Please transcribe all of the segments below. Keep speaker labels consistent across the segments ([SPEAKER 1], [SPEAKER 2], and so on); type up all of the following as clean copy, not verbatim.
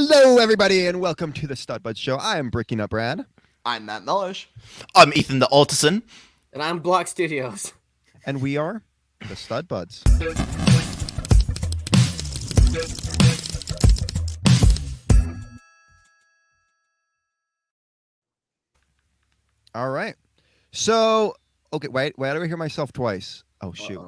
[SPEAKER 1] Hello, everybody, and welcome to the Stud Buds Show. I am Bricking Up Brad.
[SPEAKER 2] I'm Matt Mellish.
[SPEAKER 3] I'm Ethan The Artisan.
[SPEAKER 4] And I'm Block.studios.
[SPEAKER 1] And we are the Stud Buds. All right. So, okay, wait, do I hear myself twice? Oh, shoot.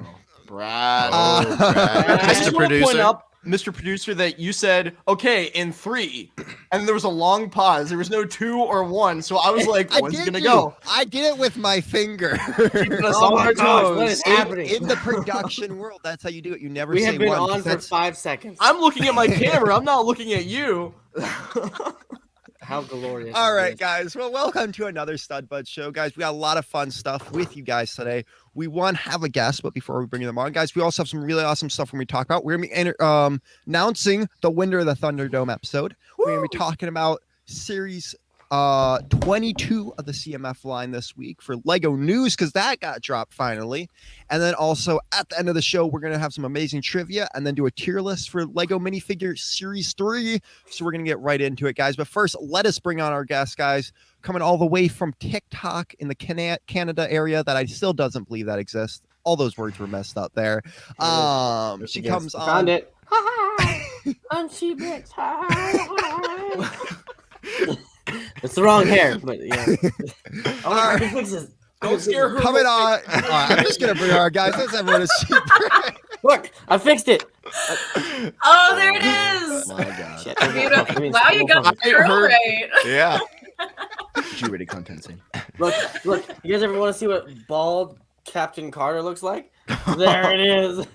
[SPEAKER 2] Brad.
[SPEAKER 3] Brad.
[SPEAKER 2] I just
[SPEAKER 3] Mr.
[SPEAKER 2] want to point
[SPEAKER 3] Producer.
[SPEAKER 2] out, Mr. Producer, that you said, okay, in 3. And there was a long pause. There was no 2 or 1. So I was like, when's it going to go?
[SPEAKER 1] I did it with my finger.
[SPEAKER 2] Keeping us
[SPEAKER 4] Oh
[SPEAKER 2] on
[SPEAKER 4] my
[SPEAKER 2] our
[SPEAKER 4] gosh,
[SPEAKER 2] toes.
[SPEAKER 4] what is happening?
[SPEAKER 1] In the production world, that's how you do it. You never
[SPEAKER 4] We
[SPEAKER 1] say
[SPEAKER 4] have been
[SPEAKER 1] one.
[SPEAKER 4] on
[SPEAKER 1] 'cause
[SPEAKER 4] for
[SPEAKER 1] that's-
[SPEAKER 4] 5 seconds.
[SPEAKER 2] I'm looking at my camera. I'm not looking at you.
[SPEAKER 4] How glorious.
[SPEAKER 1] All
[SPEAKER 4] is
[SPEAKER 1] right,
[SPEAKER 4] this?
[SPEAKER 1] guys. Well, welcome to another Stud Bud Show, guys. We got a lot of fun stuff with you guys today. We have a guest, but before we bring them on, guys, we also have some really awesome stuff when we talk about. We're gonna be announcing the winner of the Thunderdome episode. We're gonna be talking about series 22 of the CMF line this week for Lego news, because that got dropped finally. And then also at the end of the show, we're gonna have some amazing trivia and then do a tier list for Lego minifigure series 3. So we're gonna get right into it, guys. But first, let us bring on our guest, guys, coming all the way from TikTok in the Canada area that I still doesn't believe that exists. All those words were messed up there. She comes on.
[SPEAKER 4] Found it. I'm SheBricks. It's the wrong hair, but yeah. Oh, I can fix this.
[SPEAKER 2] Don't scare her.
[SPEAKER 1] Coming on. All right, I'm just gonna bring our guys. Let's everyone to SheBricks.
[SPEAKER 4] Look, I fixed it.
[SPEAKER 5] Oh, there it is.
[SPEAKER 2] My God.
[SPEAKER 4] Shit.
[SPEAKER 5] Beautiful. Wow, you got the
[SPEAKER 2] I
[SPEAKER 5] curl
[SPEAKER 2] heard-
[SPEAKER 5] right.
[SPEAKER 3] Yeah.
[SPEAKER 2] G-rated content scene.
[SPEAKER 4] Look. You guys ever want to see what bald Captain Carter looks like? There it is.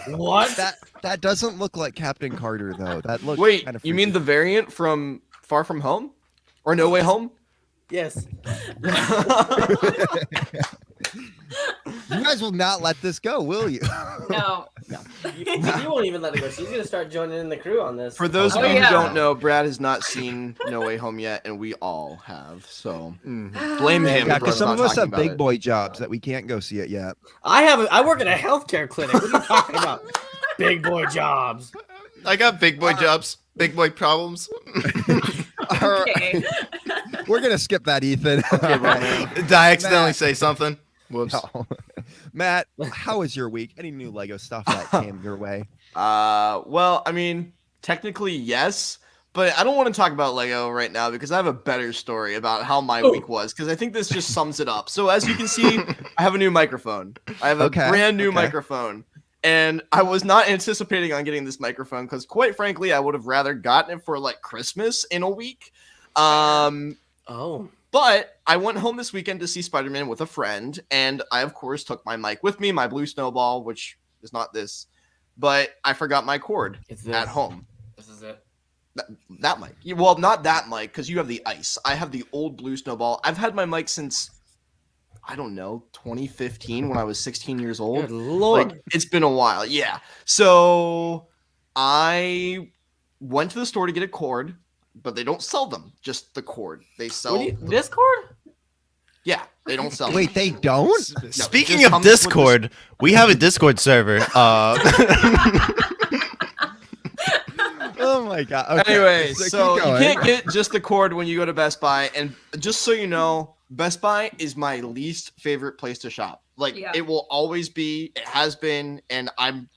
[SPEAKER 4] What?
[SPEAKER 1] That doesn't look like Captain Carter though. That looks
[SPEAKER 2] Wait,
[SPEAKER 1] kind of
[SPEAKER 2] you mean the variant from Far From Home? Or No Way Home?
[SPEAKER 4] Yes.
[SPEAKER 1] You guys will not let this go, will you?
[SPEAKER 5] No.
[SPEAKER 4] You won't even let it go. She's gonna start joining in the crew on this.
[SPEAKER 2] For those of
[SPEAKER 5] Oh,
[SPEAKER 2] you
[SPEAKER 5] yeah.
[SPEAKER 2] who don't know, Brad has not seen No Way Home yet, and we all have. So blame him.
[SPEAKER 1] Yeah,
[SPEAKER 2] for
[SPEAKER 1] because some
[SPEAKER 2] not
[SPEAKER 1] of us
[SPEAKER 2] talking
[SPEAKER 1] have
[SPEAKER 2] about
[SPEAKER 1] big
[SPEAKER 2] it.
[SPEAKER 1] boy jobs that we can't go see it yet.
[SPEAKER 4] I work at a healthcare clinic. What are you talking about? Big boy jobs.
[SPEAKER 3] I got big boy jobs, big boy problems.
[SPEAKER 1] All right,
[SPEAKER 5] Okay.
[SPEAKER 1] we're gonna skip that, Ethan.
[SPEAKER 3] Did I accidentally
[SPEAKER 1] Matt.
[SPEAKER 3] say something? Whoops.
[SPEAKER 1] No. Matt, how was your week? Any new Lego stuff that came your way?
[SPEAKER 2] Well, I mean, technically yes, but I don't want to talk about Lego right now because I have a better story about how my week was, because I think this just sums it up. So as you can see, I have a new microphone. I have a brand new microphone. And I was not anticipating on getting this microphone because, quite frankly, I would have rather gotten it for like Christmas in a week.
[SPEAKER 4] Oh.
[SPEAKER 2] But I went home this weekend to see Spider-Man with a friend, and I, of course, took my mic with me, my blue snowball, which is not this, but I forgot my cord
[SPEAKER 4] It's this.
[SPEAKER 2] at home.
[SPEAKER 4] This is it.
[SPEAKER 2] That mic. Well, not that mic, because you have the ice. I have the old blue snowball. I've had my mic since, I don't know, 2015 when I was 16 years old.
[SPEAKER 4] Good lord.
[SPEAKER 2] Like, it's been a while. Yeah. So I went to the store to get a cord, but they don't sell them, just the cord. They sell
[SPEAKER 4] Discord?
[SPEAKER 2] Yeah, they don't sell them.
[SPEAKER 1] Wait, they don't?
[SPEAKER 3] Speaking
[SPEAKER 2] just
[SPEAKER 3] of
[SPEAKER 2] comes with
[SPEAKER 3] Discord, we have a Discord server.
[SPEAKER 1] Oh my god. Okay.
[SPEAKER 2] Anyway,
[SPEAKER 1] keep
[SPEAKER 2] so you
[SPEAKER 1] going.
[SPEAKER 2] can't get just the cord when you go to Best Buy. And just so you know, Best Buy is my least favorite place to shop. Like,
[SPEAKER 5] Yeah.
[SPEAKER 2] it will always be, it has been, and I'm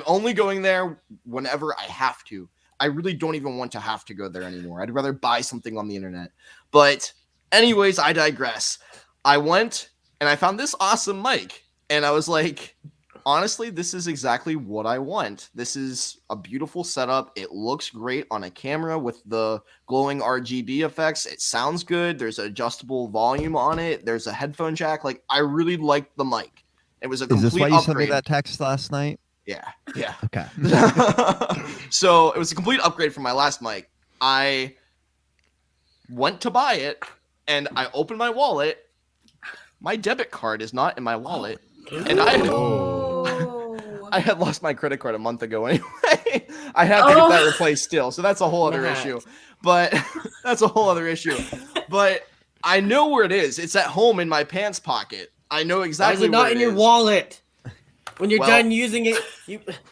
[SPEAKER 2] only going there whenever I have to. I really don't even want to have to go there anymore. I'd rather buy something on the internet. But anyways, I digress. I went and I found this awesome mic, and I was like, honestly, this is exactly what I want. This is a beautiful setup. It looks great on a camera with the glowing RGB effects. It sounds good. There's adjustable volume on it. There's a headphone jack. Like, I really liked the mic. It was a
[SPEAKER 1] Is
[SPEAKER 2] complete
[SPEAKER 1] this why you sent me
[SPEAKER 2] upgrade.
[SPEAKER 1] that text last night?
[SPEAKER 2] Yeah, yeah.
[SPEAKER 1] Okay.
[SPEAKER 2] So it was a complete upgrade from my last mic. I went to buy it, and I opened my wallet. My debit card is not in my wallet, and I had lost my credit card a month ago anyway. I have to get that replaced still, so that's a whole other issue. But that's a whole other issue. But I know where it is. It's at home in my pants pocket. I know
[SPEAKER 4] Why is
[SPEAKER 2] exactly
[SPEAKER 4] it not
[SPEAKER 2] where
[SPEAKER 4] in
[SPEAKER 2] it
[SPEAKER 4] your
[SPEAKER 2] is.
[SPEAKER 4] wallet? when you're
[SPEAKER 2] Well-
[SPEAKER 4] done using it,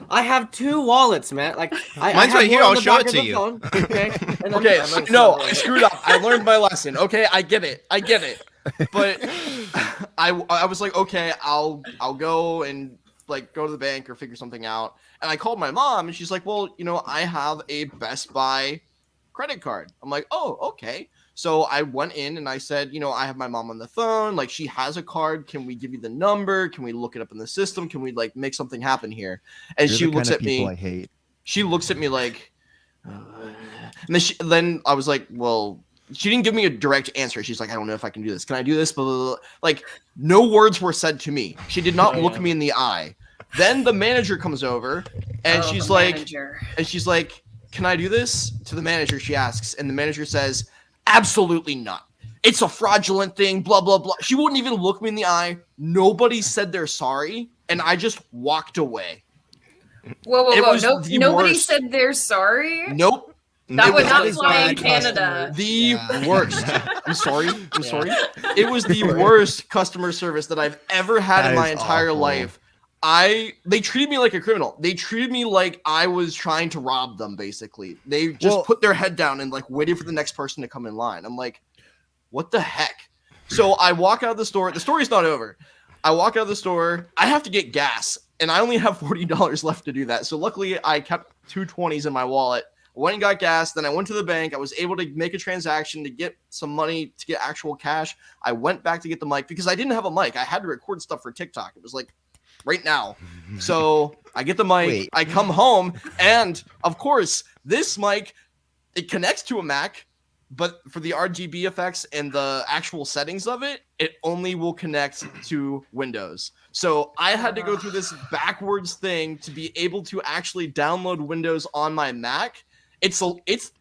[SPEAKER 4] I have 2 wallets, man. Like I
[SPEAKER 3] Mine's
[SPEAKER 4] have
[SPEAKER 3] right here,
[SPEAKER 4] one on
[SPEAKER 3] I'll
[SPEAKER 4] the
[SPEAKER 3] show
[SPEAKER 4] back
[SPEAKER 3] it
[SPEAKER 4] of
[SPEAKER 3] to
[SPEAKER 4] the
[SPEAKER 3] you.
[SPEAKER 4] phone, okay? And I'm-
[SPEAKER 2] Okay,
[SPEAKER 4] I'm gonna
[SPEAKER 2] no,
[SPEAKER 4] show
[SPEAKER 2] I
[SPEAKER 4] it.
[SPEAKER 2] screwed up. I learned my lesson. Okay, I get it. But I was like, okay, I'll go and like go to the bank or figure something out. And I called my mom, and she's like, well, I have a Best Buy credit card. I'm like, oh, okay. So I went in and I said, I have my mom on the phone. Like, she has a card. Can we give you the number? Can we look it up in the system? Can we like make something happen here? And
[SPEAKER 1] You're
[SPEAKER 2] she
[SPEAKER 1] the
[SPEAKER 2] looks
[SPEAKER 1] kind
[SPEAKER 2] at
[SPEAKER 1] of people
[SPEAKER 2] me.
[SPEAKER 1] I hate.
[SPEAKER 2] She looks at me like, and then I was like, well, she didn't give me a direct answer. She's like, I don't know if I can do this. Can I do this? Blah, blah, blah. Like, no words were said to me. She did not look me in the eye. Then the manager comes over, and she's like, can I do this? To the manager, she asks, and the manager says, absolutely not. It's a fraudulent thing, blah, blah, blah. She wouldn't even look me in the eye. Nobody said they're sorry, and I just walked away.
[SPEAKER 5] Whoa.
[SPEAKER 2] It was
[SPEAKER 5] No,
[SPEAKER 2] the
[SPEAKER 5] nobody
[SPEAKER 2] worst.
[SPEAKER 5] said they're sorry.
[SPEAKER 2] Nope.
[SPEAKER 5] That would
[SPEAKER 2] was
[SPEAKER 5] not
[SPEAKER 1] is
[SPEAKER 5] fly in
[SPEAKER 1] bad
[SPEAKER 5] Canada.
[SPEAKER 2] The
[SPEAKER 1] Yeah.
[SPEAKER 2] worst. I'm sorry. It was the worst customer service that I've ever had
[SPEAKER 1] That
[SPEAKER 2] in my
[SPEAKER 1] is
[SPEAKER 2] entire
[SPEAKER 1] awful.
[SPEAKER 2] life. They treated me like a criminal. They treated me like I was trying to rob them, basically. They just
[SPEAKER 1] Well-
[SPEAKER 2] put their head down and like waited for the next person to come in line. I'm like, what the heck? So I walk out of the store. The story's not over. I walk out of the store. I have to get gas, and I only have $40 left to do that. So luckily, I kept 220s in my wallet. I went and got gas. Then I went to the bank. I was able to make a transaction to get some money to get actual cash. I went back to get the mic because I didn't have a mic. I had to record stuff for TikTok. It was like right now. So I get the mic.
[SPEAKER 1] Wait.
[SPEAKER 2] I come home, and of course, this mic, it connects to a Mac, but for the RGB effects and the actual settings of it, it only will connect to Windows. So I had to go through this backwards thing to be able to actually download Windows on my Mac. It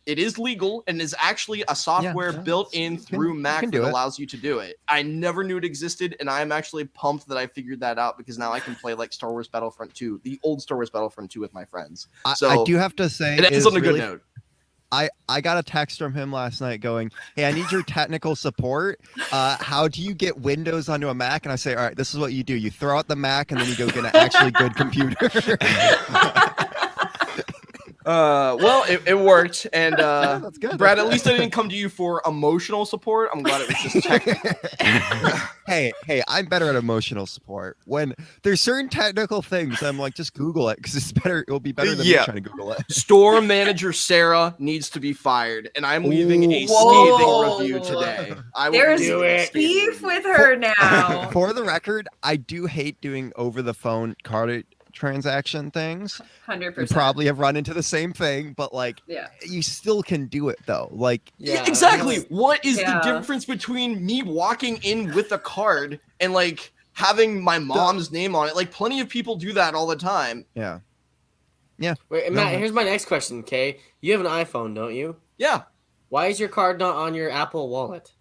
[SPEAKER 2] is legal and is actually a software
[SPEAKER 1] yeah.
[SPEAKER 2] built in through
[SPEAKER 1] you
[SPEAKER 2] Mac
[SPEAKER 1] can
[SPEAKER 2] that
[SPEAKER 1] do it.
[SPEAKER 2] allows you to do it. I never knew it existed, and I'm actually pumped that I figured that out because now I can play like Star Wars Battlefront 2, the old Star Wars Battlefront 2 with my friends. So
[SPEAKER 1] I do have to say,
[SPEAKER 2] it ends
[SPEAKER 1] is
[SPEAKER 2] on a
[SPEAKER 1] really-
[SPEAKER 2] good note.
[SPEAKER 1] I got a text from him last night going, hey, I need your technical support. How do you get Windows onto a Mac? And I say, all right, this is what you do. You throw out the Mac and then you go get an actually good computer.
[SPEAKER 2] Well, it worked, and
[SPEAKER 1] That's good.
[SPEAKER 2] Brad,
[SPEAKER 1] that's
[SPEAKER 2] at least I didn't come to you for emotional support. I'm glad it was just technical.
[SPEAKER 1] hey, I'm better at emotional support. When there's certain technical things, I'm like, just Google it because it's better. It'll be better than me
[SPEAKER 3] Yeah.
[SPEAKER 1] trying to Google it.
[SPEAKER 2] Store manager Sarah needs to be fired, and I'm leaving a
[SPEAKER 5] Whoa.
[SPEAKER 2] scathing review today. I will
[SPEAKER 5] There's
[SPEAKER 2] be leaving a scathing
[SPEAKER 5] beef
[SPEAKER 2] review.
[SPEAKER 5] with her now.
[SPEAKER 1] For the record, I do hate doing over the phone card transaction things.
[SPEAKER 5] 100%.
[SPEAKER 1] You probably have run into the same thing, but like,
[SPEAKER 5] Yeah.
[SPEAKER 1] you still can do it though. Like,
[SPEAKER 2] Yeah, exactly.
[SPEAKER 4] that's-
[SPEAKER 2] What is
[SPEAKER 5] Yeah.
[SPEAKER 2] the difference between me walking in with a card and like having my mom's name on it? Like, plenty of people do that all the time.
[SPEAKER 1] yeah.
[SPEAKER 4] Wait,
[SPEAKER 1] No,
[SPEAKER 4] Matt,
[SPEAKER 1] no.
[SPEAKER 4] here's my next question, Kay. You have an iPhone, don't you?
[SPEAKER 2] Yeah,
[SPEAKER 4] Why is your card not on your Apple Wallet?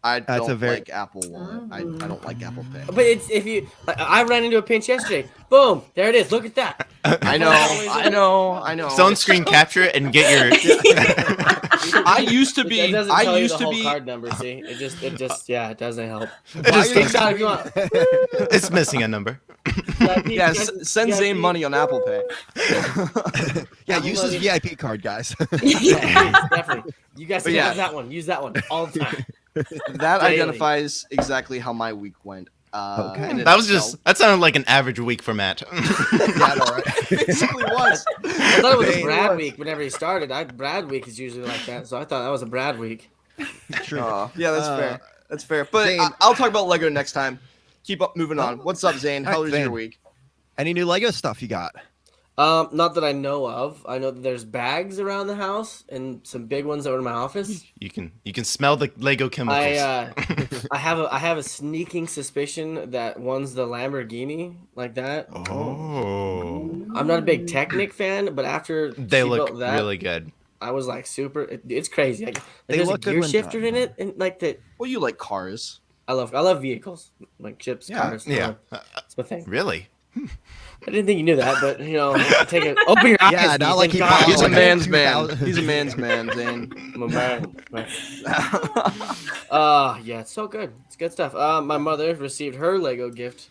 [SPEAKER 2] I
[SPEAKER 1] That's
[SPEAKER 2] don't
[SPEAKER 1] a very-
[SPEAKER 2] like Apple Wallet. I don't like Apple Pay.
[SPEAKER 4] But it's if you. I ran into a pinch yesterday. Boom! There it is. Look at that.
[SPEAKER 2] I know.
[SPEAKER 3] Phone screen capture it and get your.
[SPEAKER 2] I used to be.
[SPEAKER 4] It doesn't
[SPEAKER 2] I
[SPEAKER 4] tell you
[SPEAKER 2] used
[SPEAKER 4] the
[SPEAKER 2] to
[SPEAKER 4] whole
[SPEAKER 2] be.
[SPEAKER 4] card number. See, it just it doesn't help.
[SPEAKER 3] It just
[SPEAKER 4] Take a shot if you want.
[SPEAKER 3] it's missing a number.
[SPEAKER 2] Yeah, send Zane money on Apple Pay.
[SPEAKER 1] Yeah,
[SPEAKER 4] Apple
[SPEAKER 1] use his
[SPEAKER 4] Money.
[SPEAKER 1] VIP card, guys.
[SPEAKER 4] Definitely. You guys
[SPEAKER 2] But
[SPEAKER 4] can
[SPEAKER 2] yeah.
[SPEAKER 4] have that one. Use that one all the time.
[SPEAKER 2] That
[SPEAKER 4] Daily.
[SPEAKER 2] identifies exactly how my week went.
[SPEAKER 1] Okay.
[SPEAKER 2] in a
[SPEAKER 3] That was
[SPEAKER 2] nutshell.
[SPEAKER 3] just. That sounded like an average week for Matt.
[SPEAKER 1] Yeah, I know, right?
[SPEAKER 2] It basically was.
[SPEAKER 4] I thought it was a
[SPEAKER 1] Hey,
[SPEAKER 4] Brad
[SPEAKER 1] look.
[SPEAKER 4] week whenever he started. Brad week is usually like that, so I thought that was a Brad week.
[SPEAKER 1] True.
[SPEAKER 2] Yeah, that's fair. That's fair. But
[SPEAKER 1] Zane-
[SPEAKER 2] I'll talk about Lego next time. Keep up moving on. What's up, Zane? How
[SPEAKER 1] Alright,
[SPEAKER 2] was your
[SPEAKER 1] Zane.
[SPEAKER 2] week?
[SPEAKER 1] Any new Lego stuff you got?
[SPEAKER 4] Not that I know of. I know that there's bags around the house and some big ones that were in my office.
[SPEAKER 3] you can smell the Lego chemicals.
[SPEAKER 4] I have a sneaking suspicion that one's the Lamborghini like that.
[SPEAKER 3] Oh.
[SPEAKER 4] I'm not a big Technic fan, but after
[SPEAKER 3] They
[SPEAKER 4] she
[SPEAKER 3] look
[SPEAKER 4] built that,
[SPEAKER 3] really good.
[SPEAKER 4] I was like super. It's crazy. Like
[SPEAKER 1] They
[SPEAKER 4] there's a
[SPEAKER 1] look good
[SPEAKER 4] gear
[SPEAKER 1] when
[SPEAKER 4] shifter
[SPEAKER 1] done.
[SPEAKER 4] in it, and like that.
[SPEAKER 2] Well, you like cars.
[SPEAKER 4] I love vehicles, like ships,
[SPEAKER 2] Yeah,
[SPEAKER 4] cars.
[SPEAKER 3] Yeah.
[SPEAKER 4] It's my thing.
[SPEAKER 3] Really?
[SPEAKER 4] I didn't think you knew that, but take it. Open your eyes.
[SPEAKER 1] Yeah, not like he
[SPEAKER 4] Ethan.
[SPEAKER 1] bought
[SPEAKER 2] He's a
[SPEAKER 1] like
[SPEAKER 2] man's man.
[SPEAKER 1] 2000.
[SPEAKER 2] He's a man's man, Zane.
[SPEAKER 4] I'm a man. Yeah, it's so good. It's good stuff. My mother received her Lego gift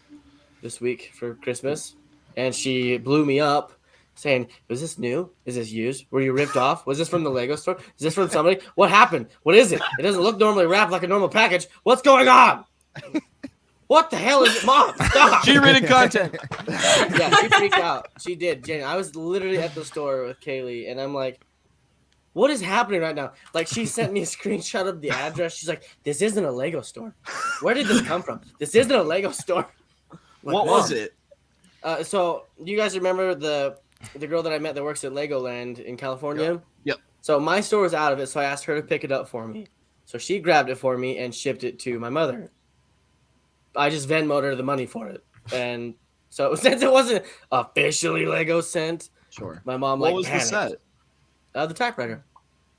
[SPEAKER 4] this week for Christmas. and she blew me up, saying, "Was this new? Is this used? Were you ripped off? Was this from the Lego store? Is this from somebody? What happened? What is it? It doesn't look normally wrapped like a normal package. What's going on? What the hell is it, Mom? Stop!"
[SPEAKER 2] G-rated content.
[SPEAKER 4] Yeah, she freaked out. She did. Jane, I was literally at the store with Kaylee, and I'm like, what is happening right now? Like, she sent me a screenshot of the address. She's like, this isn't a Lego store. Where did this come from? This isn't a Lego store. Like,
[SPEAKER 2] What was it?
[SPEAKER 4] So, you guys remember the girl that I met that works at Legoland in California?
[SPEAKER 2] Yep.
[SPEAKER 4] So, my store was out of it, so I asked her to pick it up for me. So, she grabbed it for me and shipped it to my mother. I just Venmo'd her the money for it. And so, since it wasn't officially Lego sent,
[SPEAKER 2] Sure.
[SPEAKER 4] my mom,
[SPEAKER 2] What
[SPEAKER 4] like,
[SPEAKER 2] was the
[SPEAKER 4] panicked.
[SPEAKER 2] set?
[SPEAKER 4] The typewriter.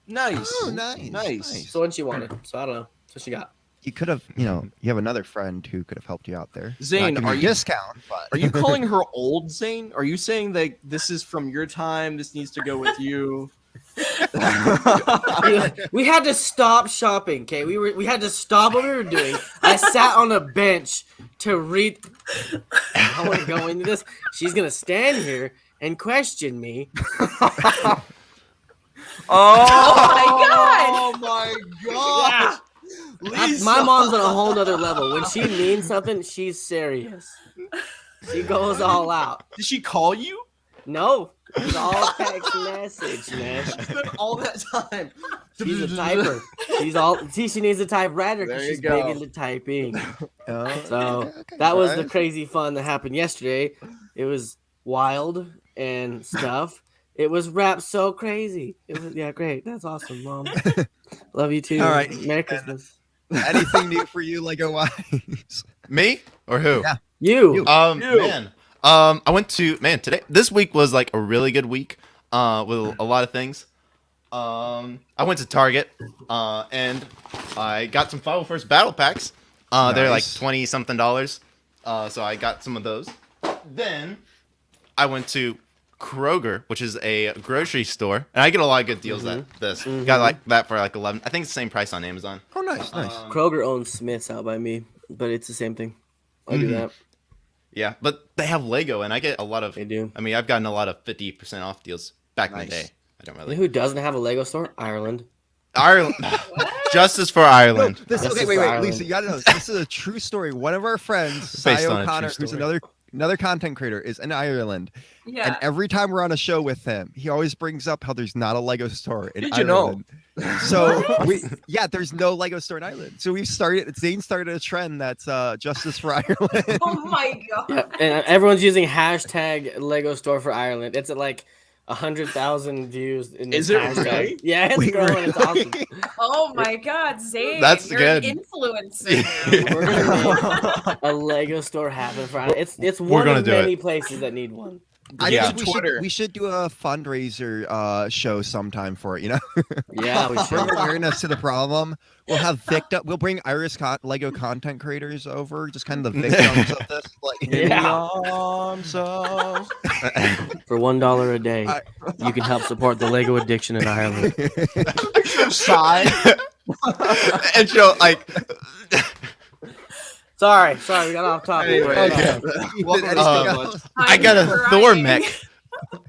[SPEAKER 2] Nice.
[SPEAKER 1] Oh, nice.
[SPEAKER 2] Nice.
[SPEAKER 4] So what she wanted. So I don't know. So she got.
[SPEAKER 1] You could have, you have another friend who could have helped you out there.
[SPEAKER 2] Zane,
[SPEAKER 1] Not giving
[SPEAKER 2] are
[SPEAKER 1] a
[SPEAKER 2] you-
[SPEAKER 1] discount? But
[SPEAKER 2] Are you calling her old, Zane? Are you saying that this is from your time? This needs to go with you?
[SPEAKER 4] We had to stop shopping. Okay, we had to stop what we were doing. I sat on a bench to read. I want to go into this. She's gonna stand here and question me.
[SPEAKER 2] Oh my god! Lisa.
[SPEAKER 4] My mom's on a whole nother level. When she means something, she's serious. She goes all out.
[SPEAKER 2] Did she call you?
[SPEAKER 4] No, it's all text message, man.
[SPEAKER 2] She spent all that time.
[SPEAKER 4] She's a typer. She's all. See, she needs a typewriter
[SPEAKER 2] There
[SPEAKER 4] because
[SPEAKER 2] you
[SPEAKER 4] she's
[SPEAKER 2] go.
[SPEAKER 4] big into typing.
[SPEAKER 1] Oh,
[SPEAKER 4] So
[SPEAKER 1] okay,
[SPEAKER 4] that was the
[SPEAKER 1] guys.
[SPEAKER 4] crazy fun that happened yesterday. It was wild and stuff. It was wrapped so crazy. It was great. That's awesome, Mom. Love you too.
[SPEAKER 1] All right.
[SPEAKER 4] Merry Christmas.
[SPEAKER 1] Anything new for you, Lego wise?
[SPEAKER 3] Me or who?
[SPEAKER 1] Yeah.
[SPEAKER 4] You.
[SPEAKER 3] Man. I went to this week was like a really good week. With a lot of things. I went to Target. And I got some 501st battle packs. They're like
[SPEAKER 1] Nice.
[SPEAKER 3] $20 something. So I got some of those. Then I went to Kroger, which is a grocery store, and I get a lot of good deals at this. Got like that for like 11. I think it's the same price on Amazon.
[SPEAKER 1] Oh, nice, nice.
[SPEAKER 4] Kroger owns Smith's out by me, but it's the same thing. I do that.
[SPEAKER 3] Yeah, but they have Lego, and I get a lot of.
[SPEAKER 4] They do.
[SPEAKER 3] I mean, I've gotten a lot of 50% off deals back in the
[SPEAKER 2] Nice.
[SPEAKER 3] day. I don't
[SPEAKER 4] You know
[SPEAKER 3] really.
[SPEAKER 4] who doesn't have a Lego store? Ireland.
[SPEAKER 3] Ireland, justice for Ireland.
[SPEAKER 1] This,
[SPEAKER 4] This
[SPEAKER 1] okay,
[SPEAKER 4] is
[SPEAKER 1] wait,
[SPEAKER 4] for
[SPEAKER 1] wait,
[SPEAKER 4] Ireland.
[SPEAKER 1] Lisa, you gotta know this is a true story. One of our friends,
[SPEAKER 3] Based
[SPEAKER 1] Cy
[SPEAKER 3] on a true
[SPEAKER 1] O'Connor, who's
[SPEAKER 3] story.
[SPEAKER 1] another content creator, is in Ireland. And
[SPEAKER 5] Yeah.
[SPEAKER 1] every time we're on a show with him, he always brings up how there's not a Lego store in
[SPEAKER 2] Did you know?
[SPEAKER 1] Ireland. So there's no Lego store in Ireland. So Zane started a trend that's justice for Ireland.
[SPEAKER 5] Oh my god.
[SPEAKER 4] Yeah, and everyone's using hashtag Lego store for Ireland. It's at like 100,000 views. In
[SPEAKER 2] Is
[SPEAKER 4] this
[SPEAKER 2] it
[SPEAKER 4] hashtag.
[SPEAKER 2] really?
[SPEAKER 4] Yeah, it's
[SPEAKER 1] Wait,
[SPEAKER 4] growing. It's awesome.
[SPEAKER 5] Oh my god, Zane.
[SPEAKER 3] That's
[SPEAKER 5] you're
[SPEAKER 3] good.
[SPEAKER 5] An influencer now.
[SPEAKER 4] We're gonna make a Lego store happen for Ireland. It's one
[SPEAKER 3] gonna
[SPEAKER 4] of
[SPEAKER 3] do
[SPEAKER 4] many
[SPEAKER 3] it.
[SPEAKER 4] places that need one.
[SPEAKER 1] I
[SPEAKER 3] Yeah.
[SPEAKER 1] think
[SPEAKER 2] Twitter.
[SPEAKER 1] we should do a fundraiser show sometime for it.
[SPEAKER 4] Yeah, we
[SPEAKER 1] Bring
[SPEAKER 4] should.
[SPEAKER 1] awareness to the problem. We'll have We'll bring Lego content creators over, just kind of the victims of this. Like,
[SPEAKER 4] Yeah. For $1 a day, you can help support the Lego addiction in Ireland.
[SPEAKER 2] Side.
[SPEAKER 3] And so like,
[SPEAKER 4] Sorry, we got off topic.
[SPEAKER 2] Anyway,
[SPEAKER 1] Okay.
[SPEAKER 2] Welcome
[SPEAKER 1] Anything
[SPEAKER 2] to
[SPEAKER 1] else?
[SPEAKER 3] I got a
[SPEAKER 5] I'm
[SPEAKER 3] Thor
[SPEAKER 5] crying.
[SPEAKER 3] mech.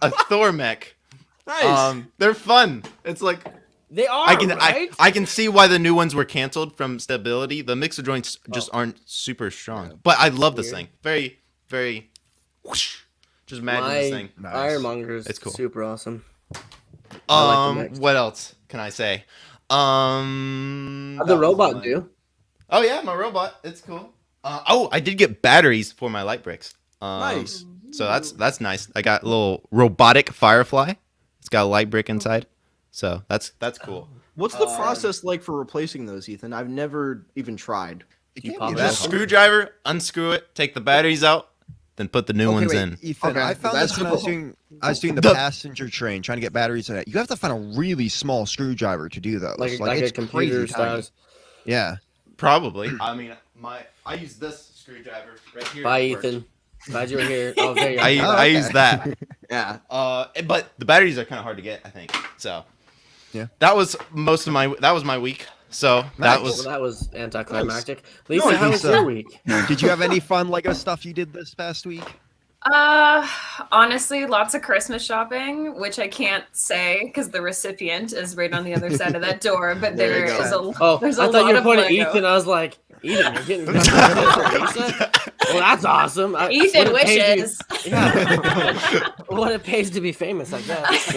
[SPEAKER 3] A Thor mech.
[SPEAKER 2] Nice.
[SPEAKER 3] They're fun. It's like
[SPEAKER 4] They are,
[SPEAKER 3] I can
[SPEAKER 4] right?
[SPEAKER 3] I can see why the new ones were canceled from stability. The mixer joints just aren't super strong. But I love this
[SPEAKER 4] Weird.
[SPEAKER 3] thing. Very, very whoosh. Just imagine this
[SPEAKER 4] My
[SPEAKER 3] thing.
[SPEAKER 1] Nice.
[SPEAKER 4] Ironmonger is
[SPEAKER 3] It's cool.
[SPEAKER 4] super awesome. I like the mix.
[SPEAKER 3] What else can I say?
[SPEAKER 4] How'd the
[SPEAKER 3] that was
[SPEAKER 4] robot
[SPEAKER 3] one.
[SPEAKER 4] do?
[SPEAKER 3] Oh yeah, my robot. It's cool. I did get batteries for my light bricks.
[SPEAKER 2] Nice.
[SPEAKER 3] So that's nice. I got a little robotic firefly. It's got a light brick inside. So that's cool.
[SPEAKER 2] What's the process like for replacing those, Ethan? I've never even tried.
[SPEAKER 1] It
[SPEAKER 4] You
[SPEAKER 1] can't
[SPEAKER 4] pop
[SPEAKER 1] be
[SPEAKER 4] it
[SPEAKER 1] that
[SPEAKER 3] Just
[SPEAKER 4] out.
[SPEAKER 1] hard.
[SPEAKER 3] screwdriver, unscrew it, take the batteries out, then put the new
[SPEAKER 1] Okay,
[SPEAKER 3] ones
[SPEAKER 1] wait,
[SPEAKER 3] in.
[SPEAKER 1] Ethan,
[SPEAKER 2] Okay,
[SPEAKER 1] I found
[SPEAKER 2] that's
[SPEAKER 1] this when I was
[SPEAKER 2] cool.
[SPEAKER 1] doing the passenger train, trying to get batteries in it. You have to find a really small screwdriver to do those.
[SPEAKER 4] Like a
[SPEAKER 1] it's
[SPEAKER 4] computer
[SPEAKER 1] crazy tiny.
[SPEAKER 4] size.
[SPEAKER 1] Yeah.
[SPEAKER 3] Probably. I mean, I use this screwdriver right here.
[SPEAKER 4] Bye,
[SPEAKER 3] for-
[SPEAKER 4] Ethan. Glad you were here. Oh, there you go.
[SPEAKER 3] I
[SPEAKER 1] okay.
[SPEAKER 3] use that.
[SPEAKER 2] Yeah.
[SPEAKER 3] But the batteries are kind of hard to get, I think. So
[SPEAKER 1] Yeah.
[SPEAKER 3] that was my week. So that
[SPEAKER 1] Nice.
[SPEAKER 3] was
[SPEAKER 4] That was anticlimactic. Lisa,
[SPEAKER 1] No,
[SPEAKER 4] how was
[SPEAKER 1] Lisa.
[SPEAKER 4] your week?
[SPEAKER 1] Did you have any fun Lego stuff you did this past week?
[SPEAKER 5] Honestly, lots of Christmas shopping, which I can't say because the recipient is right on the other side of that door. But
[SPEAKER 2] There you
[SPEAKER 5] there
[SPEAKER 2] go.
[SPEAKER 5] is a
[SPEAKER 4] Oh,
[SPEAKER 5] there's
[SPEAKER 4] I
[SPEAKER 5] a
[SPEAKER 4] thought
[SPEAKER 5] lot
[SPEAKER 4] you were
[SPEAKER 5] of
[SPEAKER 4] pointing
[SPEAKER 5] Lego.
[SPEAKER 4] at Ethan. I was like, Ethan, you're getting Lisa? Well, that's awesome.
[SPEAKER 5] Ethan
[SPEAKER 4] what it pays to-
[SPEAKER 5] wishes.
[SPEAKER 4] Yeah. What it pays to be famous, I guess.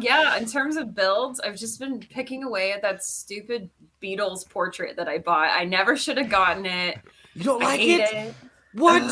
[SPEAKER 5] Yeah, in terms of builds, I've just been picking away at that stupid Beatles portrait that I bought. I never should have gotten it.
[SPEAKER 4] You don't
[SPEAKER 5] I
[SPEAKER 4] like
[SPEAKER 5] hate
[SPEAKER 4] it?
[SPEAKER 5] it.
[SPEAKER 4] What?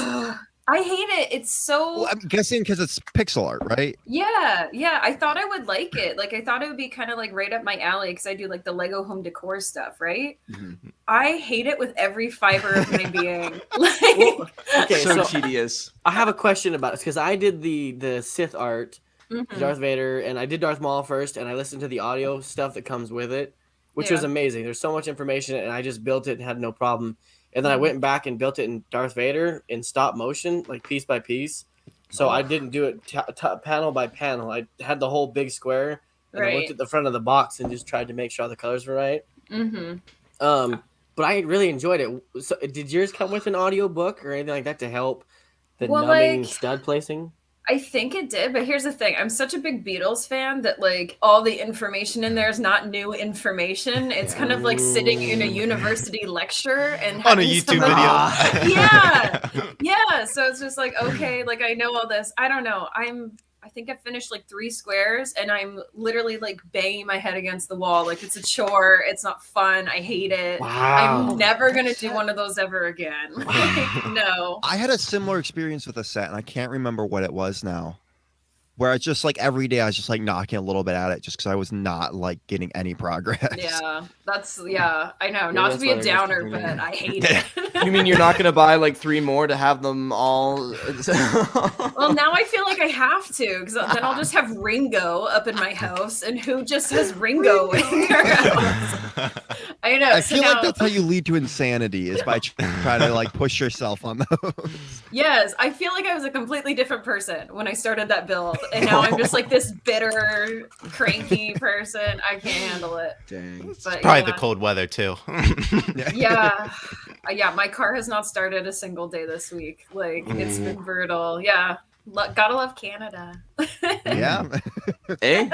[SPEAKER 5] I hate it. It's so
[SPEAKER 1] Well, I'm guessing because it's pixel art, right?
[SPEAKER 5] yeah. I thought I would like it. Like I thought it would be kind of like right up my alley because I do like the Lego home decor stuff, right?
[SPEAKER 2] Mhm.
[SPEAKER 5] I hate it with every fiber of my being. Like,
[SPEAKER 4] Well, okay,
[SPEAKER 2] so
[SPEAKER 4] so
[SPEAKER 2] tedious.
[SPEAKER 4] I have a question about this because I did the Sith art,
[SPEAKER 5] mhm.
[SPEAKER 4] Darth Vader, and I did Darth Maul first, and I listened to the audio stuff that comes with it, which was
[SPEAKER 5] Yeah.
[SPEAKER 4] amazing. There's so much information, and I just built it and had no problem. And then I
[SPEAKER 5] Mhm.
[SPEAKER 4] went back and built it in Darth Vader in stop motion, like piece by piece. So I didn't do it panel by panel. I had the whole big square, and I looked
[SPEAKER 5] Right.
[SPEAKER 4] at the front of the box and just tried to make sure all the colors were right.
[SPEAKER 5] Mhm.
[SPEAKER 4] But I really enjoyed it. So did yours come with an audio book or anything like that to help the
[SPEAKER 5] Well,
[SPEAKER 4] numbing
[SPEAKER 5] like-
[SPEAKER 4] stud placing?
[SPEAKER 5] I think it did, but here's the thing. I'm such a big Beatles fan that like all the information in there is not new information. It's kind of like sitting in a university lecture and
[SPEAKER 3] On a
[SPEAKER 5] having
[SPEAKER 3] YouTube
[SPEAKER 5] somebody-
[SPEAKER 3] video.
[SPEAKER 5] Yeah. So it's just like, okay, like I know all this. I don't know. I think I finished like 3 squares and I'm literally like banging my head against the wall. Like it's a chore. It's not fun. I hate it.
[SPEAKER 4] Wow.
[SPEAKER 5] I'm never gonna do one of those ever again. Like, no.
[SPEAKER 1] I had a similar experience with a set, and I can't remember what it was now. Where it's just like every day I was just like knocking a little bit at it just because I was not like getting any progress.
[SPEAKER 5] Yeah, I know.
[SPEAKER 4] Maybe
[SPEAKER 5] Not to
[SPEAKER 4] that's
[SPEAKER 5] be
[SPEAKER 4] why
[SPEAKER 5] a
[SPEAKER 4] they're just
[SPEAKER 5] downer,
[SPEAKER 4] confusing
[SPEAKER 5] but
[SPEAKER 4] me.
[SPEAKER 5] I hate it.
[SPEAKER 2] You mean you're not gonna buy like 3 more to have them all?
[SPEAKER 5] Well, now I feel like I have to, because then I'll just have Ringo up in my house, and who just has Ringo in their house? I know.
[SPEAKER 1] I
[SPEAKER 5] so
[SPEAKER 1] feel
[SPEAKER 5] now,
[SPEAKER 1] like that's how you lead to insanity is by trying to like push yourself on those.
[SPEAKER 5] yes, I feel like I was a completely different person when I started that build, and now I'm just like this bitter, cranky person. I can't handle it.
[SPEAKER 2] Dang.
[SPEAKER 5] But
[SPEAKER 3] Probably
[SPEAKER 5] yeah.
[SPEAKER 3] the cold weather too.
[SPEAKER 5] Yeah. Yeah, my car has not started a single day this week. Like, it's been brutal. Yeah. Gotta love Canada.
[SPEAKER 1] Yeah.
[SPEAKER 2] Eh?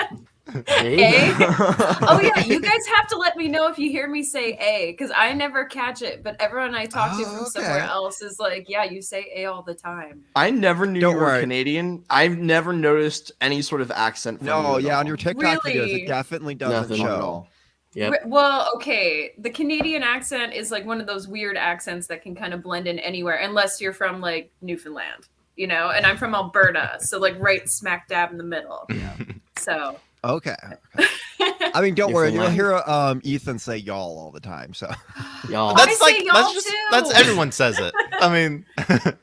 [SPEAKER 5] A? Oh, yeah. You guys have to let me know if you hear me say A, because I never catch it. But everyone I talk to
[SPEAKER 1] Oh,
[SPEAKER 5] from somewhere
[SPEAKER 1] okay.
[SPEAKER 5] else is like, yeah, you say A all the time.
[SPEAKER 2] I never knew
[SPEAKER 1] Don't
[SPEAKER 2] you were
[SPEAKER 1] worry.
[SPEAKER 2] Canadian. I've never noticed any sort of accent from you
[SPEAKER 1] No,
[SPEAKER 2] at
[SPEAKER 1] yeah,
[SPEAKER 2] all.
[SPEAKER 1] on your TikTok videos,
[SPEAKER 5] Really?
[SPEAKER 1] it definitely doesn't
[SPEAKER 4] Nothing.
[SPEAKER 2] Not at
[SPEAKER 1] show.
[SPEAKER 2] all.
[SPEAKER 4] Yep.
[SPEAKER 5] Well, okay. The Canadian accent is like one of those weird accents that can kind of blend in anywhere, unless you're from like Newfoundland, you know, and I'm from Alberta. So, like, right smack dab in the middle. So.
[SPEAKER 1] Okay. I mean, don't worry, you'll
[SPEAKER 4] Newfoundland.
[SPEAKER 1] hear Ethan say y'all all the time. So
[SPEAKER 4] Y'all.
[SPEAKER 5] I
[SPEAKER 3] That's
[SPEAKER 5] say
[SPEAKER 3] like
[SPEAKER 5] y'all
[SPEAKER 3] that's just
[SPEAKER 5] too.
[SPEAKER 3] that's everyone says it. I mean,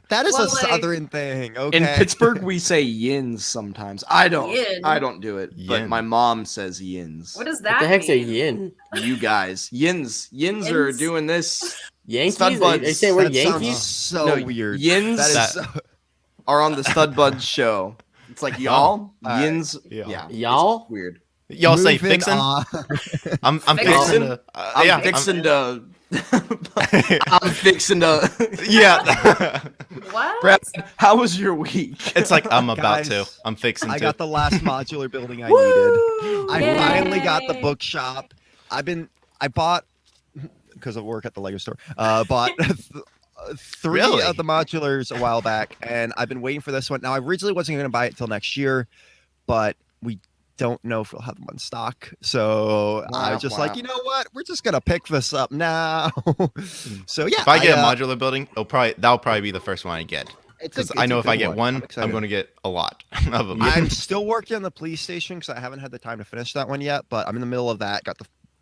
[SPEAKER 1] that is
[SPEAKER 5] Well,
[SPEAKER 1] a
[SPEAKER 5] like-
[SPEAKER 1] southern thing. Okay.
[SPEAKER 2] In Pittsburgh, we say yins sometimes. I don't.
[SPEAKER 5] Yin?
[SPEAKER 2] I don't do it, but
[SPEAKER 3] Yin.
[SPEAKER 2] my mom says yins.
[SPEAKER 5] What does
[SPEAKER 4] What
[SPEAKER 5] that
[SPEAKER 4] the heck's a
[SPEAKER 5] mean?
[SPEAKER 4] yin?
[SPEAKER 2] You guys, yins are
[SPEAKER 5] Yins?
[SPEAKER 2] doing this.
[SPEAKER 4] Yankees?
[SPEAKER 2] Stud
[SPEAKER 4] Are
[SPEAKER 2] buds.
[SPEAKER 4] you saying we're
[SPEAKER 1] That sounds
[SPEAKER 4] Yankees?
[SPEAKER 1] so
[SPEAKER 2] No,
[SPEAKER 1] weird.
[SPEAKER 2] yins
[SPEAKER 1] That is
[SPEAKER 3] That-
[SPEAKER 1] so,
[SPEAKER 2] are on the Stud Buds show. It's like y'all,
[SPEAKER 1] Alright.
[SPEAKER 2] yins.
[SPEAKER 3] Yeah.
[SPEAKER 2] Yeah,
[SPEAKER 4] Y'all?
[SPEAKER 2] it's weird.
[SPEAKER 3] y'all say
[SPEAKER 1] moving
[SPEAKER 3] fixin'.
[SPEAKER 1] on.
[SPEAKER 3] I'm
[SPEAKER 5] Fixin'?
[SPEAKER 3] fixing to.
[SPEAKER 2] I'm fixing to. I'm fixing to.
[SPEAKER 3] Yeah.
[SPEAKER 5] What?
[SPEAKER 2] Brad, how was your week?
[SPEAKER 3] It's like I'm about
[SPEAKER 1] Guys,
[SPEAKER 3] to. I'm fixing
[SPEAKER 1] I
[SPEAKER 3] to.
[SPEAKER 1] got the last modular building I needed. I
[SPEAKER 5] Yay.
[SPEAKER 1] finally got the bookshop. I bought because of work at the Lego store. Bought 3
[SPEAKER 3] Really?
[SPEAKER 1] of the modulars a while back, and I've been waiting for this one. Now, I originally wasn't going to buy it till next year, but we don't know if we'll have them on stock. So I was just like, you know what? We're just gonna pick this up now. So yeah,
[SPEAKER 3] If I get a modular building, that'll probably be the first one I get. Because I know if I get one, I'm going to get a lot of them.
[SPEAKER 1] I'm still working on the police station because I haven't had the time to finish that one yet, but I'm in the middle of that.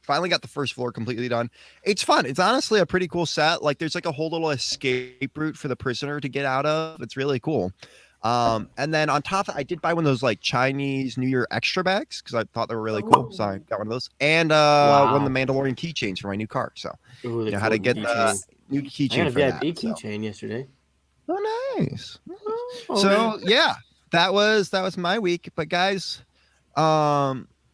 [SPEAKER 1] Finally got the first floor completely done. It's fun. It's honestly a pretty cool set. Like there's like a whole little escape route for the prisoner to get out of. It's really cool. And then on top of it, I did buy one of those like Chinese New Year extra bags because I thought they were really cool. So I got one of those. And one of the Mandalorian keychains for my new car. So
[SPEAKER 4] Ooh,
[SPEAKER 1] you know how to get the new
[SPEAKER 4] I got
[SPEAKER 1] keychain
[SPEAKER 4] a
[SPEAKER 1] for that.
[SPEAKER 4] VIP
[SPEAKER 1] So.
[SPEAKER 4] keychain yesterday.
[SPEAKER 1] Oh, nice.
[SPEAKER 4] Oh,
[SPEAKER 1] So yeah, that was my week. But guys,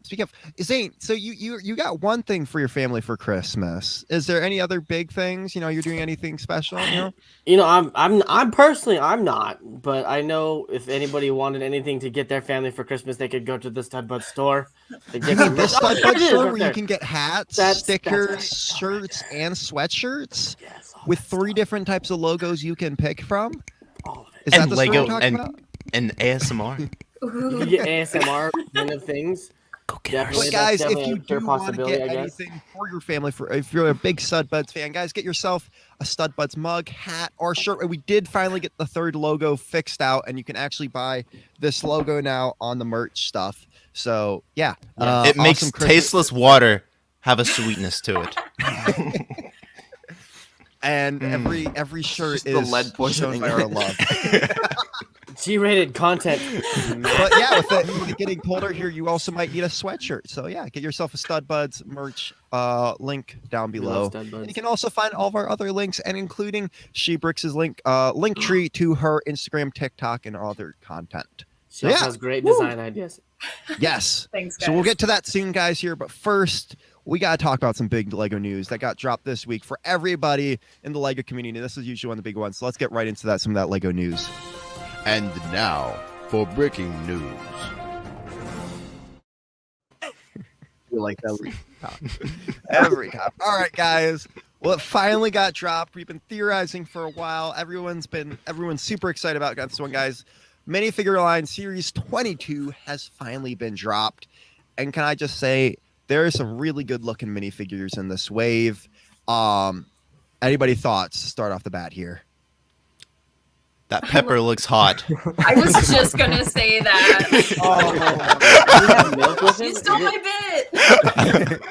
[SPEAKER 1] Speaking of Zane, so you got one thing for your family for Christmas. Is there any other big things? You know, you're doing anything special? You know,
[SPEAKER 4] I'm personally I'm not, but I know if anybody wanted anything to get their family for Christmas, they could go to the Stud Bud store. To get some
[SPEAKER 1] this
[SPEAKER 4] Oh,
[SPEAKER 1] Stud
[SPEAKER 4] there
[SPEAKER 1] Bud
[SPEAKER 4] it is,
[SPEAKER 1] store
[SPEAKER 4] right
[SPEAKER 1] where you
[SPEAKER 4] there.
[SPEAKER 1] can get hats,
[SPEAKER 4] That's
[SPEAKER 1] stickers,
[SPEAKER 4] right.
[SPEAKER 1] shirts, and sweatshirts
[SPEAKER 4] Yes, all
[SPEAKER 1] with
[SPEAKER 4] that
[SPEAKER 1] 3
[SPEAKER 4] stuff.
[SPEAKER 1] different types of logos you can pick from.
[SPEAKER 4] All of it.
[SPEAKER 1] Is that
[SPEAKER 3] And
[SPEAKER 1] the store
[SPEAKER 3] Lego
[SPEAKER 1] you're talking
[SPEAKER 3] and
[SPEAKER 1] about?
[SPEAKER 3] and ASMR.
[SPEAKER 4] You
[SPEAKER 5] Ooh.
[SPEAKER 4] can get ASMR kind of things.
[SPEAKER 3] Go get
[SPEAKER 4] Definitely.
[SPEAKER 1] But
[SPEAKER 4] that's
[SPEAKER 1] guys, if
[SPEAKER 4] definitely
[SPEAKER 1] you
[SPEAKER 4] a pure
[SPEAKER 1] do want to
[SPEAKER 4] possibility,
[SPEAKER 1] get
[SPEAKER 4] I guess.
[SPEAKER 1] anything for your family, for if you're a big Stud Buds fan, guys, get yourself a Stud Buds mug, hat, or shirt. And we did finally get the 3rd logo fixed out, and you can actually buy this logo now on the merch stuff. So yeah,
[SPEAKER 4] Yeah.
[SPEAKER 3] It makes
[SPEAKER 1] awesome Christmas-
[SPEAKER 3] tasteless water have a sweetness to it.
[SPEAKER 1] and every shirt
[SPEAKER 2] Just the
[SPEAKER 1] is
[SPEAKER 2] lead
[SPEAKER 1] shown
[SPEAKER 2] poisoning.
[SPEAKER 1] by our love.
[SPEAKER 4] G-rated content.
[SPEAKER 1] But yeah, with it getting colder here, you also might need a sweatshirt. So yeah, get yourself a Stud Buds merch link down
[SPEAKER 4] We love
[SPEAKER 1] below.
[SPEAKER 4] Stud Buds.
[SPEAKER 1] And you can also find all of our other links, and including SheBricks' link tree to her Instagram, TikTok, and other content.
[SPEAKER 4] She also
[SPEAKER 1] Yeah.
[SPEAKER 4] has great design ideas.
[SPEAKER 1] Yes.
[SPEAKER 5] Thanks, guys.
[SPEAKER 1] So we'll get to that soon, guys. Here, but first, we gotta talk about some big Lego news that got dropped this week for everybody in the Lego community. This is usually one of the big ones. So let's get right into that. Some of that Lego news.
[SPEAKER 6] And now for breaking news.
[SPEAKER 2] You like that?
[SPEAKER 1] Every time. All right, guys. Well, it finally got dropped. We've been theorizing for a while. Everyone's super excited about this one, guys. Minifigure line series 22 has finally been dropped. And can I just say there are some really good looking minifigures in this wave. Anybody thoughts to start off the bat here?
[SPEAKER 3] That pepper looks hot.
[SPEAKER 5] I was just gonna say that.
[SPEAKER 4] Do you have milk with
[SPEAKER 5] You
[SPEAKER 4] it?
[SPEAKER 5] stole my bit.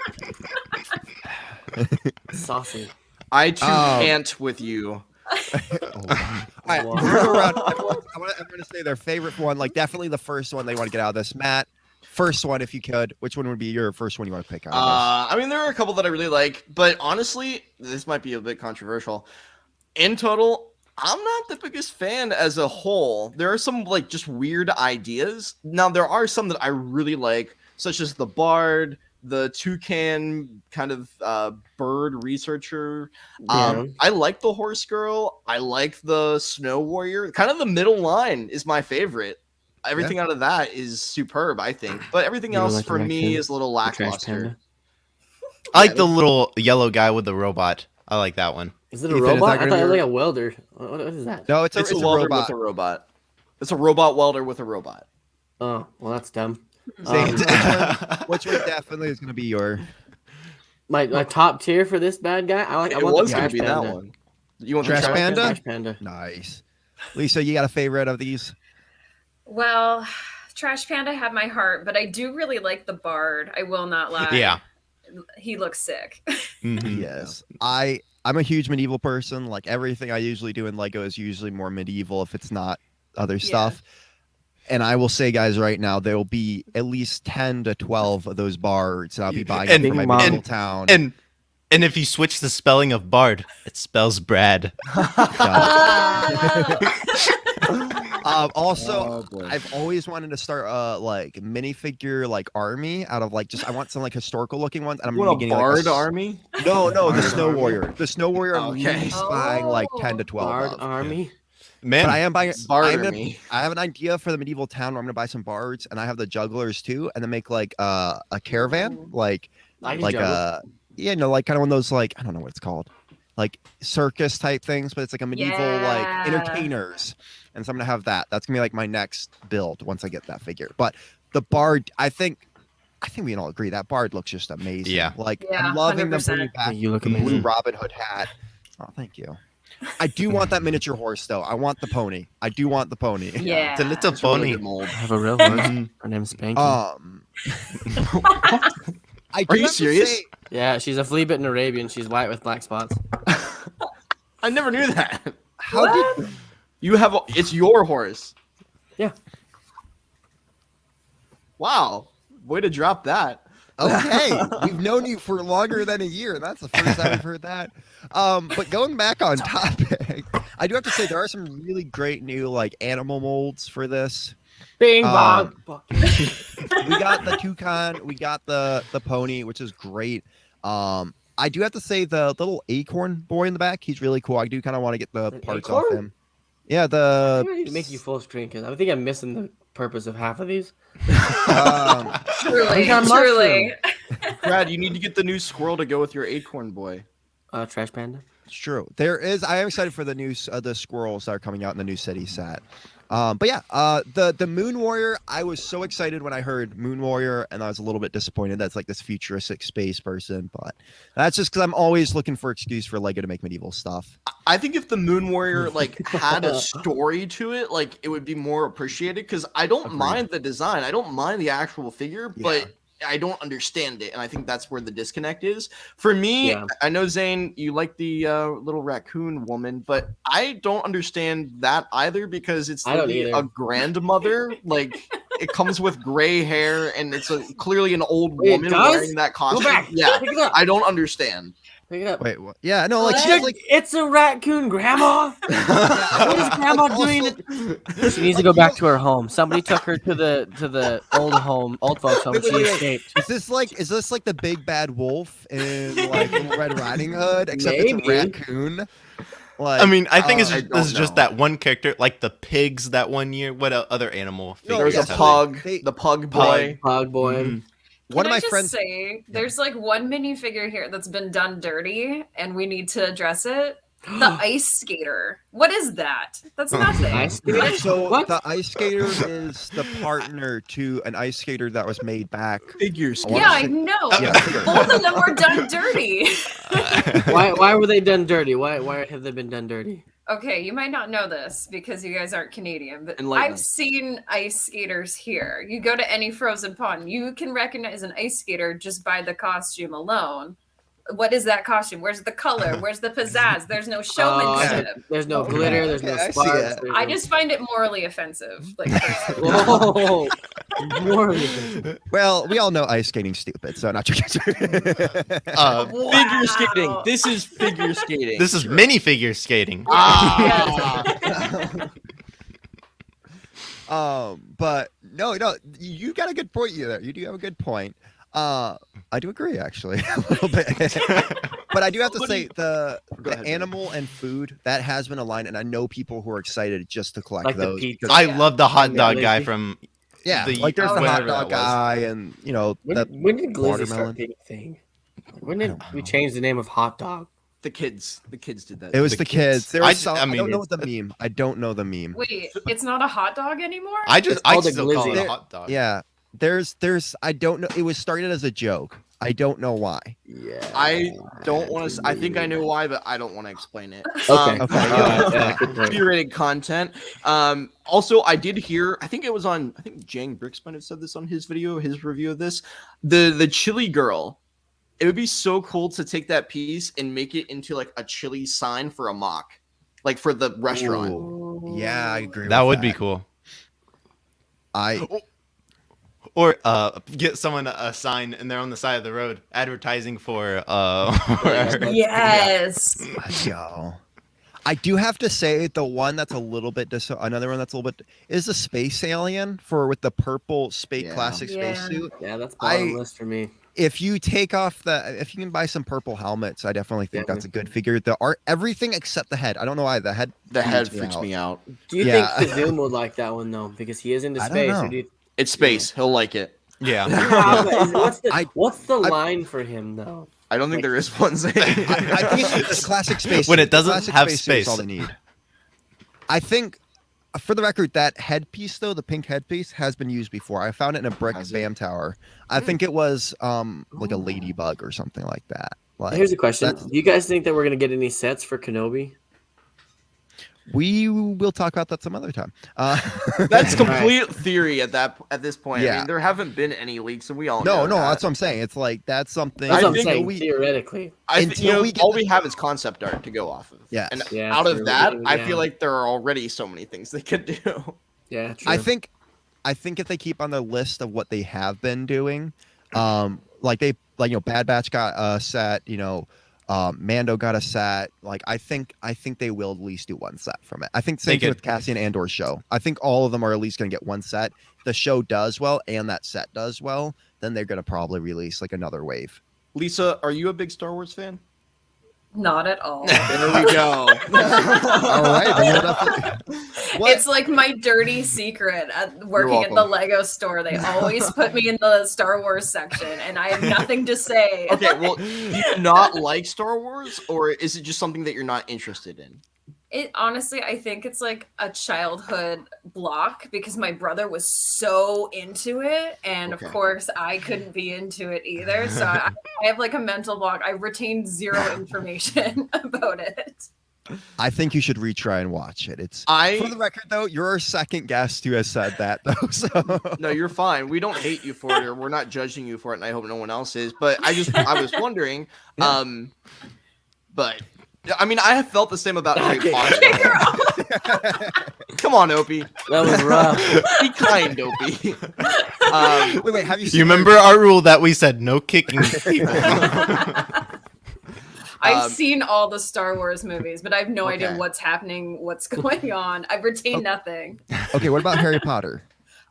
[SPEAKER 4] Saucy.
[SPEAKER 2] I too
[SPEAKER 1] Oh.
[SPEAKER 2] can't with you.
[SPEAKER 1] All right,
[SPEAKER 4] Wow.
[SPEAKER 1] we're gonna go around. I want everyone to say their favorite one, like definitely the first one they want to get out of this. Matt, first one if you could. Which one would be your first one you want to pick out of this?
[SPEAKER 2] I mean, there are a couple that I really like, but honestly, this might be a bit controversial. In total, I'm not the biggest fan as a whole. There are some like just weird ideas. Now, there are some that I really like, such as the Bard, the toucan kind of bird researcher.
[SPEAKER 4] Yeah.
[SPEAKER 2] I like the horse girl. I like the snow warrior. Kind of the middle line is my favorite. Everything out of that is superb, I think. But everything
[SPEAKER 4] You don't
[SPEAKER 2] else
[SPEAKER 4] like the
[SPEAKER 2] for me
[SPEAKER 4] raccoon?
[SPEAKER 2] is a little
[SPEAKER 4] The trash
[SPEAKER 2] lackluster.
[SPEAKER 4] panda?
[SPEAKER 3] I like the little yellow guy with the robot. I like that one.
[SPEAKER 4] Is it a
[SPEAKER 1] Ethan, is
[SPEAKER 4] robot?
[SPEAKER 1] that
[SPEAKER 4] I
[SPEAKER 1] gonna
[SPEAKER 4] thought
[SPEAKER 1] be
[SPEAKER 4] it was
[SPEAKER 1] your-
[SPEAKER 4] like a welder. What is that?
[SPEAKER 1] No, it's
[SPEAKER 2] It's a
[SPEAKER 1] a
[SPEAKER 2] welder
[SPEAKER 1] robot.
[SPEAKER 2] with a robot. It's a robot welder with a robot.
[SPEAKER 4] Oh, well, that's dumb.
[SPEAKER 1] Zane,
[SPEAKER 4] Um,
[SPEAKER 1] which one definitely is going to be your?
[SPEAKER 4] my top tier for this bad guy. I
[SPEAKER 2] It
[SPEAKER 4] want
[SPEAKER 2] was
[SPEAKER 4] the
[SPEAKER 2] going
[SPEAKER 4] trash
[SPEAKER 2] to be
[SPEAKER 4] panda.
[SPEAKER 2] that one. You want
[SPEAKER 1] Trash
[SPEAKER 2] the trash
[SPEAKER 1] panda?
[SPEAKER 4] Trash panda.
[SPEAKER 1] Nice. Lisa, you got a favorite of these?
[SPEAKER 5] Well, Trash Panda had my heart, but I do really like the Bard. I will not lie.
[SPEAKER 3] Yeah.
[SPEAKER 5] He looks sick.
[SPEAKER 3] Mhm.
[SPEAKER 1] Yes. I'm a huge medieval person. Like everything I usually do in Lego is usually more medieval if it's not other stuff. And I will say, guys, right now there will be at least 10 to 12 of those bards, and I'll be buying them
[SPEAKER 3] And-
[SPEAKER 1] for my
[SPEAKER 4] and-
[SPEAKER 1] medieval town.
[SPEAKER 3] And if you switch the spelling of Bard, it spells Brad.
[SPEAKER 1] Also,
[SPEAKER 2] Oh, boy.
[SPEAKER 1] I've always wanted to start like minifigure like army out of like just I want some like historical looking ones. And I'm
[SPEAKER 2] You want a
[SPEAKER 1] getting, like,
[SPEAKER 2] bard
[SPEAKER 1] s-
[SPEAKER 2] army?
[SPEAKER 1] No, the
[SPEAKER 4] Bard
[SPEAKER 1] snow
[SPEAKER 4] army?
[SPEAKER 1] warrior. The snow warrior. I'm
[SPEAKER 2] Okay.
[SPEAKER 1] really buying like 10 to
[SPEAKER 5] Oh.
[SPEAKER 1] 12
[SPEAKER 4] Bard
[SPEAKER 1] of.
[SPEAKER 4] army.
[SPEAKER 3] Man,
[SPEAKER 1] But I am buying.
[SPEAKER 2] Bard
[SPEAKER 1] I'm gonna-
[SPEAKER 2] army.
[SPEAKER 1] I have an idea for the medieval town where I'm gonna buy some bards, and I have the jugglers too, and then make like a caravan, like
[SPEAKER 4] I can
[SPEAKER 1] like
[SPEAKER 4] juggle.
[SPEAKER 1] yeah, no, like kind of one of those like I don't know what it's called, like circus type things, but it's like a medieval like
[SPEAKER 5] Yeah.
[SPEAKER 1] entertainers, and so I'm gonna have that. That's gonna be like my next build once I get that figure. But the bard, I think we can all agree that bard looks just amazing.
[SPEAKER 3] Yeah.
[SPEAKER 1] Like
[SPEAKER 5] Yeah,
[SPEAKER 1] I'm loving them
[SPEAKER 5] 100%.
[SPEAKER 1] bringing back
[SPEAKER 4] You look
[SPEAKER 1] the blue
[SPEAKER 4] amazing.
[SPEAKER 1] Robin Hood hat. Oh, thank you. I do want that miniature horse though. I want the pony. I do want the pony.
[SPEAKER 5] Yeah.
[SPEAKER 3] it's a little
[SPEAKER 2] It's a really
[SPEAKER 3] pony.
[SPEAKER 2] good mold.
[SPEAKER 4] I have a real horse.
[SPEAKER 3] Mhm.
[SPEAKER 4] Her name's Spanky.
[SPEAKER 1] I
[SPEAKER 2] Are
[SPEAKER 1] do
[SPEAKER 2] you
[SPEAKER 1] have to
[SPEAKER 2] serious?
[SPEAKER 1] say-
[SPEAKER 4] Yeah, she's a flea bitten Arabian. She's white with black spots.
[SPEAKER 2] I never knew that.
[SPEAKER 1] how
[SPEAKER 5] What?
[SPEAKER 1] did
[SPEAKER 2] You have it's your horse.
[SPEAKER 4] Yeah.
[SPEAKER 2] Wow. Way to drop that.
[SPEAKER 1] okay, we've known you for longer than a year. That's the first time we've heard that. But going back on topic, I do have to say there are some really great new like animal molds for this.
[SPEAKER 4] Bing bong.
[SPEAKER 1] We got the toucan, we got the pony, which is great. I do have to say the little acorn boy in the back, he's really cool. I do kind of want to get the
[SPEAKER 4] An
[SPEAKER 1] parts off
[SPEAKER 4] acorn?
[SPEAKER 1] him. Yeah,
[SPEAKER 4] I need to make you full screen because I think I'm missing the purpose of half of these.
[SPEAKER 5] Truly,
[SPEAKER 4] We got
[SPEAKER 5] truly.
[SPEAKER 2] Brad, you need to get the new squirrel to go with your acorn boy.
[SPEAKER 4] Trash panda.
[SPEAKER 1] It's true. I am excited for the new the squirrels that are coming out in the new city set. But yeah, the Moon Warrior, I was so excited when I heard Moon Warrior, and I was a little bit disappointed that's like this futuristic space person, but that's just because I'm always looking for excuse for Lego to make medieval stuff.
[SPEAKER 2] I think if the Moon Warrior like had a story to it, like it would be more appreciated. Because I don't
[SPEAKER 1] Agreed.
[SPEAKER 2] mind the design, I don't mind the actual figure,
[SPEAKER 1] Yeah.
[SPEAKER 2] but I don't understand it, and I think that's where the disconnect is. For me,
[SPEAKER 4] Yeah.
[SPEAKER 2] I know Zane, you like the little raccoon woman, but I don't understand that either because it's
[SPEAKER 4] I don't
[SPEAKER 2] literally
[SPEAKER 4] either.
[SPEAKER 2] a grandmother. Like it comes with gray hair, and it's clearly an old
[SPEAKER 4] Wait, it
[SPEAKER 2] woman
[SPEAKER 4] does?
[SPEAKER 2] wearing that
[SPEAKER 4] Go
[SPEAKER 2] costume.
[SPEAKER 4] back.
[SPEAKER 2] Yeah,
[SPEAKER 4] Pick it up.
[SPEAKER 2] I don't understand.
[SPEAKER 4] Pick it up.
[SPEAKER 1] Wait, what? Yeah, no, like
[SPEAKER 5] What?
[SPEAKER 1] she's like
[SPEAKER 4] It's a raccoon, Grandma. What is Grandma
[SPEAKER 1] Like,
[SPEAKER 4] doing?
[SPEAKER 1] also-
[SPEAKER 4] She needs to go back to her home. Somebody took her to the old folks home.
[SPEAKER 1] Wait,
[SPEAKER 4] She
[SPEAKER 1] wait, wait.
[SPEAKER 4] escaped.
[SPEAKER 1] Is this like the big bad wolf in like Little Red Riding Hood, except it's
[SPEAKER 4] Maybe.
[SPEAKER 1] a raccoon? Like,
[SPEAKER 3] I mean, I think
[SPEAKER 2] I
[SPEAKER 3] this is
[SPEAKER 2] don't
[SPEAKER 3] just
[SPEAKER 2] know.
[SPEAKER 3] that one character, like the pigs that one year. What other animal?
[SPEAKER 1] No,
[SPEAKER 2] There's
[SPEAKER 3] figures
[SPEAKER 2] a
[SPEAKER 1] yeah,
[SPEAKER 3] have
[SPEAKER 2] pug,
[SPEAKER 1] they-
[SPEAKER 2] the pug boy.
[SPEAKER 4] Pug boy.
[SPEAKER 3] Mhm.
[SPEAKER 1] one of
[SPEAKER 5] Can I
[SPEAKER 1] my
[SPEAKER 5] just
[SPEAKER 1] friends.
[SPEAKER 5] say, there's like one minifigure here that's been done dirty, and we need to address it. The ice skater. What is that? That's nothing.
[SPEAKER 4] Ice skater?
[SPEAKER 5] What?
[SPEAKER 1] So
[SPEAKER 4] What?
[SPEAKER 1] the ice skater is the partner to an ice skater that was made back.
[SPEAKER 2] Figures.
[SPEAKER 1] I wanna
[SPEAKER 5] Yeah, I
[SPEAKER 1] say-
[SPEAKER 5] know.
[SPEAKER 1] Yeah.
[SPEAKER 5] Both of them were done dirty.
[SPEAKER 4] Why were they done dirty? Why have they been done dirty?
[SPEAKER 5] Okay, you might not know this because you guys aren't Canadian, but
[SPEAKER 2] Enlighten
[SPEAKER 5] I've
[SPEAKER 2] us.
[SPEAKER 5] seen ice skaters here. You go to any frozen pond, you can recognize an ice skater just by the costume alone. What is that costume? Where's the color? Where's the pizzazz? There's no showmanship.
[SPEAKER 4] There's no
[SPEAKER 1] Okay.
[SPEAKER 4] glitter. There's no
[SPEAKER 1] Okay, I see
[SPEAKER 4] sparks.
[SPEAKER 1] it.
[SPEAKER 4] there's
[SPEAKER 5] I
[SPEAKER 4] no-
[SPEAKER 5] just find it morally offensive. Like, personally.
[SPEAKER 4] Whoa. More reason.
[SPEAKER 1] Well, we all know ice skating's stupid, so not your
[SPEAKER 2] Figure skating.
[SPEAKER 5] Wow.
[SPEAKER 2] This is figure skating.
[SPEAKER 3] This is minifigure skating.
[SPEAKER 2] Ah.
[SPEAKER 1] But no, you got a good point there. You do have a good point. I do agree actually a little bit. But I do have to say the
[SPEAKER 2] ahead, Billy.
[SPEAKER 1] animal and food that has been a line, and I know people who are excited just to collect
[SPEAKER 4] Like the
[SPEAKER 1] those.
[SPEAKER 4] pizza.
[SPEAKER 1] because-
[SPEAKER 3] I love the hot
[SPEAKER 4] Yeah,
[SPEAKER 3] dog
[SPEAKER 4] they-
[SPEAKER 3] guy from.
[SPEAKER 1] yeah,
[SPEAKER 3] the-
[SPEAKER 1] like there's the hot
[SPEAKER 3] whatever
[SPEAKER 1] dog
[SPEAKER 3] that was.
[SPEAKER 1] guy, and you know
[SPEAKER 4] When did Glizzy
[SPEAKER 1] watermelon.
[SPEAKER 4] start being a thing? When did
[SPEAKER 1] don't
[SPEAKER 4] we
[SPEAKER 1] know.
[SPEAKER 4] change the name of hot dog?
[SPEAKER 2] The kids did that.
[SPEAKER 1] It was
[SPEAKER 3] The
[SPEAKER 1] the kids.
[SPEAKER 3] kids.
[SPEAKER 1] There was
[SPEAKER 3] I
[SPEAKER 1] some, I
[SPEAKER 3] mean,
[SPEAKER 1] don't know the meme. I don't know the meme.
[SPEAKER 5] Wait, it's not a hot dog anymore?
[SPEAKER 3] I
[SPEAKER 4] It's called a
[SPEAKER 3] still call it
[SPEAKER 4] glizzy.
[SPEAKER 3] a hot dog.
[SPEAKER 1] Yeah, there's I don't know. It was started as a joke. I don't know why.
[SPEAKER 4] Yeah.
[SPEAKER 2] I don't want to. I think I know why, but I don't want to explain it.
[SPEAKER 4] Okay.
[SPEAKER 1] Okay,
[SPEAKER 4] Yeah, good point.
[SPEAKER 2] Curated content. Also, I did hear. I think it was on. I think Jang Bricks might have said this on his video, his review of this. The chili girl. It would be so cool to take that piece and make it into like a chili sign for a mock, like for the restaurant.
[SPEAKER 1] Ooh. Yeah, I agree.
[SPEAKER 3] That
[SPEAKER 1] with
[SPEAKER 3] would be cool.
[SPEAKER 1] I
[SPEAKER 3] Or get someone a sign and they're on the side of the road advertising for
[SPEAKER 5] Yes.
[SPEAKER 1] let's go. I do have to say the one that's a little bit another one that's a little bit is the space alien with the purple
[SPEAKER 2] Yeah.
[SPEAKER 1] classic
[SPEAKER 5] Yeah.
[SPEAKER 1] spacesuit.
[SPEAKER 4] Yeah, that's bottom
[SPEAKER 1] I-
[SPEAKER 4] list for me.
[SPEAKER 1] If you take off if you can buy some purple helmets, I definitely think
[SPEAKER 4] Yeah.
[SPEAKER 1] that's a good figure. The art, everything except the head. I don't know why the head.
[SPEAKER 2] The head
[SPEAKER 1] freaks
[SPEAKER 2] freaks me out.
[SPEAKER 4] Do you
[SPEAKER 1] Yeah.
[SPEAKER 4] think Kazoom would like that one though? Because he is into
[SPEAKER 1] I don't
[SPEAKER 4] space.
[SPEAKER 1] know.
[SPEAKER 4] Or do you...
[SPEAKER 2] It's space. He'll like it.
[SPEAKER 3] yeah.
[SPEAKER 4] Yeah, but what's the
[SPEAKER 1] I-
[SPEAKER 4] line for him though?
[SPEAKER 2] I don't think there is one. Zane.
[SPEAKER 1] I think it's the classic space.
[SPEAKER 3] When it
[SPEAKER 1] the
[SPEAKER 3] doesn't
[SPEAKER 1] classic
[SPEAKER 3] have
[SPEAKER 1] space
[SPEAKER 3] space.
[SPEAKER 1] is all they need. I think, for the record, that headpiece though, the pink headpiece, has been used before. I found it in a brick
[SPEAKER 2] Has it?
[SPEAKER 1] BAM tower. I think it was like a ladybug or something like that. Like
[SPEAKER 4] Here's a question:
[SPEAKER 1] that's-
[SPEAKER 4] Do you guys think that we're gonna get any sets for Kenobi?
[SPEAKER 1] we will talk about that some other time.
[SPEAKER 2] That's complete theory at this point. I
[SPEAKER 1] Yeah.
[SPEAKER 2] mean, there haven't been any leaks, and we all
[SPEAKER 1] no,
[SPEAKER 2] know that.
[SPEAKER 1] that's what I'm saying. It's like that's something.
[SPEAKER 4] That's
[SPEAKER 2] I
[SPEAKER 4] what I'm
[SPEAKER 2] think
[SPEAKER 4] saying.
[SPEAKER 1] we-
[SPEAKER 4] Theoretically,
[SPEAKER 2] I think
[SPEAKER 1] until we get
[SPEAKER 2] all
[SPEAKER 1] the-
[SPEAKER 2] we have is concept art to go off of.
[SPEAKER 1] Yes.
[SPEAKER 2] And
[SPEAKER 4] Yeah,
[SPEAKER 2] out
[SPEAKER 4] true.
[SPEAKER 2] of that, I
[SPEAKER 4] Yeah.
[SPEAKER 2] feel like there are already so many things they could do.
[SPEAKER 4] yeah, true.
[SPEAKER 1] I think if they keep on the list of what they have been doing, like Bad Batch got a set, Mando got a set. Like I think they will at least do one set from it. I think
[SPEAKER 3] They
[SPEAKER 1] same thing
[SPEAKER 3] could.
[SPEAKER 1] with Cassian Andor's show. I think all of them are at least going to get one set. If the show does well and that set does well, then they're going to probably release like another wave.
[SPEAKER 2] Lisa, are you a big Star Wars fan?
[SPEAKER 5] Not at all.
[SPEAKER 2] There we go.
[SPEAKER 1] All right, then we'll definitely... What?
[SPEAKER 5] It's like my dirty secret at working at the
[SPEAKER 2] welcome.
[SPEAKER 5] Lego store. They always put me in the Star Wars section, and I have nothing to say.
[SPEAKER 2] Okay, well, do you not like Star Wars, or is it just something that you're not interested in?
[SPEAKER 5] It honestly, I think it's like a childhood block because my brother was so into it, and
[SPEAKER 2] Okay.
[SPEAKER 5] of course I couldn't be into it either. So I have like a mental block. I retained zero information about it.
[SPEAKER 1] I think you should retry and watch it. It's
[SPEAKER 2] I
[SPEAKER 1] for the record though, you're our second guest who has said that though. So
[SPEAKER 2] No, you're fine. We don't hate you for it, or we're not judging you for it, and I hope no one else is. But I was wondering, but I mean, I have felt the same about Harry Potter. Come on, Opie.
[SPEAKER 4] That was rough.
[SPEAKER 2] Be kind, Opie.
[SPEAKER 1] wait, have you seen
[SPEAKER 3] You remember our rule that we said no kicking people?
[SPEAKER 5] I've seen all the Star Wars movies, but I have no idea
[SPEAKER 2] Okay.
[SPEAKER 5] what's happening, what's going on. I've retained nothing.
[SPEAKER 1] Okay, what about Harry Potter?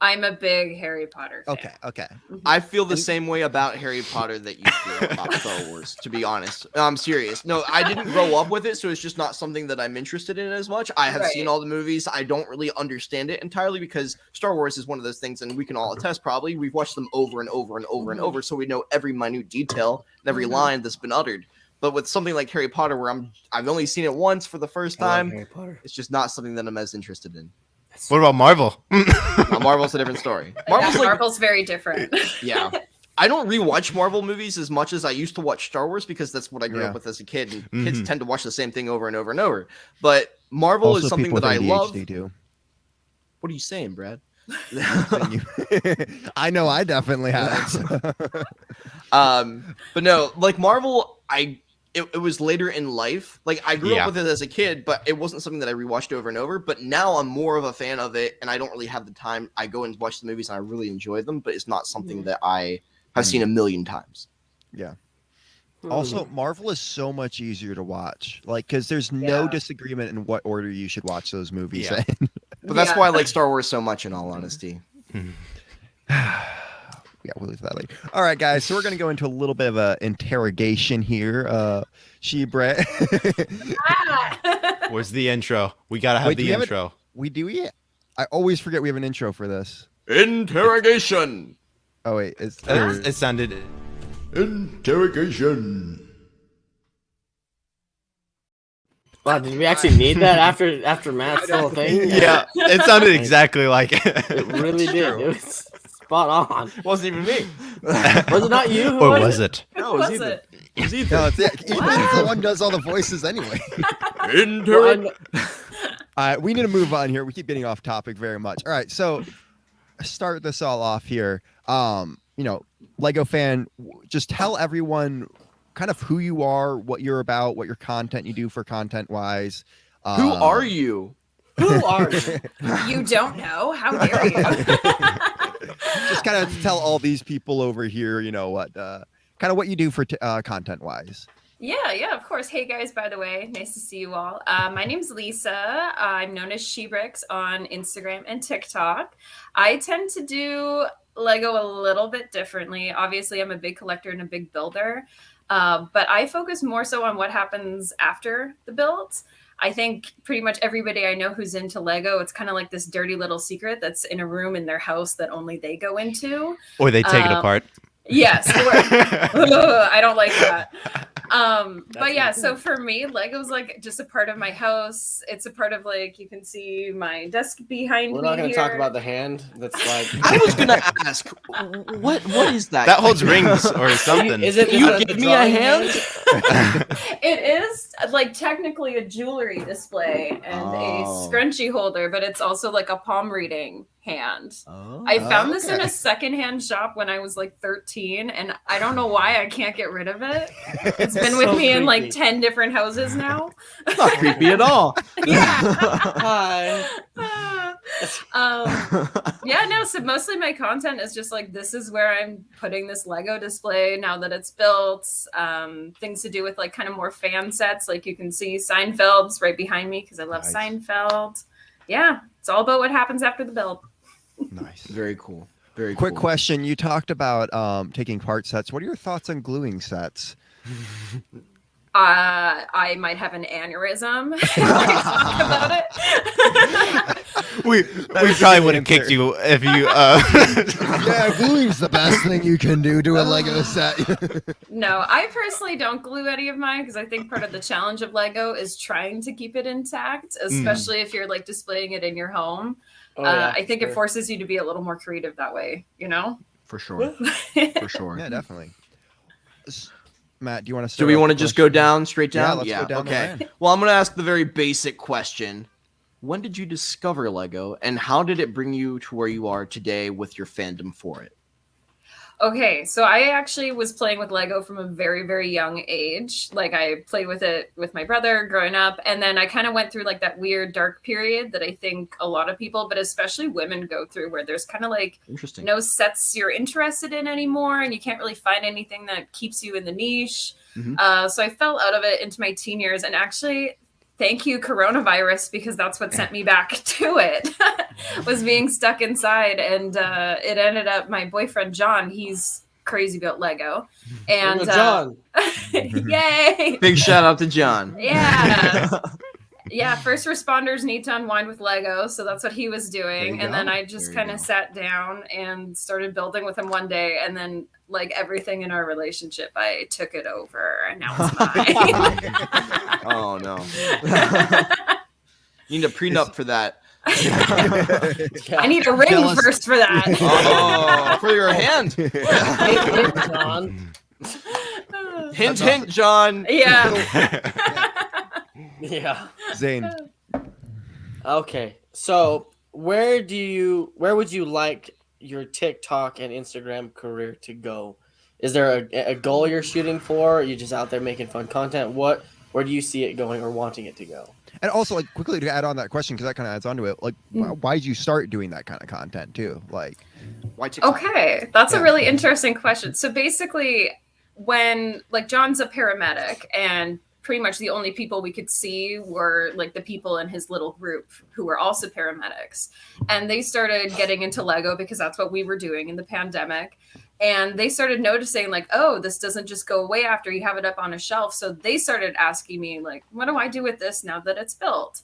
[SPEAKER 5] I'm a big Harry Potter fan.
[SPEAKER 1] Okay.
[SPEAKER 2] I feel the same way about Harry Potter that you feel about Star Wars, to be honest. No, I'm serious. No, I didn't grow up with it, so it's just not something that I'm interested in as much. I have seen
[SPEAKER 5] Right.
[SPEAKER 2] all the movies. I don't really understand it entirely because Star Wars is one of those things, and we can all attest probably. We've watched them over and over and over and over, so we know every minute detail and every line that's been uttered. But with something like Harry Potter, where I've only seen it once for the first
[SPEAKER 4] I love
[SPEAKER 2] time,
[SPEAKER 4] Harry Potter.
[SPEAKER 2] it's just not something that I'm as interested in.
[SPEAKER 3] What about Marvel?
[SPEAKER 2] Now, Marvel's a different story. Marvel's like,
[SPEAKER 5] Marvel's very different.
[SPEAKER 2] yeah. I don't rewatch Marvel movies as much as I used to watch Star Wars because that's what I grew
[SPEAKER 1] Yeah.
[SPEAKER 2] up with as a kid, and kids tend to watch the same thing over and over and over. But Marvel
[SPEAKER 1] Also,
[SPEAKER 2] is something
[SPEAKER 1] people
[SPEAKER 2] that I
[SPEAKER 1] with
[SPEAKER 2] love.
[SPEAKER 1] ADHD do.
[SPEAKER 2] What are you saying, Brad?
[SPEAKER 1] I know I definitely have it.
[SPEAKER 2] But no, like Marvel, it was later in life. Like I grew
[SPEAKER 3] Yeah.
[SPEAKER 2] up with it as a kid, but it wasn't something that I rewatched over and over. But now I'm more of a fan of it, and I don't really have the time. I go and watch the movies, and I really enjoy them, but it's not something that I have seen a million times.
[SPEAKER 1] Yeah. Also, Marvel is so much easier to watch, like because there's no
[SPEAKER 5] Yeah.
[SPEAKER 1] disagreement in what order you should watch those movies
[SPEAKER 3] Yeah.
[SPEAKER 1] in.
[SPEAKER 2] But that's
[SPEAKER 5] Yeah.
[SPEAKER 2] why I like Star Wars so much, in all honesty.
[SPEAKER 1] Yeah, we'll leave that later. All right, guys. So we're gonna go into a little bit of a interrogation here. SheBricks.
[SPEAKER 3] Where's the intro? We gotta have
[SPEAKER 1] Wait, do
[SPEAKER 3] the
[SPEAKER 1] we have it?
[SPEAKER 3] intro.
[SPEAKER 1] we do it. I always forget we have an intro for this.
[SPEAKER 2] Interrogation.
[SPEAKER 1] Oh wait,
[SPEAKER 3] It sounded.
[SPEAKER 6] Interrogation.
[SPEAKER 4] Wow, did we actually need that after Matt's little thing?
[SPEAKER 3] Yeah, it sounded exactly like it.
[SPEAKER 4] It really did. It was spot on.
[SPEAKER 2] Wasn't even me.
[SPEAKER 4] Was it not you?
[SPEAKER 3] Or was it?
[SPEAKER 2] No,
[SPEAKER 5] Who
[SPEAKER 2] it was
[SPEAKER 5] was
[SPEAKER 2] Ethan.
[SPEAKER 5] it?
[SPEAKER 2] It was Ethan.
[SPEAKER 1] no, it's Ethan's the one who does all the voices anyway. We need to move on here. We keep getting off topic very much. All right, so start this all off here. Lego fan, just tell everyone kind of who you are, what you're about, what your content you do for content wise.
[SPEAKER 2] Who are you?
[SPEAKER 4] Who are you?
[SPEAKER 5] You don't know? How dare you?
[SPEAKER 1] Just kind of tell all these people over here, what kind of what you do for content wise.
[SPEAKER 5] Yeah, of course. Hey guys, by the way, nice to see you all. My name's Lisa. I'm known as SheBricks on Instagram and TikTok. I tend to do Lego a little bit differently. Obviously, I'm a big collector and a big builder, but I focus more so on what happens after the build. I think pretty much everybody I know who's into Lego, it's kind of like this dirty little secret that's in a room in their house that only they go into.
[SPEAKER 3] Or they take it apart.
[SPEAKER 5] Yes. I don't like that. But yeah, so for me, Lego's like just a part of my house. It's a part of you can see my desk behind
[SPEAKER 4] We're
[SPEAKER 5] me
[SPEAKER 4] not going to
[SPEAKER 5] here.
[SPEAKER 4] talk about the hand. That's like.
[SPEAKER 2] I was gonna ask, what is that?
[SPEAKER 3] That holds rings or something.
[SPEAKER 4] Is it?
[SPEAKER 2] Can you
[SPEAKER 4] is it
[SPEAKER 2] give
[SPEAKER 4] the
[SPEAKER 2] me a
[SPEAKER 4] drawing
[SPEAKER 2] hand?
[SPEAKER 5] It is technically a jewelry display and a
[SPEAKER 2] Oh.
[SPEAKER 5] scrunchie holder, but it's also like a palm reading hand.
[SPEAKER 2] Oh,
[SPEAKER 5] I found this in
[SPEAKER 1] okay.
[SPEAKER 5] a secondhand shop when I was like 13, and I don't know why I can't get rid of it. It's been with
[SPEAKER 4] So
[SPEAKER 5] me in like
[SPEAKER 4] creepy.
[SPEAKER 5] 10 different houses now.
[SPEAKER 2] not creepy at all.
[SPEAKER 5] Yeah.
[SPEAKER 4] Hi.
[SPEAKER 5] Yeah, no, so mostly my content is just like, this is where I'm putting this Lego display now that it's built. Things to do with like kind of more fan sets, like you can see Seinfeld's right behind me because I love
[SPEAKER 1] Nice.
[SPEAKER 5] Seinfeld. Yeah, it's all about what happens after the build.
[SPEAKER 1] Nice.
[SPEAKER 2] Very cool. Very
[SPEAKER 1] Quick
[SPEAKER 2] cool.
[SPEAKER 1] question. You talked about taking part sets. What are your thoughts on gluing sets?
[SPEAKER 5] I might have an aneurysm if I talk about it.
[SPEAKER 3] We probably would have kicked you if you.
[SPEAKER 1] Yeah, gluing's the best thing you can do to a Lego set.
[SPEAKER 5] No, I personally don't glue any of mine because I think part of the challenge of Lego is trying to keep it intact, especially if you're like displaying it in your home.
[SPEAKER 4] Oh, yeah,
[SPEAKER 5] I think
[SPEAKER 4] sure.
[SPEAKER 5] it forces you to be a little more creative that way, you know?
[SPEAKER 2] For sure. For sure.
[SPEAKER 1] Yeah, definitely. Matt, do you want to
[SPEAKER 2] Do
[SPEAKER 1] start?
[SPEAKER 2] we
[SPEAKER 1] off
[SPEAKER 2] want to
[SPEAKER 1] the
[SPEAKER 2] just
[SPEAKER 1] question?
[SPEAKER 2] go down straight
[SPEAKER 1] Yeah,
[SPEAKER 2] down?
[SPEAKER 1] let's go down the
[SPEAKER 2] okay.
[SPEAKER 1] line.
[SPEAKER 2] Well, I'm going to ask the very basic question. When did you discover Lego and how did it bring you to where you are today with your fandom for it?
[SPEAKER 5] Okay, so I actually was playing with Lego from a very, very young age. Like I played with it with my brother growing up, and then I kind of went through like that weird dark period that I think a lot of people, but especially women, go through, where there's kind of like
[SPEAKER 2] Interesting.
[SPEAKER 5] no sets you're interested in anymore, and you can't really find anything that keeps you in the niche. So I fell out of it into my teen years, and actually, thank you, coronavirus, because that's what sent me back to it. Was being stuck inside, and it ended up my boyfriend John. He's crazy about Lego, and
[SPEAKER 4] John.
[SPEAKER 5] yay!
[SPEAKER 2] Big shout out to John.
[SPEAKER 5] Yeah. Yeah, first responders need to unwind with Lego, so that's what he was doing.
[SPEAKER 2] you
[SPEAKER 5] And then
[SPEAKER 2] go.
[SPEAKER 5] I just
[SPEAKER 2] There you
[SPEAKER 5] kind
[SPEAKER 2] go.
[SPEAKER 5] of sat down and started building with him one day, and then like everything in our relationship, I took it over, and now it's mine.
[SPEAKER 2] Oh, no. You need a prenup for that.
[SPEAKER 5] I need a ring
[SPEAKER 1] Jealous.
[SPEAKER 5] first for that.
[SPEAKER 2] Oh, for your hand.
[SPEAKER 4] John.
[SPEAKER 2] Hint, hint, John.
[SPEAKER 5] Yeah.
[SPEAKER 4] Yeah.
[SPEAKER 1] Zane.
[SPEAKER 4] Okay. So where would you like your TikTok and Instagram career to go? Is there a goal you're shooting for? Or are you just out there making fun content? Where do you see it going or wanting it to go?
[SPEAKER 1] And also, like, quickly to add on that question, because that kind of adds onto it, like, why did you start doing that kind of content too? Like,
[SPEAKER 2] Why TikTok?
[SPEAKER 5] Okay, that's
[SPEAKER 1] Yeah.
[SPEAKER 5] a really interesting question. So basically, when like John's a paramedic, and pretty much the only people we could see were like the people in his little group who were also paramedics, and they started getting into Lego because that's what we were doing in the pandemic. And they started noticing like, oh, this doesn't just go away after you have it up on a shelf. So they started asking me like, what do I do with this now that it's built?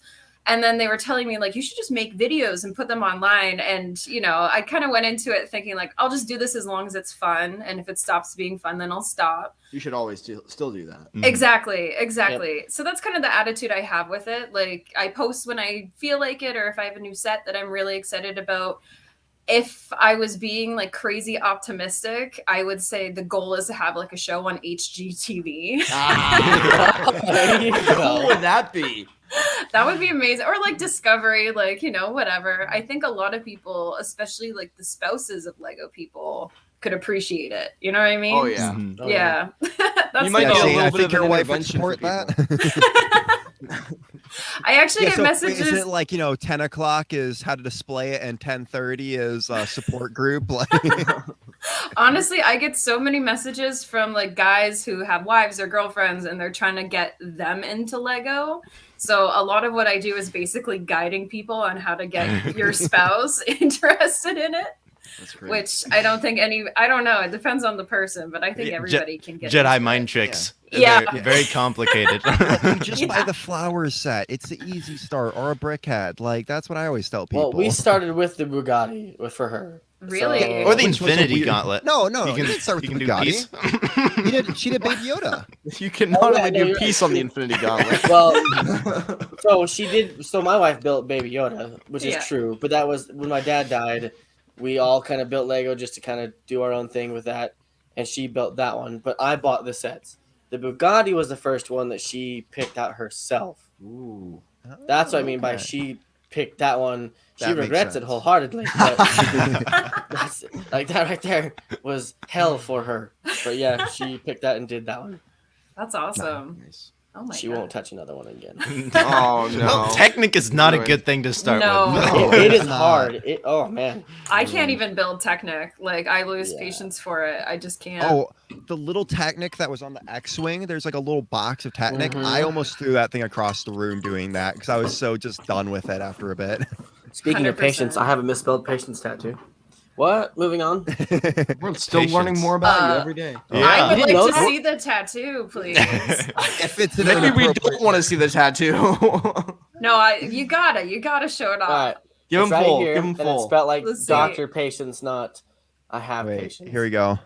[SPEAKER 5] And then they were telling me like, you should just make videos and put them online. And, you know, I kind of went into it thinking like, I'll just do this as long as it's fun. And if it stops being fun, then I'll stop.
[SPEAKER 2] You should always still do that.
[SPEAKER 5] Exactly. So that's kind of the attitude I have with it. Like I post when I feel like it, or if I have a new set that I'm really excited about. If I was being like crazy optimistic, I would say the goal is to have like a show on HGTV.
[SPEAKER 4] There you
[SPEAKER 2] What
[SPEAKER 4] go.
[SPEAKER 2] would that be?
[SPEAKER 5] That would be amazing. Or like Discovery, like, you know, whatever. I think a lot of people, especially like the spouses of Lego people, could appreciate it. You know what I mean?
[SPEAKER 2] Oh, yeah.
[SPEAKER 3] Mhm.
[SPEAKER 4] Oh,
[SPEAKER 5] Yeah. That's
[SPEAKER 2] You might
[SPEAKER 5] the
[SPEAKER 1] yeah,
[SPEAKER 2] get a
[SPEAKER 5] goal.
[SPEAKER 1] Zane,
[SPEAKER 2] little
[SPEAKER 1] I
[SPEAKER 2] bit
[SPEAKER 1] think
[SPEAKER 2] of
[SPEAKER 1] your
[SPEAKER 2] an
[SPEAKER 1] wife would
[SPEAKER 2] intervention for
[SPEAKER 1] support that.
[SPEAKER 5] I actually get
[SPEAKER 1] So, wait,
[SPEAKER 5] messages.
[SPEAKER 1] is it like, 10 o'clock is how to display it and 10:30 is support group? Like,
[SPEAKER 5] Honestly, I get so many messages from like guys who have wives or girlfriends and they're trying to get them into Lego. So a lot of what I do is basically guiding people on how to get your spouse interested in it,
[SPEAKER 2] That's great.
[SPEAKER 5] which I don't think I don't know. It depends on the person, but I think
[SPEAKER 3] Yeah,
[SPEAKER 5] everybody can get
[SPEAKER 3] Jedi
[SPEAKER 5] into
[SPEAKER 3] mind
[SPEAKER 5] it.
[SPEAKER 3] tricks.
[SPEAKER 5] Yeah.
[SPEAKER 3] Very, very complicated.
[SPEAKER 1] you just buy
[SPEAKER 5] Yeah.
[SPEAKER 1] the flower set. It's the easy start, or a brick head. Like, that's what I always tell people.
[SPEAKER 4] Well, we started with the Bugatti for her.
[SPEAKER 5] Really?
[SPEAKER 4] So-
[SPEAKER 3] Or the
[SPEAKER 1] Which was a
[SPEAKER 3] Infinity
[SPEAKER 1] weird-
[SPEAKER 3] Gauntlet.
[SPEAKER 1] No,
[SPEAKER 3] You
[SPEAKER 1] you didn't start with
[SPEAKER 3] you
[SPEAKER 1] the
[SPEAKER 3] can do
[SPEAKER 1] Bugatti.
[SPEAKER 3] peace.
[SPEAKER 1] She did Baby Yoda.
[SPEAKER 2] You can not
[SPEAKER 4] Oh, yeah,
[SPEAKER 2] only
[SPEAKER 4] no,
[SPEAKER 2] do
[SPEAKER 4] you're
[SPEAKER 2] peace on the Infinity Gauntlet.
[SPEAKER 4] Well, so she did. So my wife built Baby Yoda, which is
[SPEAKER 5] Yeah.
[SPEAKER 4] true. But that was when my dad died. We all kind of built Lego just to kind of do our own thing with that, and she built that one. But I bought the sets. The Bugatti was the first one that she picked out herself.
[SPEAKER 2] Ooh.
[SPEAKER 4] That's what I mean by
[SPEAKER 1] Okay.
[SPEAKER 4] she picked that one. She
[SPEAKER 1] That makes
[SPEAKER 4] regrets it
[SPEAKER 1] sense.
[SPEAKER 4] wholeheartedly. But that's like that right there was hell for her. But yeah, she picked that and did that one.
[SPEAKER 5] That's awesome.
[SPEAKER 2] Nice.
[SPEAKER 5] Oh my
[SPEAKER 4] She
[SPEAKER 5] god.
[SPEAKER 4] won't touch another one again.
[SPEAKER 2] Oh no.
[SPEAKER 3] Well, Technic is not a
[SPEAKER 2] Ruined.
[SPEAKER 3] good thing to start
[SPEAKER 5] No.
[SPEAKER 3] with.
[SPEAKER 1] No.
[SPEAKER 4] It is
[SPEAKER 1] it's not.
[SPEAKER 4] hard. Oh man.
[SPEAKER 5] I can't even build Technic. Like I lose
[SPEAKER 4] Yeah.
[SPEAKER 5] patience for it. I just can't.
[SPEAKER 1] Oh, the little Technic that was on the X-wing. There's like a little box of Technic.
[SPEAKER 4] Mhm.
[SPEAKER 1] I almost threw that thing across the room doing that because I was so just done with it after a bit.
[SPEAKER 4] Speaking of
[SPEAKER 5] 100%.
[SPEAKER 4] patience, I have a misspelled patience tattoo. What? Moving on.
[SPEAKER 2] We're still
[SPEAKER 3] Patience.
[SPEAKER 2] learning more about you
[SPEAKER 5] Uh,
[SPEAKER 2] every day.
[SPEAKER 5] I
[SPEAKER 3] Yeah.
[SPEAKER 5] would
[SPEAKER 4] You didn't
[SPEAKER 5] like
[SPEAKER 4] know
[SPEAKER 5] to
[SPEAKER 4] that?
[SPEAKER 5] see the tattoo, please.
[SPEAKER 1] If it's an
[SPEAKER 2] Maybe we
[SPEAKER 1] inappropriate-
[SPEAKER 2] don't want to see the tattoo.
[SPEAKER 5] No, you gotta show it off.
[SPEAKER 4] All right.
[SPEAKER 2] Give
[SPEAKER 4] It's
[SPEAKER 2] him
[SPEAKER 4] right
[SPEAKER 2] full.
[SPEAKER 4] here,
[SPEAKER 2] Give him
[SPEAKER 4] and it's
[SPEAKER 2] full.
[SPEAKER 4] spelled like
[SPEAKER 5] Let's see.
[SPEAKER 4] Dr. Patience, not I have
[SPEAKER 1] Wait,
[SPEAKER 4] patience.
[SPEAKER 1] here we go.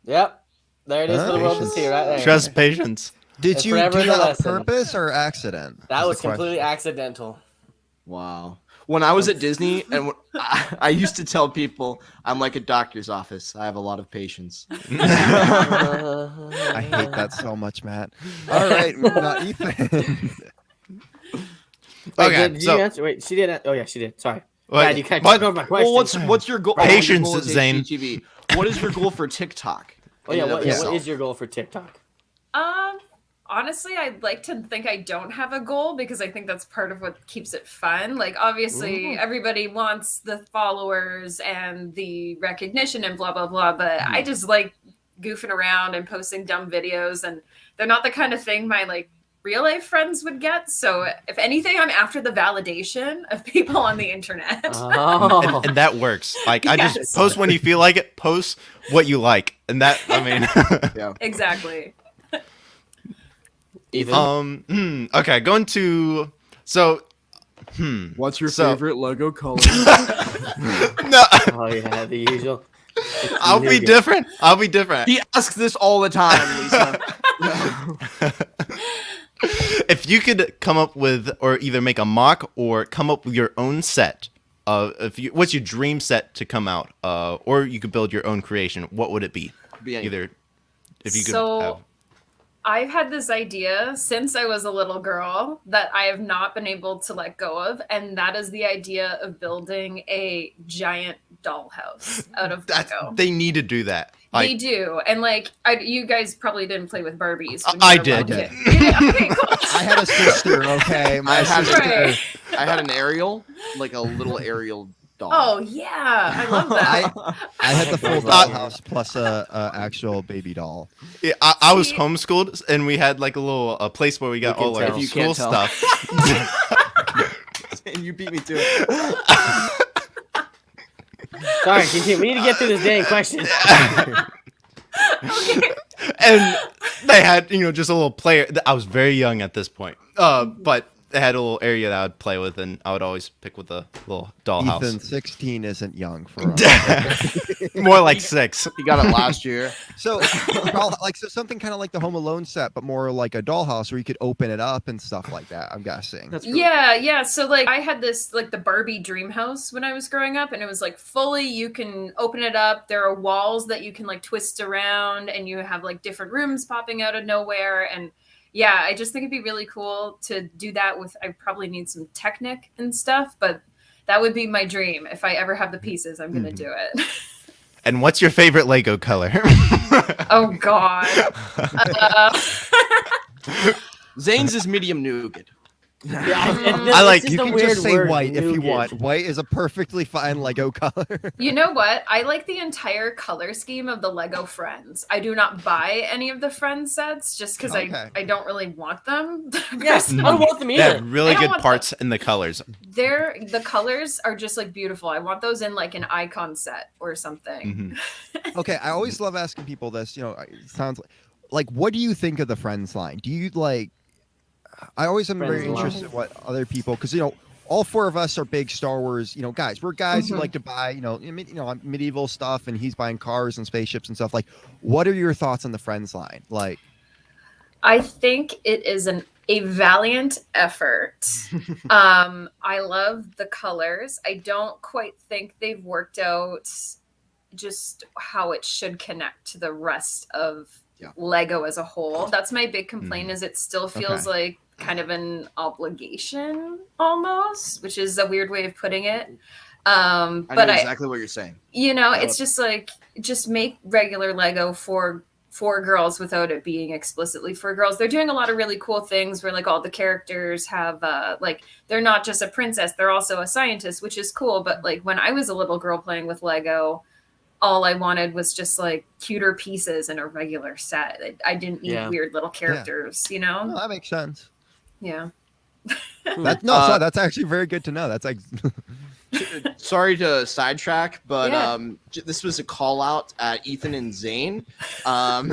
[SPEAKER 4] Yep. There it is for the world to
[SPEAKER 1] Patience.
[SPEAKER 4] see right there.
[SPEAKER 3] Trust patience.
[SPEAKER 1] Did
[SPEAKER 4] And
[SPEAKER 1] you
[SPEAKER 4] forever
[SPEAKER 1] do
[SPEAKER 4] the
[SPEAKER 1] that on
[SPEAKER 4] lesson.
[SPEAKER 1] purpose or accident?
[SPEAKER 4] That
[SPEAKER 1] is
[SPEAKER 4] was
[SPEAKER 1] the question.
[SPEAKER 4] completely accidental.
[SPEAKER 2] Wow. When I was at Disney, and I used to tell people, I'm like a doctor's office. I have a lot of patience.
[SPEAKER 1] I hate that so much, Matt. All right, moving on, Ethan.
[SPEAKER 4] Wait,
[SPEAKER 3] Okay,
[SPEAKER 4] did
[SPEAKER 3] so-
[SPEAKER 4] you answer? Wait, she did. Oh yeah, she did. Sorry.
[SPEAKER 3] What-
[SPEAKER 4] Dad, you can't
[SPEAKER 3] what-
[SPEAKER 4] talk over my question.
[SPEAKER 2] Well, what's your goal?
[SPEAKER 3] Patience,
[SPEAKER 2] your goal is
[SPEAKER 3] Zane.
[SPEAKER 2] HGTV. What is your goal for TikTok?
[SPEAKER 4] Oh yeah,
[SPEAKER 2] in and of
[SPEAKER 4] what, yeah,
[SPEAKER 2] itself?
[SPEAKER 4] what is your goal for TikTok?
[SPEAKER 5] Honestly, I'd like to think I don't have a goal because I think that's part of what keeps it fun. Like, obviously, everybody wants the followers and the recognition and blah, blah, blah. But I just like goofing around and posting dumb videos. And they're not the kind of thing my like real life friends would get. So, if anything, I'm after the validation of people on the internet.
[SPEAKER 4] Oh.
[SPEAKER 3] And that works. Like I
[SPEAKER 5] Yes.
[SPEAKER 3] just post when you feel like it. Post what you like, and that I mean.
[SPEAKER 5] Exactly.
[SPEAKER 4] Ethan.
[SPEAKER 3] Okay, going to
[SPEAKER 2] What's your
[SPEAKER 3] So-
[SPEAKER 2] favorite Lego color?
[SPEAKER 3] no.
[SPEAKER 4] Oh yeah, the usual.
[SPEAKER 3] I'll be different. I'll be different.
[SPEAKER 2] He asks this all the time, Lisa.
[SPEAKER 3] If you could come up with, or either make a mock or come up with your own set, what's your dream set to come out? Or you could build your own creation. What would it be?
[SPEAKER 2] Be any-
[SPEAKER 3] Either, if you could.
[SPEAKER 5] So, I've had this idea since I was a little girl that I have not been able to let go of, and that is the idea of building a giant dollhouse out of Lego.
[SPEAKER 3] They need to do that.
[SPEAKER 5] They do, and like you guys probably didn't play with Barbies. when
[SPEAKER 3] I
[SPEAKER 5] you were
[SPEAKER 3] did.
[SPEAKER 5] little kid. You did? Okay, cool.
[SPEAKER 1] I had a sister, okay? My
[SPEAKER 2] I had
[SPEAKER 1] sister.
[SPEAKER 5] Right.
[SPEAKER 2] I had an Ariel, like a little Ariel doll.
[SPEAKER 5] Oh yeah, I love that.
[SPEAKER 1] I had the full dollhouse plus a actual baby doll.
[SPEAKER 3] Yeah, I was
[SPEAKER 5] See-
[SPEAKER 3] homeschooled, and we had like a place where we got
[SPEAKER 4] can
[SPEAKER 3] all our
[SPEAKER 4] tell.
[SPEAKER 2] If you
[SPEAKER 3] school
[SPEAKER 2] can't tell.
[SPEAKER 3] stuff.
[SPEAKER 2] And you beat me to it.
[SPEAKER 4] Sorry, continue. We need to get through this dang question.
[SPEAKER 3] And they had, just a little player. I was very young at this point, but they had a little area that I would play with, and I would always pick with a little dollhouse.
[SPEAKER 1] Ethan, 16 isn't young for us.
[SPEAKER 3] More like 6.
[SPEAKER 2] He got it last year.
[SPEAKER 1] So, so something kind of like the Home Alone set, but more like a dollhouse where you could open it up and stuff like that. I'm guessing.
[SPEAKER 2] That's
[SPEAKER 5] Yeah. So like I had this like the Barbie dream house when I was growing up, and it was like fully you can open it up. There are walls that you can like twist around, and you have like different rooms popping out of nowhere. And yeah, I just think it'd be really cool to do that with. I probably need some Technic and stuff, but that would be my dream. If I ever have the pieces, I'm gonna do it.
[SPEAKER 3] And what's your favorite Lego color?
[SPEAKER 5] Oh God.
[SPEAKER 2] Zane's is medium nougat.
[SPEAKER 3] I like-
[SPEAKER 1] You can just say white if you want. White is a perfectly fine Lego color.
[SPEAKER 5] You know what? I like the entire color scheme of the Lego Friends. I do not buy any of the Friends sets just because
[SPEAKER 1] Okay.
[SPEAKER 5] I don't really want them.
[SPEAKER 4] Yes, I don't want them
[SPEAKER 3] They
[SPEAKER 4] either.
[SPEAKER 3] have really
[SPEAKER 5] I don't
[SPEAKER 3] good
[SPEAKER 5] want
[SPEAKER 3] parts in the colors.
[SPEAKER 5] The colors are just like beautiful. I want those in like an icon set or something.
[SPEAKER 3] Mhm.
[SPEAKER 1] Okay, I always love asking people this. It sounds like what do you think of the Friends line? Do you like? I always am very
[SPEAKER 4] Friends line.
[SPEAKER 1] interested in what other people, because all 4 of us are big Star Wars, guys. We're guys who
[SPEAKER 5] Mhm.
[SPEAKER 1] like to buy, medieval stuff, and he's buying cars and spaceships and stuff. Like, what are your thoughts on the Friends line? Like,
[SPEAKER 5] I think it is a valiant effort. I love the colors. I don't quite think they've worked out just how it should connect to the rest of
[SPEAKER 2] Yeah.
[SPEAKER 5] Lego as a whole. That's my big complaint is it still feels like kind of an obligation almost, which is a weird way of putting it.
[SPEAKER 2] I know
[SPEAKER 5] But
[SPEAKER 2] exactly what you're saying.
[SPEAKER 5] it's just like, just make regular Lego for girls without it being explicitly for girls. They're doing a lot of really cool things where like all the characters have like they're not just a princess, they're also a scientist, which is cool. But like when I was a little girl playing with Lego, all I wanted was just like cuter pieces in a regular set. I didn't need weird little characters,
[SPEAKER 1] Well, that makes sense.
[SPEAKER 5] Yeah.
[SPEAKER 1] That's actually very good to know. That's like
[SPEAKER 2] Sorry to sidetrack, but this was a call out at Ethan and Zane.
[SPEAKER 1] Sorry,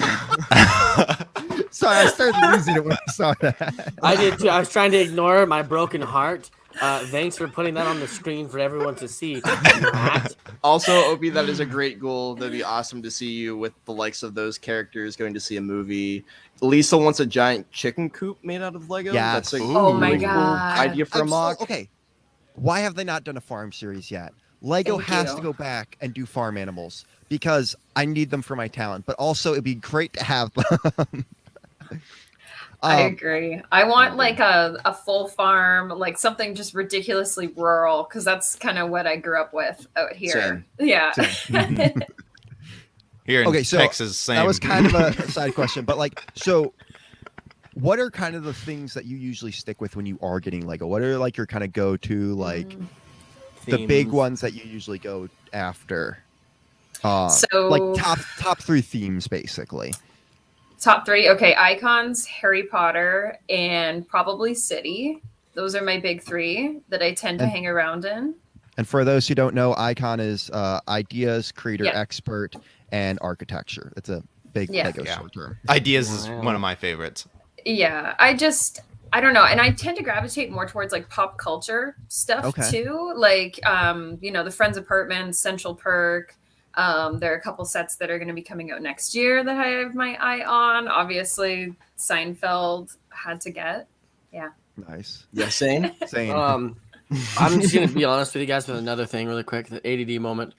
[SPEAKER 1] I started losing it when I saw that.
[SPEAKER 4] I did too. I was trying to ignore my broken heart. Thanks for putting that on the screen for everyone to see.
[SPEAKER 2] Also, Opie, that is a great goal. That'd be awesome to see you with the likes of those characters going to see a movie. Lisa wants a giant chicken coop made out of Lego.
[SPEAKER 1] Yes.
[SPEAKER 2] That's a
[SPEAKER 5] Oh my
[SPEAKER 2] really cool
[SPEAKER 5] God.
[SPEAKER 2] idea for a mock.
[SPEAKER 1] Okay, why have they not done a farm series yet? Lego
[SPEAKER 5] Thank
[SPEAKER 1] has
[SPEAKER 5] you.
[SPEAKER 1] to go back and do farm animals because I need them for my talent, but also it'd be great to have them.
[SPEAKER 5] I agree. I want like a full farm, like something just ridiculously rural, because that's kind of what I grew up with out here.
[SPEAKER 2] Same.
[SPEAKER 5] Yeah.
[SPEAKER 3] Here in
[SPEAKER 1] Okay, so
[SPEAKER 3] Texas, same.
[SPEAKER 1] That was kind of a side question, but like, so what are kind of the things that you usually stick with when you are getting Lego? What are like your kind of go-to, like the big
[SPEAKER 4] Themes.
[SPEAKER 1] ones that you usually go after?
[SPEAKER 5] So
[SPEAKER 1] like top 3 themes, basically.
[SPEAKER 5] top 3. Okay. Icons, Harry Potter, and probably City. Those are my big 3 that I tend to hang around in.
[SPEAKER 1] And for those who don't know, Icon is ideas, creator,
[SPEAKER 5] Yeah.
[SPEAKER 1] expert, and architecture. It's a big
[SPEAKER 5] Yeah.
[SPEAKER 1] Lego
[SPEAKER 3] Yeah.
[SPEAKER 1] short term.
[SPEAKER 3] Ideas is
[SPEAKER 4] Wow.
[SPEAKER 3] one of my favorites.
[SPEAKER 5] Yeah, I don't know, and I tend to gravitate more towards like pop culture stuff
[SPEAKER 1] Okay.
[SPEAKER 5] too, like the Friends Apartments, Central Perk. There are a couple sets that are going to be coming out next year that I have my eye on. Obviously, Seinfeld had to get. Yeah.
[SPEAKER 1] Nice.
[SPEAKER 2] Yes, Zane?
[SPEAKER 1] Same.
[SPEAKER 4] I'm just gonna be honest with you guys with another thing really quick, the ADD moment.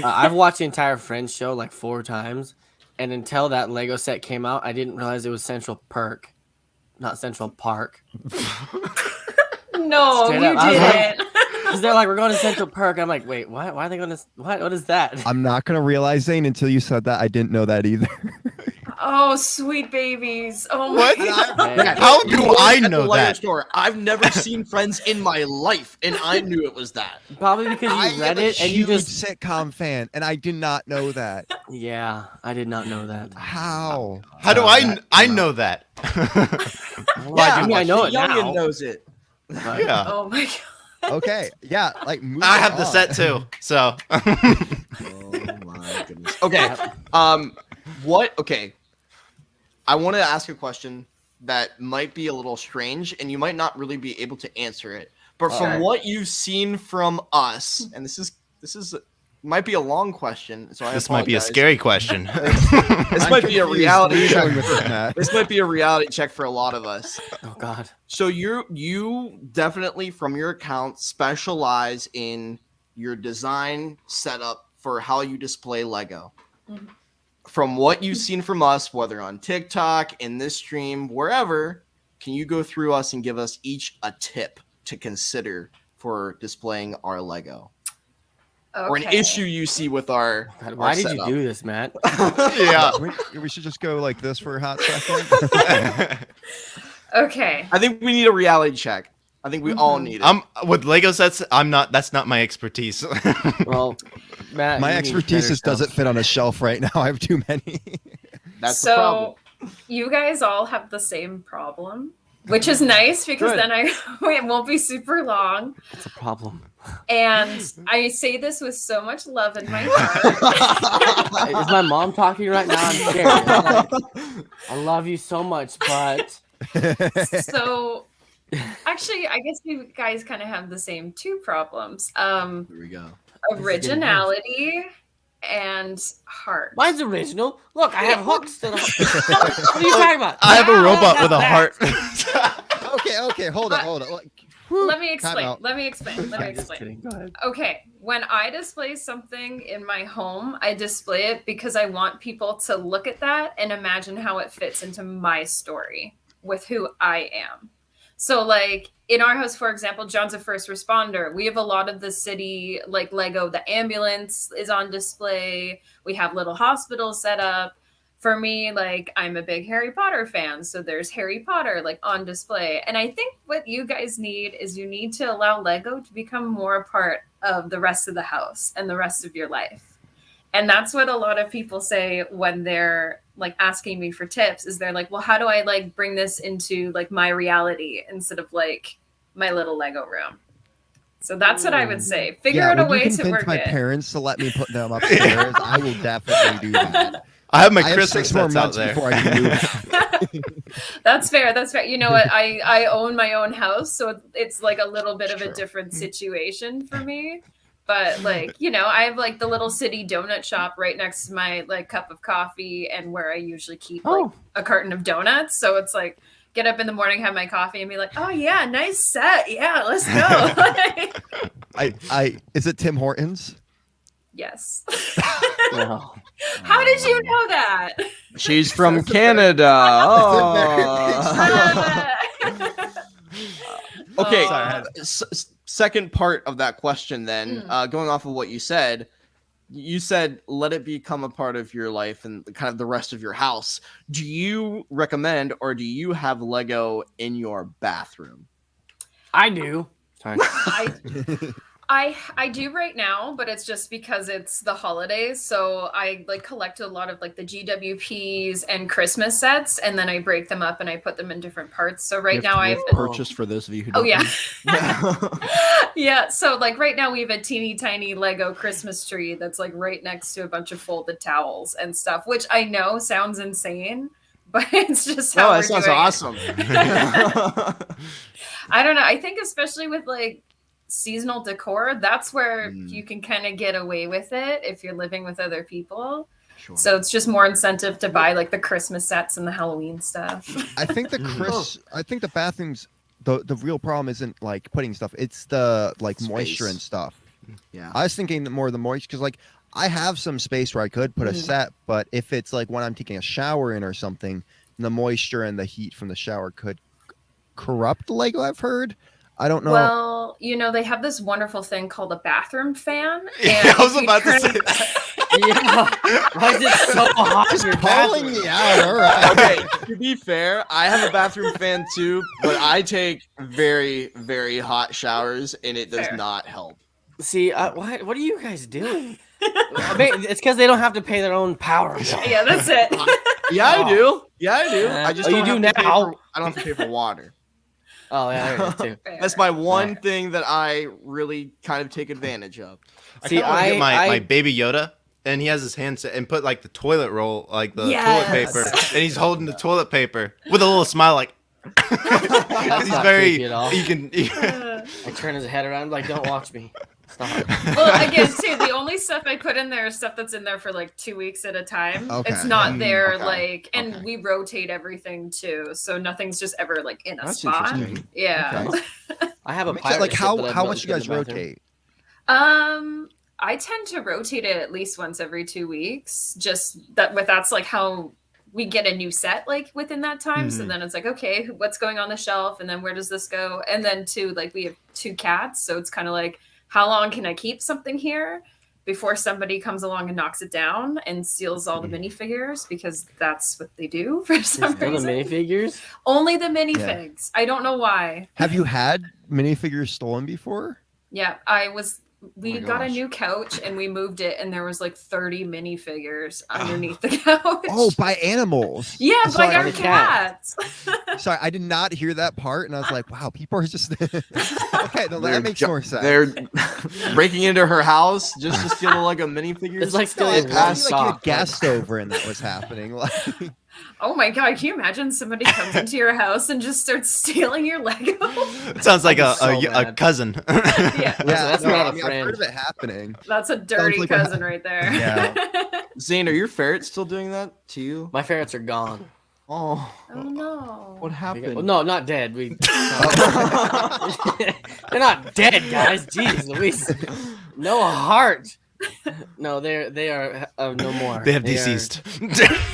[SPEAKER 4] I've watched the entire Friends show like 4 times, and until that Lego set came out, I didn't realize it was Central Perk, not Central Park.
[SPEAKER 5] No,
[SPEAKER 4] Straight
[SPEAKER 5] you
[SPEAKER 4] up, I was
[SPEAKER 5] didn't.
[SPEAKER 4] Because they're like, we're going to Central Perk. I'm like, wait, why are they going to? What is that?
[SPEAKER 1] I'm not gonna realize, Zane, until you said that. I didn't know that either.
[SPEAKER 5] Oh, sweet babies. Oh my
[SPEAKER 3] What?
[SPEAKER 5] God.
[SPEAKER 4] Man.
[SPEAKER 3] How
[SPEAKER 2] You
[SPEAKER 3] do
[SPEAKER 2] work
[SPEAKER 3] I
[SPEAKER 2] at the
[SPEAKER 3] know
[SPEAKER 2] Lego
[SPEAKER 3] that?
[SPEAKER 2] Store. I've never seen Friends in my life, and I knew it was that.
[SPEAKER 4] Probably because
[SPEAKER 1] I
[SPEAKER 4] you read
[SPEAKER 1] am a
[SPEAKER 4] it and you
[SPEAKER 1] huge
[SPEAKER 4] just.
[SPEAKER 1] sitcom fan, and I did not know that.
[SPEAKER 4] Yeah, I did not know that.
[SPEAKER 1] How?
[SPEAKER 3] How do I know that?
[SPEAKER 4] I mean, I know it
[SPEAKER 2] Youngin
[SPEAKER 4] now.
[SPEAKER 2] knows it.
[SPEAKER 4] but-
[SPEAKER 3] Yeah.
[SPEAKER 5] Oh my God.
[SPEAKER 1] Okay, yeah, like moving
[SPEAKER 3] I have the
[SPEAKER 1] on.
[SPEAKER 3] set too. So
[SPEAKER 2] Oh my goodness. Okay. Okay. I want to ask a question that might be a little strange, and you might not really be able to answer it. But from
[SPEAKER 5] Sure.
[SPEAKER 2] what you've seen from us, and this is might be a long question, so I
[SPEAKER 3] this might be a
[SPEAKER 2] apologize.
[SPEAKER 3] scary question.
[SPEAKER 2] This
[SPEAKER 1] I'm
[SPEAKER 2] might be a
[SPEAKER 1] confused.
[SPEAKER 2] reality
[SPEAKER 1] What are you
[SPEAKER 2] check.
[SPEAKER 1] doing with this, Matt?
[SPEAKER 2] This might be a reality check for a lot of us.
[SPEAKER 4] Oh God.
[SPEAKER 2] So you definitely from your account specialize in your design setup for how you display Lego.
[SPEAKER 5] Mhm.
[SPEAKER 2] From what you've seen from us, whether on TikTok, in this stream, wherever, can you go through us and give us each a tip to consider for displaying our Lego? Or an
[SPEAKER 5] Okay.
[SPEAKER 2] issue you see with our,
[SPEAKER 4] God,
[SPEAKER 2] our
[SPEAKER 4] why did you
[SPEAKER 2] setup?
[SPEAKER 4] do this, Matt?
[SPEAKER 3] Yeah.
[SPEAKER 1] We should just go like this for a hot second.
[SPEAKER 5] Okay.
[SPEAKER 2] I think we need a reality check. I think we all need it.
[SPEAKER 3] I'm with Lego sets. I'm not. That's not my expertise.
[SPEAKER 4] Well, Matt,
[SPEAKER 1] My
[SPEAKER 4] you need
[SPEAKER 1] expertise
[SPEAKER 4] better
[SPEAKER 1] just doesn't
[SPEAKER 4] stuff.
[SPEAKER 1] fit on a shelf right now. I have too many.
[SPEAKER 2] That's the problem.
[SPEAKER 5] So you guys all have the same problem, which is nice because
[SPEAKER 2] Good.
[SPEAKER 5] then it won't be super long.
[SPEAKER 4] It's a problem.
[SPEAKER 5] And I say this with so much love in my heart.
[SPEAKER 4] Is my mom talking right now? I'm scared. I'm like, I love you so much, but
[SPEAKER 5] So actually, I guess you guys kind of have the same 2 problems.
[SPEAKER 2] Here we go.
[SPEAKER 5] Originality and heart.
[SPEAKER 4] mine's original. Look, I have hooks to the. What are you talking about?
[SPEAKER 3] I have a robot with a
[SPEAKER 4] That's
[SPEAKER 3] heart.
[SPEAKER 1] Okay, hold on. Like,
[SPEAKER 5] Let me
[SPEAKER 1] Time
[SPEAKER 5] explain.
[SPEAKER 1] out.
[SPEAKER 5] Let me explain.
[SPEAKER 4] I'm just kidding. Go ahead.
[SPEAKER 5] Okay, when I display something in my home, I display it because I want people to look at that and imagine how it fits into my story with who I am. So like in our house, for example, John's a first responder. We have a lot of the city like Lego. The ambulance is on display. We have little hospitals set up. For me, like I'm a big Harry Potter fan, so there's Harry Potter like on display. And I think what you guys need is you need to allow Lego to become more a part of the rest of the house and the rest of your life. And that's what a lot of people say when they're like asking me for tips is they're like, well, how do I like bring this into like my reality instead of like my little Lego room? So that's what I would say. Figure out a
[SPEAKER 1] when you
[SPEAKER 5] way to
[SPEAKER 1] convince
[SPEAKER 5] work
[SPEAKER 1] my
[SPEAKER 5] it.
[SPEAKER 1] parents to let me put them upstairs, I will definitely do that.
[SPEAKER 3] I have my
[SPEAKER 1] I have
[SPEAKER 3] Christmas
[SPEAKER 1] 6 more
[SPEAKER 3] sets out
[SPEAKER 1] months
[SPEAKER 3] there.
[SPEAKER 1] before I can move.
[SPEAKER 5] That's fair. That's fair. You know what? I own my own house, so it's like a little bit of a
[SPEAKER 1] True.
[SPEAKER 5] different situation for me. But like, you know, I have like the little city donut shop right next to my like cup of coffee and where I usually keep like a carton of donuts. So it's like get up in the morning, have my coffee, and be like, oh yeah, nice set. Yeah, let's go.
[SPEAKER 1] Is it Tim Hortons?
[SPEAKER 5] Yes.
[SPEAKER 7] No.
[SPEAKER 5] How did you know that?
[SPEAKER 7] She's from Canada. Oh.
[SPEAKER 2] Okay,
[SPEAKER 5] Aw.
[SPEAKER 2] second part of that question then, going off of what you said let it become a part of your life and kind of the rest of your house. Do you recommend or do you have Lego in your bathroom?
[SPEAKER 4] I do.
[SPEAKER 7] Sorry.
[SPEAKER 5] I do right now, but it's just because it's the holidays. So I like collect a lot of like the GWPs and Christmas sets, and then I break them up and I put them in different parts. So right now I have
[SPEAKER 2] purchased for those of you who
[SPEAKER 5] Oh
[SPEAKER 2] don't
[SPEAKER 5] yeah.
[SPEAKER 2] know.
[SPEAKER 5] Yeah, so like right now we have a teeny tiny Lego Christmas tree that's like right next to a bunch of folded towels and stuff, which I know sounds insane, but it's just how
[SPEAKER 2] Oh,
[SPEAKER 5] we're
[SPEAKER 2] that sounds
[SPEAKER 5] doing it.
[SPEAKER 2] awesome.
[SPEAKER 5] I don't know. I think especially with like seasonal decor, that's where you can kind of get away with it if you're living with other people.
[SPEAKER 2] Sure.
[SPEAKER 5] So it's just more incentive to buy like the Christmas sets and the Halloween stuff.
[SPEAKER 1] I think the bathrooms, the real problem isn't like putting stuff, it's the like moisture
[SPEAKER 2] Space.
[SPEAKER 1] and stuff.
[SPEAKER 2] Yeah.
[SPEAKER 1] I was thinking more of the moisture because like I have some space where I could put a set, but if it's like when I'm taking a shower in or something, the moisture and the heat from the shower could corrupt the Lego, I've heard. I don't know.
[SPEAKER 5] Well, you know, they have this wonderful thing called a bathroom fan.
[SPEAKER 3] Yeah, I was
[SPEAKER 5] if you
[SPEAKER 3] about to
[SPEAKER 5] turn-
[SPEAKER 3] say that.
[SPEAKER 4] Yeah. Why is it so hot? in your
[SPEAKER 1] Calling
[SPEAKER 4] bathroom?
[SPEAKER 1] me out. All right.
[SPEAKER 2] Okay, to be fair, I have a bathroom fan too, but I take very, very hot showers and it does
[SPEAKER 5] Fair.
[SPEAKER 2] not help.
[SPEAKER 4] See, what are you guys doing? I mean, it's because they don't have to pay their own power bill.
[SPEAKER 5] Yeah, that's it.
[SPEAKER 2] Yeah, I do. Yeah, I do. I just
[SPEAKER 4] Oh, you
[SPEAKER 2] don't
[SPEAKER 4] do
[SPEAKER 2] have to pay
[SPEAKER 4] now?
[SPEAKER 2] for- I don't have to pay for water.
[SPEAKER 4] Oh yeah, I heard that too.
[SPEAKER 5] Fair.
[SPEAKER 2] That's my one thing that I really kind of take advantage of.
[SPEAKER 3] I
[SPEAKER 4] See,
[SPEAKER 3] kinda wanna get my
[SPEAKER 4] I-
[SPEAKER 3] baby Yoda, and he has his hand set and put like the toilet roll, like the
[SPEAKER 5] Yes.
[SPEAKER 3] toilet paper, and he's holding the toilet paper with a little smile, like. He's
[SPEAKER 4] not
[SPEAKER 3] very.
[SPEAKER 4] creepy at all.
[SPEAKER 3] You can.
[SPEAKER 4] I turn his head around like, don't watch me. Stop.
[SPEAKER 5] Well, again, too, the only stuff I put in there is stuff that's in there for like 2 weeks at a time.
[SPEAKER 1] Okay.
[SPEAKER 5] It's not there
[SPEAKER 2] okay,
[SPEAKER 5] like, and
[SPEAKER 2] okay.
[SPEAKER 5] we rotate everything too, so nothing's just ever like in a
[SPEAKER 2] That's
[SPEAKER 5] spot.
[SPEAKER 2] interesting.
[SPEAKER 5] Yeah.
[SPEAKER 4] I have a
[SPEAKER 1] So,
[SPEAKER 4] pirate
[SPEAKER 1] like
[SPEAKER 4] ship
[SPEAKER 1] how
[SPEAKER 4] that I've
[SPEAKER 1] how
[SPEAKER 4] built
[SPEAKER 1] much you
[SPEAKER 4] in
[SPEAKER 1] guys
[SPEAKER 4] the bathroom.
[SPEAKER 1] rotate?
[SPEAKER 5] I tend to rotate it at least once every 2 weeks. Just that's like how we get a new set like within that time. So then it's like, okay, what's going on the shelf, and then where does this go? And then too, like we have 2 cats, so it's kind of like, how long can I keep something here before somebody comes along and knocks it down and steals all the minifigures, because that's what they do for some
[SPEAKER 4] Still the
[SPEAKER 5] reason.
[SPEAKER 4] minifigures?
[SPEAKER 5] Only the minifigs. I don't know why.
[SPEAKER 1] Have you had minifigures stolen before?
[SPEAKER 5] Yeah, we
[SPEAKER 2] my
[SPEAKER 5] got a
[SPEAKER 2] gosh.
[SPEAKER 5] new couch and we moved it, and there was like 30 minifigures underneath the couch.
[SPEAKER 1] Oh, by animals.
[SPEAKER 5] yeah,
[SPEAKER 1] Sorry,
[SPEAKER 5] by our
[SPEAKER 4] the cat.
[SPEAKER 5] cats.
[SPEAKER 1] Sorry, I did not hear that part, and I was like, "Wow, people are just." Okay, then
[SPEAKER 2] They're
[SPEAKER 1] that makes more sense.
[SPEAKER 2] They're breaking into her house just to steal like a minifigure.
[SPEAKER 4] It's like
[SPEAKER 1] No,
[SPEAKER 4] stealing
[SPEAKER 1] it
[SPEAKER 4] one
[SPEAKER 1] passed like you had
[SPEAKER 4] sock.
[SPEAKER 1] guests over, and that was happening. Like,
[SPEAKER 5] Oh my god, can you imagine somebody comes into your house and just starts stealing your Lego?
[SPEAKER 3] It sounds like
[SPEAKER 4] I'm so
[SPEAKER 3] a
[SPEAKER 4] mad.
[SPEAKER 3] cousin.
[SPEAKER 5] Yeah,
[SPEAKER 4] That's
[SPEAKER 1] no,
[SPEAKER 4] not a
[SPEAKER 1] I mean, I've
[SPEAKER 4] friend.
[SPEAKER 1] heard of it happening.
[SPEAKER 5] that's a dirty
[SPEAKER 1] like a-
[SPEAKER 5] cousin right there.
[SPEAKER 1] Yeah.
[SPEAKER 2] Zane, are your ferrets still doing that to you?
[SPEAKER 4] My ferrets are gone.
[SPEAKER 2] Oh,
[SPEAKER 5] Oh no.
[SPEAKER 2] what happened?
[SPEAKER 4] Well, no, not dead. They're not dead, guys. Jeez, Louise. No heart. No, they are no more.
[SPEAKER 3] They have
[SPEAKER 4] They are-
[SPEAKER 3] deceased.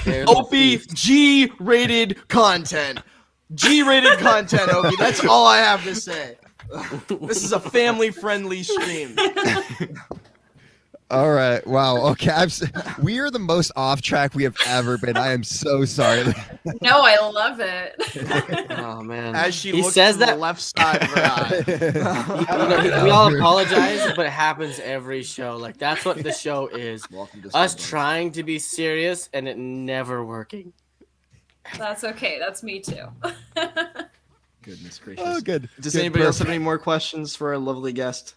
[SPEAKER 4] they're
[SPEAKER 2] OPG rated content. G-rated content, Obi. That's all I have to say. This is a family-friendly stream.
[SPEAKER 1] All right. Wow. Okay. We are the most off track we have ever been. I am so sorry.
[SPEAKER 5] No, I love it.
[SPEAKER 7] Oh man.
[SPEAKER 2] As she
[SPEAKER 4] He
[SPEAKER 2] looks
[SPEAKER 4] says
[SPEAKER 2] to the
[SPEAKER 4] that-
[SPEAKER 2] left side of her eye.
[SPEAKER 4] We all apologize, but it happens every show. Like that's what the show is.
[SPEAKER 2] Welcome to
[SPEAKER 4] Us
[SPEAKER 2] Starbucks.
[SPEAKER 4] trying to be serious and it never working.
[SPEAKER 5] That's okay. That's me too.
[SPEAKER 2] Goodness gracious.
[SPEAKER 1] Oh, good.
[SPEAKER 2] Does
[SPEAKER 1] Good,
[SPEAKER 2] anybody else have
[SPEAKER 1] perfect.
[SPEAKER 2] any more questions for our lovely guest?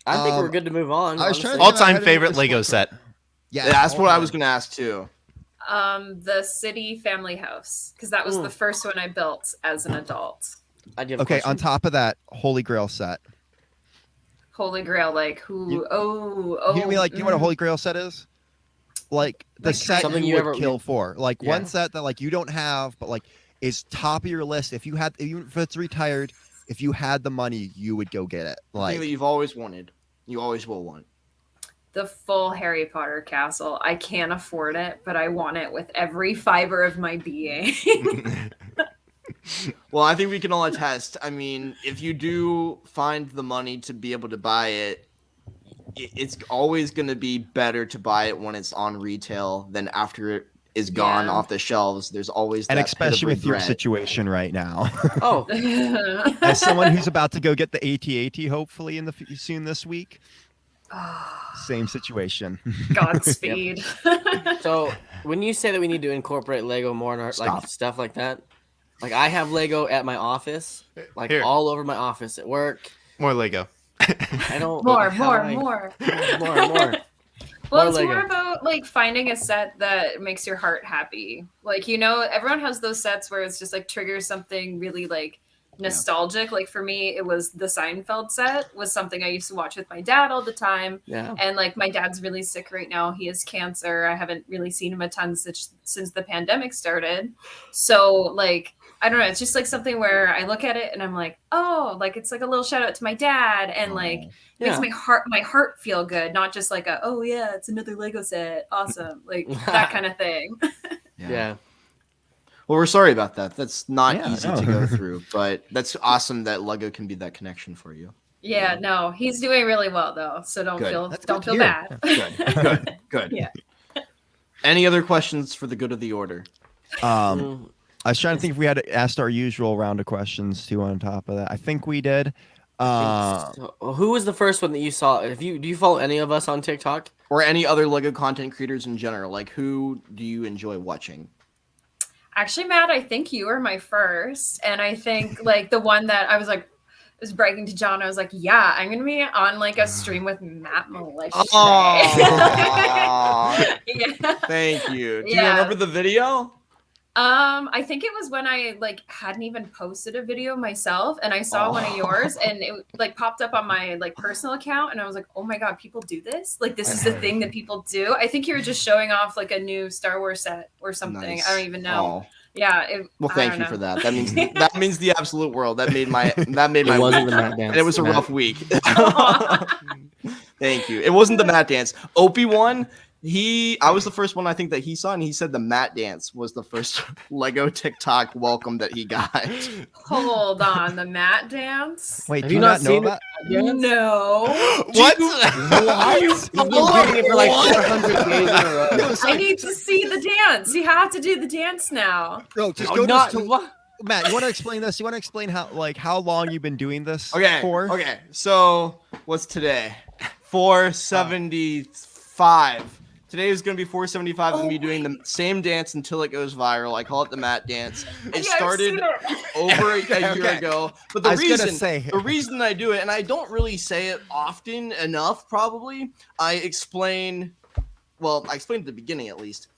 [SPEAKER 4] I think we're
[SPEAKER 1] Um,
[SPEAKER 4] good to move on.
[SPEAKER 1] I was trying
[SPEAKER 4] honestly.
[SPEAKER 1] to-
[SPEAKER 3] All-time
[SPEAKER 1] I had
[SPEAKER 3] favorite
[SPEAKER 1] this
[SPEAKER 3] Lego
[SPEAKER 1] one.
[SPEAKER 3] set.
[SPEAKER 1] Yeah.
[SPEAKER 2] That's what I was gonna ask too.
[SPEAKER 5] The city family house, because that was the first one I built as an adult.
[SPEAKER 4] I do have a
[SPEAKER 1] Okay.
[SPEAKER 4] question.
[SPEAKER 1] On top of that, Holy Grail set.
[SPEAKER 5] Holy Grail, like who?
[SPEAKER 1] You-
[SPEAKER 5] oh,
[SPEAKER 1] You know, like, you know what a Holy Grail set is? Like the
[SPEAKER 5] Like
[SPEAKER 1] set
[SPEAKER 4] something
[SPEAKER 1] you
[SPEAKER 4] you
[SPEAKER 1] would
[SPEAKER 4] ever-
[SPEAKER 1] kill for. Like
[SPEAKER 4] Yeah.
[SPEAKER 1] one set that like you don't have, but like is top of your list. If you had, even if it's retired, if you had the money, you would go get it.
[SPEAKER 2] Thing that
[SPEAKER 1] Like
[SPEAKER 2] you've always wanted. You always will want.
[SPEAKER 5] the full Harry Potter castle. I can't afford it, but I want it with every fiber of my being.
[SPEAKER 2] Well, I think we can all attest. I mean, if you do find the money to be able to buy it, it's always going to be better to buy it when it's on retail than after it is gone
[SPEAKER 5] Yeah.
[SPEAKER 2] off the shelves. There's always
[SPEAKER 1] and
[SPEAKER 2] that pit of
[SPEAKER 1] especially with your
[SPEAKER 2] regret.
[SPEAKER 1] situation right now.
[SPEAKER 4] Oh,
[SPEAKER 1] As someone who's about to go get the AT-AT hopefully in the soon this week, same situation.
[SPEAKER 5] Godspeed.
[SPEAKER 4] so when you say that we need to incorporate Lego more in our like
[SPEAKER 2] Stop.
[SPEAKER 4] stuff like that, like I have Lego at my office, like
[SPEAKER 3] Here.
[SPEAKER 4] all over my office at work.
[SPEAKER 3] More Lego.
[SPEAKER 4] I don't
[SPEAKER 5] more.
[SPEAKER 4] more.
[SPEAKER 5] Well,
[SPEAKER 4] More
[SPEAKER 5] it's
[SPEAKER 4] Lego.
[SPEAKER 5] more about like finding a set that makes your heart happy. Like, you know, everyone has those sets where it's just like triggers something really like nostalgic. Like for me, it was the Seinfeld set was something I used to watch with my dad all the time.
[SPEAKER 4] Yeah.
[SPEAKER 5] And like my dad's really sick right now. He has cancer. I haven't really seen him a ton since the pandemic started. So like, I don't know. It's just like something where I look at it and I'm like, oh, like it's like a little shout out to my dad, and like makes my heart feel good, not just like oh yeah, it's another Lego set, awesome, like that kind of thing.
[SPEAKER 4] Yeah.
[SPEAKER 2] Well, we're sorry about that. That's not
[SPEAKER 1] Yeah,
[SPEAKER 2] easy
[SPEAKER 1] no.
[SPEAKER 2] to go through, but that's awesome that Lego can be that connection for you.
[SPEAKER 5] Yeah, no, he's doing really well though, so don't
[SPEAKER 2] Good.
[SPEAKER 5] feel
[SPEAKER 1] That's
[SPEAKER 5] don't
[SPEAKER 1] good
[SPEAKER 5] feel
[SPEAKER 1] to hear.
[SPEAKER 5] bad.
[SPEAKER 2] Good.
[SPEAKER 5] Yeah.
[SPEAKER 2] Any other questions for the good of the order?
[SPEAKER 1] I was trying to think if we had asked our usual round of questions too on top of that. I think we did.
[SPEAKER 4] So, who was the first one that you saw? Do you follow any of us on TikTok?
[SPEAKER 2] Or any other Lego content creators in general? Like, who do you enjoy watching?
[SPEAKER 5] Actually, Matt, I think you were my first, and I think like the one that I was like was bragging to John. I was like, yeah, I'm gonna be on like a stream with Matt Mellish
[SPEAKER 2] Aw.
[SPEAKER 5] today. Yeah.
[SPEAKER 2] Thank you. Do you
[SPEAKER 5] Yeah.
[SPEAKER 2] remember the video?
[SPEAKER 5] I think it was when I like hadn't even posted a video myself, and I saw one of yours, and it like popped up on my like personal account, and I was like, oh my god, people do this? Like this is the thing that people do? I think you were just showing off like a new Star Wars set or something.
[SPEAKER 2] Nice.
[SPEAKER 5] I don't even know.
[SPEAKER 2] Aw.
[SPEAKER 5] Yeah.
[SPEAKER 2] Well,
[SPEAKER 5] I
[SPEAKER 2] thank
[SPEAKER 5] don't
[SPEAKER 2] you
[SPEAKER 5] know.
[SPEAKER 2] for that. That means the absolute world. That made my
[SPEAKER 4] It
[SPEAKER 2] week.
[SPEAKER 4] wasn't the Matt dance.
[SPEAKER 2] And it was a
[SPEAKER 4] Matt.
[SPEAKER 2] rough week. Thank you. It wasn't the mat dance. Opie one. I was the first one I think that he saw, and he said the mat dance was the first Lego TikTok welcome that he got.
[SPEAKER 5] Hold on, the mat dance?
[SPEAKER 1] Wait,
[SPEAKER 4] Have
[SPEAKER 1] do
[SPEAKER 4] you
[SPEAKER 1] you
[SPEAKER 4] not
[SPEAKER 1] not know
[SPEAKER 4] seen
[SPEAKER 1] that?
[SPEAKER 5] No.
[SPEAKER 3] What?
[SPEAKER 4] You've been doing it for like 400 days in a row.
[SPEAKER 5] I need to see the dance. You have to do the dance now.
[SPEAKER 1] Bro, just
[SPEAKER 4] No,
[SPEAKER 1] go
[SPEAKER 4] not-
[SPEAKER 1] to
[SPEAKER 4] what?
[SPEAKER 1] Matt. You want to explain this? You want to explain how long you've been doing this
[SPEAKER 2] Okay.
[SPEAKER 1] for?
[SPEAKER 2] Okay. So what's today? 475. Today is going to be 475 of me doing the same dance until it goes viral. I call it the mat dance. It
[SPEAKER 5] Yeah, I've
[SPEAKER 2] started
[SPEAKER 5] seen it.
[SPEAKER 2] over a year
[SPEAKER 1] okay.
[SPEAKER 2] ago. But
[SPEAKER 1] I
[SPEAKER 2] the
[SPEAKER 1] was gonna say-
[SPEAKER 2] reason I do it, and I don't really say it often enough, probably, I explained at the beginning at least,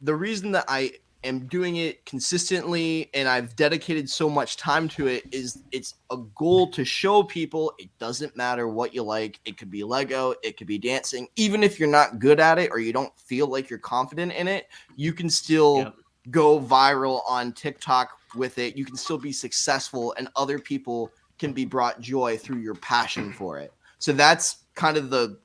[SPEAKER 2] the reason that I am doing it consistently and I've dedicated so much time to it is it's a goal to show people it doesn't matter what you like. It could be Lego, it could be dancing. Even if you're not good at it or you don't feel like you're confident in it, you can still go viral on TikTok with it. You can still be successful, and other people can be brought joy through your passion for it. So that's kind of the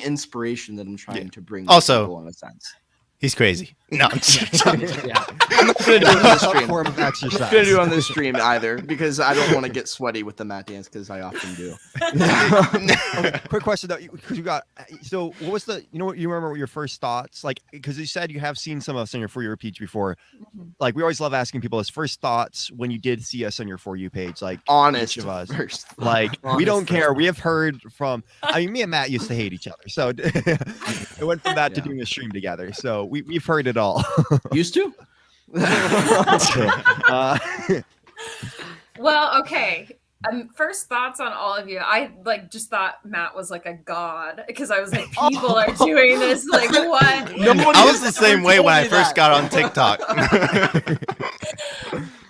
[SPEAKER 2] inspiration that I'm trying to bring to
[SPEAKER 3] Also-
[SPEAKER 2] people in a sense.
[SPEAKER 3] He's crazy. No, I'm just-
[SPEAKER 4] Yeah.
[SPEAKER 2] I'm not gonna do it on the stream.
[SPEAKER 1] Form of
[SPEAKER 2] I'm
[SPEAKER 1] exercise.
[SPEAKER 2] not gonna do it on this stream either because I don't want to get sweaty with the mat dance because I often do.
[SPEAKER 1] Okay, quick question though, because you got so what was the what you remember your first thoughts like because you said you have seen some of us on your For You page before. Like we always love asking people his first thoughts when you did see us on your For You page. Like
[SPEAKER 2] Honest
[SPEAKER 1] each of us,
[SPEAKER 2] first.
[SPEAKER 1] like we don't
[SPEAKER 4] Honestly.
[SPEAKER 1] care. We have heard from. I mean, me and Matt used to hate each other, so it went from that to
[SPEAKER 2] Yeah.
[SPEAKER 1] doing a stream together. So we've heard it all.
[SPEAKER 2] Used to?
[SPEAKER 1] uh,
[SPEAKER 5] Well, okay. First thoughts on all of you. I just thought Matt was like a god because I was like, people are doing this. Like, what?
[SPEAKER 2] Nobody
[SPEAKER 3] I was
[SPEAKER 2] has
[SPEAKER 3] the
[SPEAKER 2] ever
[SPEAKER 3] same way
[SPEAKER 2] told
[SPEAKER 3] when I
[SPEAKER 2] me
[SPEAKER 3] first
[SPEAKER 2] that.
[SPEAKER 3] got on TikTok.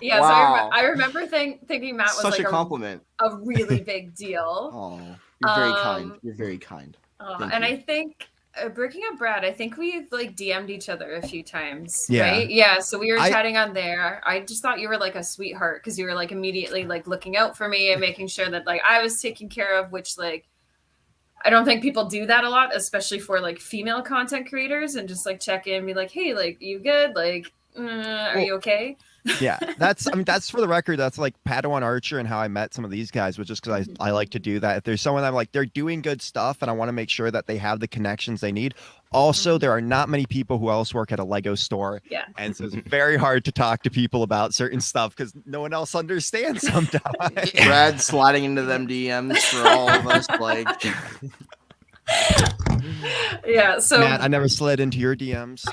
[SPEAKER 5] Yeah,
[SPEAKER 2] Wow.
[SPEAKER 5] so I remember thinking Matt was
[SPEAKER 2] Such
[SPEAKER 5] like
[SPEAKER 2] a compliment.
[SPEAKER 5] a really big deal.
[SPEAKER 2] Oh, you're very kind. You're very kind. Thank
[SPEAKER 5] And
[SPEAKER 2] you.
[SPEAKER 5] I think Breaking Up Brad, I think we've like DM'd each other a few times.
[SPEAKER 1] Yeah.
[SPEAKER 5] Right? Yeah. So we were
[SPEAKER 1] I-
[SPEAKER 5] chatting on there. I just thought you were like a sweetheart because you were like immediately like looking out for me and making sure that like I was taken care of, which like I don't think people do that a lot, especially for like female content creators and just like check in and be like, hey, like, you good? Like, are you okay?
[SPEAKER 1] yeah, that's for the record. That's like Padawan Archer and how I met some of these guys, was just because I like to do that. If there's someone I'm like they're doing good stuff and I want to make sure that they have the connections they need. Also, there are not many people who else work at a Lego store,
[SPEAKER 5] Yeah.
[SPEAKER 1] and so it's very hard to talk to people about certain stuff because no one else understands sometimes.
[SPEAKER 2] Brad sliding into them DMs for all of us, like
[SPEAKER 5] Yeah. So
[SPEAKER 1] Matt, I never slid into your DMs.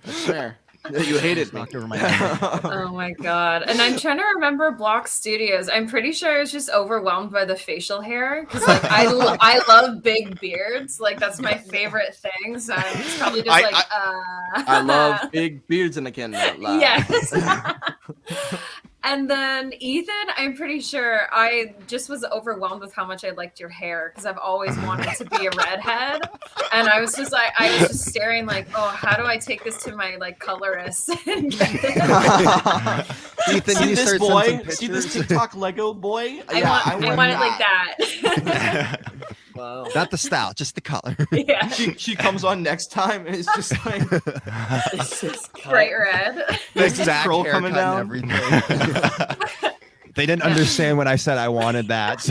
[SPEAKER 2] that's fair. You hated me.
[SPEAKER 1] Knocked over my head.
[SPEAKER 5] oh my god. And I'm trying to remember Block.studios. I'm pretty sure I was just overwhelmed by the facial hair because like I love big beards. Like that's my favorite thing. So I'm just probably just
[SPEAKER 2] I love big beards and I cannot lie.
[SPEAKER 5] Yes. And then Ethan, I'm pretty sure I just was overwhelmed with how much I liked your hair because I've always wanted to be a redhead. And I was just like, I was just staring like, oh, how do I take this to my like colorist? And get this?
[SPEAKER 1] Ethan,
[SPEAKER 2] See
[SPEAKER 1] you
[SPEAKER 2] this
[SPEAKER 1] start
[SPEAKER 2] boy?
[SPEAKER 1] sending some
[SPEAKER 2] See this
[SPEAKER 1] pictures.
[SPEAKER 2] TikTok Lego boy?
[SPEAKER 5] I want it like that.
[SPEAKER 4] Wow.
[SPEAKER 1] Not the style, just the color.
[SPEAKER 5] Yeah.
[SPEAKER 2] She comes on next time and it's just like
[SPEAKER 4] It's just cut.
[SPEAKER 5] Bright red.
[SPEAKER 1] The
[SPEAKER 2] There's this
[SPEAKER 1] exact
[SPEAKER 2] curl
[SPEAKER 1] haircut
[SPEAKER 2] coming
[SPEAKER 1] and
[SPEAKER 2] down.
[SPEAKER 1] everything. They didn't understand when I said I wanted that.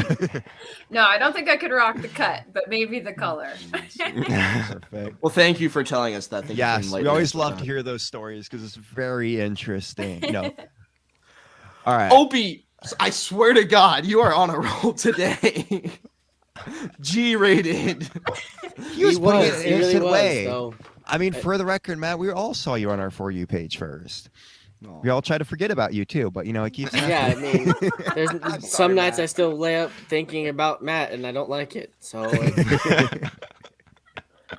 [SPEAKER 5] No, I don't think I could rock the cut, but maybe the color.
[SPEAKER 1] Perfect.
[SPEAKER 2] Well, thank you for telling us that. Thank you for
[SPEAKER 1] Yes, we
[SPEAKER 2] enlightening
[SPEAKER 1] always
[SPEAKER 2] us
[SPEAKER 1] love
[SPEAKER 2] with
[SPEAKER 1] to
[SPEAKER 2] that.
[SPEAKER 1] hear those stories because it's very interesting. All right.
[SPEAKER 2] Opie, I swear to God, you are on a roll today. G-rated.
[SPEAKER 1] He was putting it in
[SPEAKER 4] He
[SPEAKER 1] an
[SPEAKER 4] really
[SPEAKER 1] innocent
[SPEAKER 4] was,
[SPEAKER 1] way.
[SPEAKER 4] though.
[SPEAKER 1] I mean, for the record, Matt, we all saw you on our For You page first. We all try to forget about you too, but it keeps happening.
[SPEAKER 4] Yeah, I mean, there's
[SPEAKER 2] sorry,
[SPEAKER 4] some nights
[SPEAKER 2] Matt.
[SPEAKER 4] I still lay up thinking about Matt, and I don't like it. So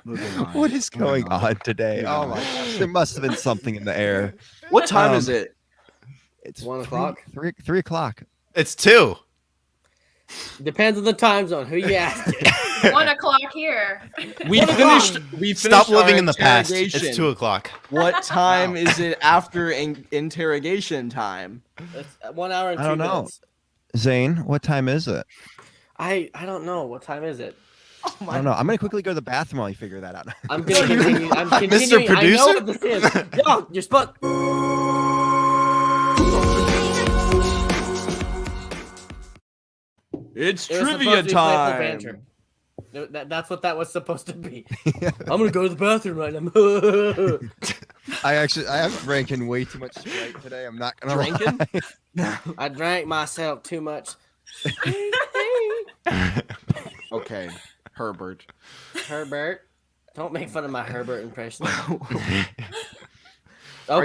[SPEAKER 2] Moving on.
[SPEAKER 1] What is going
[SPEAKER 2] Moving
[SPEAKER 1] on today? Oh my gosh, there must have been something in the air.
[SPEAKER 2] What time is it?
[SPEAKER 1] It's
[SPEAKER 4] 1 o'clock?
[SPEAKER 1] 3 o'clock.
[SPEAKER 3] It's 2.
[SPEAKER 4] depends on the time zone. Who you ask?
[SPEAKER 5] 1 o'clock here.
[SPEAKER 2] We finished. We finished
[SPEAKER 3] Stop living
[SPEAKER 2] our
[SPEAKER 3] in the past.
[SPEAKER 2] interrogation.
[SPEAKER 3] It's 2 o'clock.
[SPEAKER 2] What time is it after interrogation time?
[SPEAKER 4] It's 1 hour and
[SPEAKER 1] I
[SPEAKER 4] 2
[SPEAKER 1] don't know.
[SPEAKER 4] minutes.
[SPEAKER 1] Zane, what time is it?
[SPEAKER 4] I don't know. What time is it?
[SPEAKER 2] Oh
[SPEAKER 1] I don't know. I'm gonna quickly go to the bathroom while you figure that out.
[SPEAKER 4] I'm gonna continue. I'm continuing. I know what this is. Yo, you're supposed.
[SPEAKER 2] It's
[SPEAKER 4] It was
[SPEAKER 2] trivia
[SPEAKER 4] supposed to be playful
[SPEAKER 2] time.
[SPEAKER 4] banter. That's what that was supposed to be. I'm gonna go to the bathroom right now.
[SPEAKER 1] I have drinking way too much Sprite today. I'm not gonna
[SPEAKER 2] Drinking?
[SPEAKER 1] lie.
[SPEAKER 4] I drank myself too much.
[SPEAKER 2] Okay, Herbert.
[SPEAKER 4] Herbert, don't make fun of my Herbert impression.
[SPEAKER 2] Are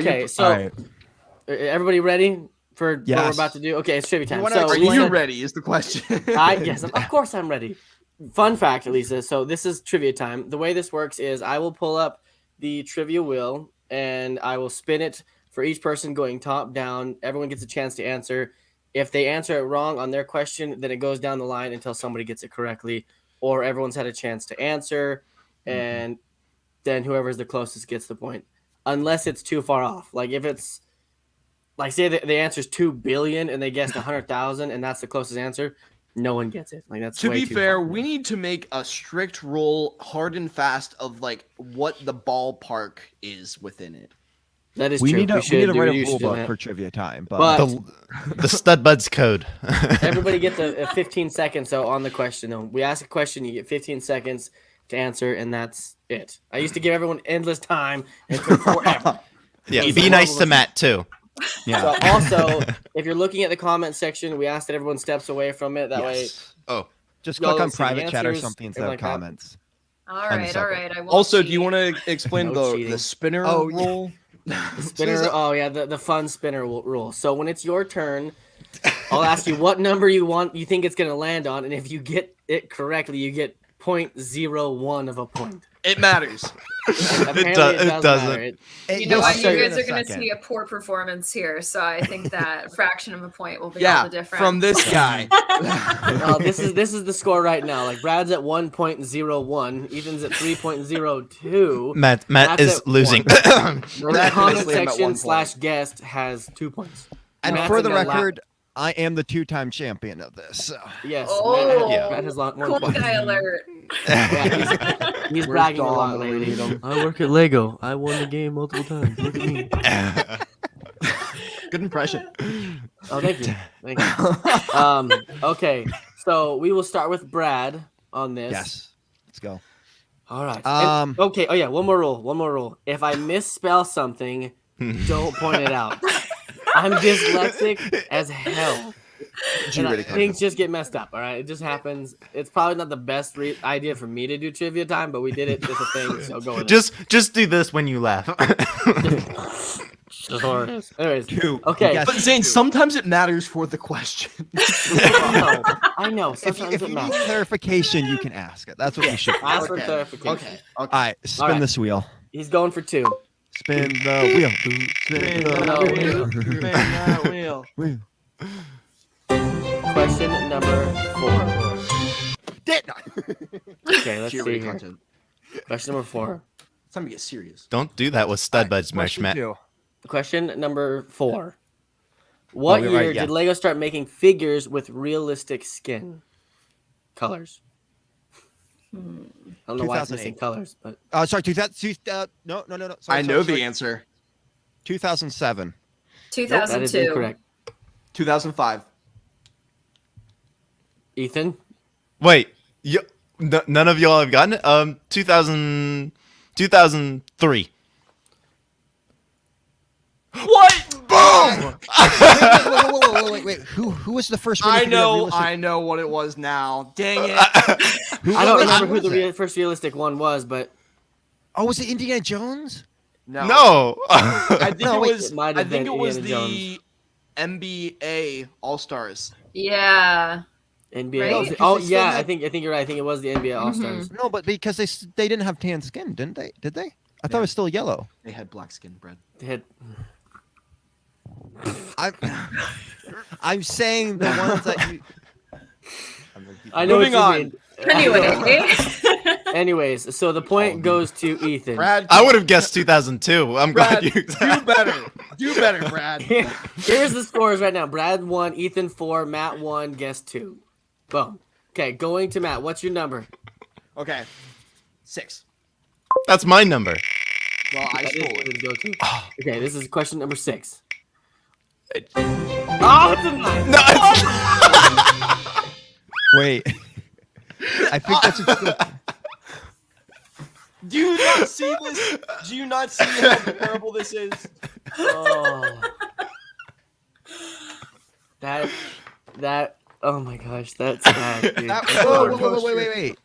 [SPEAKER 2] you-
[SPEAKER 4] Okay, so
[SPEAKER 1] All right.
[SPEAKER 4] everybody ready for what we're
[SPEAKER 1] Yes.
[SPEAKER 4] about to do? Okay, it's trivia time.
[SPEAKER 1] wanna
[SPEAKER 4] So
[SPEAKER 2] Are
[SPEAKER 1] explain-
[SPEAKER 2] you ready? Is the question.
[SPEAKER 4] yes, of course I'm ready. Fun fact, Elisa. So this is trivia time. The way this works is I will pull up the trivia wheel and I will spin it for each person going top down. Everyone gets a chance to answer. If they answer it wrong on their question, then it goes down the line until somebody gets it correctly, or everyone's had a chance to answer, and then whoever's the closest gets the point. Unless it's too far off. Like if it's like say the answer's 2 billion and they guessed 100,000 and that's the closest answer, no one gets it. Like that's
[SPEAKER 2] To
[SPEAKER 4] way
[SPEAKER 2] be
[SPEAKER 4] too
[SPEAKER 2] fair,
[SPEAKER 4] far.
[SPEAKER 2] we need to make a strict rule, hard and fast, of like what the ballpark is within it.
[SPEAKER 4] That is
[SPEAKER 1] We
[SPEAKER 4] true.
[SPEAKER 1] need to
[SPEAKER 4] should
[SPEAKER 1] write a
[SPEAKER 4] do
[SPEAKER 1] rule book
[SPEAKER 4] that.
[SPEAKER 1] for trivia time,
[SPEAKER 4] But-
[SPEAKER 3] The Stud Buds code.
[SPEAKER 4] Everybody gets a 15 seconds so on the question. Though. We ask a question, you get 15 seconds to answer, and that's it. I used to give everyone endless time and it took forever.
[SPEAKER 3] Yeah,
[SPEAKER 4] He's
[SPEAKER 3] be
[SPEAKER 4] a
[SPEAKER 3] nice
[SPEAKER 4] horrible
[SPEAKER 3] to Matt too.
[SPEAKER 1] yeah.
[SPEAKER 4] So also, if you're looking at the comment section, we ask that everyone steps away from it. That way,
[SPEAKER 1] Yes.
[SPEAKER 3] Oh,
[SPEAKER 1] Just
[SPEAKER 4] y'all
[SPEAKER 1] click on
[SPEAKER 4] don't see the
[SPEAKER 1] private chat or
[SPEAKER 4] answers,
[SPEAKER 1] something instead
[SPEAKER 4] everything
[SPEAKER 1] of
[SPEAKER 4] like that.
[SPEAKER 1] comments.
[SPEAKER 5] All right,
[SPEAKER 1] separate.
[SPEAKER 5] all right. I won't
[SPEAKER 8] Also, do you
[SPEAKER 5] cheat.
[SPEAKER 8] want to explain
[SPEAKER 4] No
[SPEAKER 8] the
[SPEAKER 4] cheating.
[SPEAKER 8] spinner
[SPEAKER 1] Oh, yeah.
[SPEAKER 8] rule?
[SPEAKER 4] spinner. Oh yeah, the fun spinner rule. So when it's your turn, I'll ask you what number you think it's gonna land on, and if you get it correctly, you get 0.01 of a point.
[SPEAKER 8] It matters.
[SPEAKER 4] Apparently,
[SPEAKER 3] do-
[SPEAKER 4] it
[SPEAKER 3] it
[SPEAKER 4] doesn't
[SPEAKER 3] doesn't.
[SPEAKER 4] matter.
[SPEAKER 5] You know
[SPEAKER 1] You'll
[SPEAKER 5] what?
[SPEAKER 1] see
[SPEAKER 5] You
[SPEAKER 1] it in
[SPEAKER 5] guys
[SPEAKER 1] a
[SPEAKER 5] are going to
[SPEAKER 1] second.
[SPEAKER 5] see a poor performance here, so I think that fraction of a point will be all
[SPEAKER 8] Yeah,
[SPEAKER 5] the difference.
[SPEAKER 8] from this guy.
[SPEAKER 4] This is the score right now. Like Brad's at 1.01, Ethan's at 3.02.
[SPEAKER 3] Matt
[SPEAKER 4] That's
[SPEAKER 3] is
[SPEAKER 4] at
[SPEAKER 3] losing.
[SPEAKER 4] And the
[SPEAKER 8] Miraculously,
[SPEAKER 4] comment
[SPEAKER 8] I'm at 1
[SPEAKER 4] section
[SPEAKER 8] point.
[SPEAKER 4] / guest has 2 points.
[SPEAKER 1] And
[SPEAKER 4] Matt's
[SPEAKER 1] for
[SPEAKER 4] in
[SPEAKER 1] the
[SPEAKER 4] the
[SPEAKER 1] record, I am the 2-time champion of this. So.
[SPEAKER 4] Yes.
[SPEAKER 5] Oh,
[SPEAKER 4] Matt has 1
[SPEAKER 5] cool
[SPEAKER 4] point.
[SPEAKER 5] guy alert.
[SPEAKER 4] Yeah, he's bragging a lot lately. I work at Lego. I won the game multiple times. Look at me.
[SPEAKER 2] Good impression.
[SPEAKER 4] Oh, thank you. Thank you. Okay, so we will start with Brad on this.
[SPEAKER 1] Yes. Let's go.
[SPEAKER 4] All right.
[SPEAKER 1] Okay.
[SPEAKER 4] Oh yeah. One more rule. If I misspell something, don't point it out. I'm dyslexic as hell. And things just get messed up. All right. It just happens. It's probably not the best idea for me to do trivia time, but we did it. It's a thing. So go with it.
[SPEAKER 3] just do this when you laugh.
[SPEAKER 4] Anyways.
[SPEAKER 1] Okay.
[SPEAKER 4] Okay.
[SPEAKER 8] But Zane, sometimes it matters for the question.
[SPEAKER 4] I know.
[SPEAKER 1] If
[SPEAKER 4] Sometimes
[SPEAKER 1] you
[SPEAKER 4] it
[SPEAKER 1] need
[SPEAKER 4] matters.
[SPEAKER 1] clarification, you can ask it. That's what you should do.
[SPEAKER 4] Ask for
[SPEAKER 2] Okay.
[SPEAKER 4] clarification.
[SPEAKER 2] Okay.
[SPEAKER 1] All right. Spin
[SPEAKER 4] right.
[SPEAKER 1] this wheel.
[SPEAKER 4] He's going for 2.
[SPEAKER 1] Spin the wheel. Spin the
[SPEAKER 8] wheel.
[SPEAKER 1] wheel.
[SPEAKER 4] Question number 4.
[SPEAKER 1] Did
[SPEAKER 4] Okay, let's see
[SPEAKER 2] G-rated
[SPEAKER 4] here.
[SPEAKER 2] content.
[SPEAKER 4] Question number 4.
[SPEAKER 2] It's time to get serious.
[SPEAKER 3] Don't do that with Stud Buds, Merch Matt.
[SPEAKER 4] Question number 4. What
[SPEAKER 1] you're
[SPEAKER 4] year
[SPEAKER 1] right, yeah.
[SPEAKER 4] did Lego start making figures with realistic skin colors? I don't know why it's missing
[SPEAKER 1] 2008.
[SPEAKER 4] colors, but
[SPEAKER 1] Sorry. 2000. No. Sorry,
[SPEAKER 2] I know
[SPEAKER 1] sorry.
[SPEAKER 2] the answer.
[SPEAKER 1] 2007.
[SPEAKER 4] nope, that is
[SPEAKER 5] 2002.
[SPEAKER 4] incorrect.
[SPEAKER 2] 2005.
[SPEAKER 4] Ethan,
[SPEAKER 3] Wait, none of y'all have gotten it. 2003.
[SPEAKER 8] What? Boom!
[SPEAKER 1] Wait. Who was the first one? to
[SPEAKER 8] I
[SPEAKER 1] figure out
[SPEAKER 8] know.
[SPEAKER 1] realistic-
[SPEAKER 8] I know what it was now. Dang it.
[SPEAKER 4] I don't remember who
[SPEAKER 1] was
[SPEAKER 4] the
[SPEAKER 1] it?
[SPEAKER 4] first realistic one was, but
[SPEAKER 1] Oh, was it Indiana Jones?
[SPEAKER 3] No.
[SPEAKER 8] I think
[SPEAKER 1] No,
[SPEAKER 8] it
[SPEAKER 1] wait,
[SPEAKER 8] was.
[SPEAKER 4] it might
[SPEAKER 8] I
[SPEAKER 4] have
[SPEAKER 8] think
[SPEAKER 4] been
[SPEAKER 8] it was
[SPEAKER 4] Indiana
[SPEAKER 8] the NBA All Stars.
[SPEAKER 5] Yeah.
[SPEAKER 4] NBA.
[SPEAKER 5] Right?
[SPEAKER 4] Oh,
[SPEAKER 1] Because
[SPEAKER 4] oh
[SPEAKER 1] they still
[SPEAKER 4] yeah,
[SPEAKER 1] had-
[SPEAKER 4] I think you're right. I think it was the NBA All Stars.
[SPEAKER 1] No, but because they didn't have tan skin, didn't they? Did they? I thought it was still yellow.
[SPEAKER 2] They had black skin, Brad.
[SPEAKER 4] They had
[SPEAKER 1] I'm saying the ones that you.
[SPEAKER 4] I know
[SPEAKER 8] Moving
[SPEAKER 4] what you
[SPEAKER 8] on.
[SPEAKER 5] Anyway.
[SPEAKER 4] Anyways, so the point goes to Ethan.
[SPEAKER 2] Brad,
[SPEAKER 3] I would have guessed 2002. I'm
[SPEAKER 8] Brad,
[SPEAKER 3] glad you.
[SPEAKER 8] do better. Do better, Brad.
[SPEAKER 4] Here's the scores right now. Brad 1, Ethan 4, Matt 1, guest 2. Boom. Okay, going to Matt. What's your number?
[SPEAKER 2] Okay. 6.
[SPEAKER 3] That's my number.
[SPEAKER 2] Well, I
[SPEAKER 4] That
[SPEAKER 2] stole
[SPEAKER 4] is
[SPEAKER 2] it.
[SPEAKER 4] the go-to. Okay, this is question number 6. Oh, it's a 9.
[SPEAKER 3] No,
[SPEAKER 1] Wait. I think that's.
[SPEAKER 8] Do you not see this? Do you not see how terrible this is?
[SPEAKER 4] Oh. That. Oh my gosh, that's bad, dude.
[SPEAKER 2] That
[SPEAKER 1] Wait.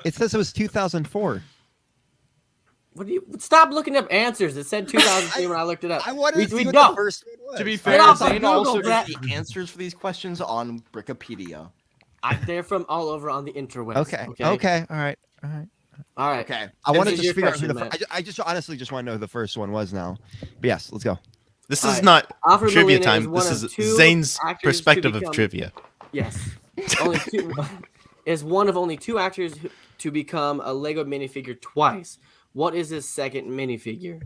[SPEAKER 1] It says it was 2004.
[SPEAKER 4] What do you stop looking up answers? It said 2003 when I looked it up.
[SPEAKER 1] I wanted
[SPEAKER 4] We-
[SPEAKER 1] to
[SPEAKER 4] we
[SPEAKER 1] see what
[SPEAKER 4] don't.
[SPEAKER 1] the first one was.
[SPEAKER 8] To be
[SPEAKER 4] Get
[SPEAKER 8] fair,
[SPEAKER 4] off of
[SPEAKER 8] Zane also
[SPEAKER 4] Google,
[SPEAKER 8] got
[SPEAKER 4] Brad.
[SPEAKER 2] The answers for these questions on Wikipedia.
[SPEAKER 4] They're from all over on the interwebs.
[SPEAKER 1] Okay. All right.
[SPEAKER 4] All right.
[SPEAKER 2] Okay.
[SPEAKER 1] I
[SPEAKER 4] This
[SPEAKER 1] wanted
[SPEAKER 4] is
[SPEAKER 1] to
[SPEAKER 4] your
[SPEAKER 1] figure out who
[SPEAKER 4] question,
[SPEAKER 1] the. I just honestly just want to know who the first one was now. But yes, let's go.
[SPEAKER 3] this
[SPEAKER 4] All
[SPEAKER 3] is
[SPEAKER 4] right.
[SPEAKER 3] not
[SPEAKER 4] Alfred
[SPEAKER 3] trivia
[SPEAKER 4] Molina
[SPEAKER 3] time.
[SPEAKER 4] is one
[SPEAKER 3] This
[SPEAKER 4] of
[SPEAKER 3] is
[SPEAKER 4] two
[SPEAKER 3] Zane's
[SPEAKER 4] actors to
[SPEAKER 3] perspective of
[SPEAKER 4] become-
[SPEAKER 3] trivia.
[SPEAKER 4] Yes. Only two is one of only 2 actors to become a Lego minifigure twice. What is his second minifigure?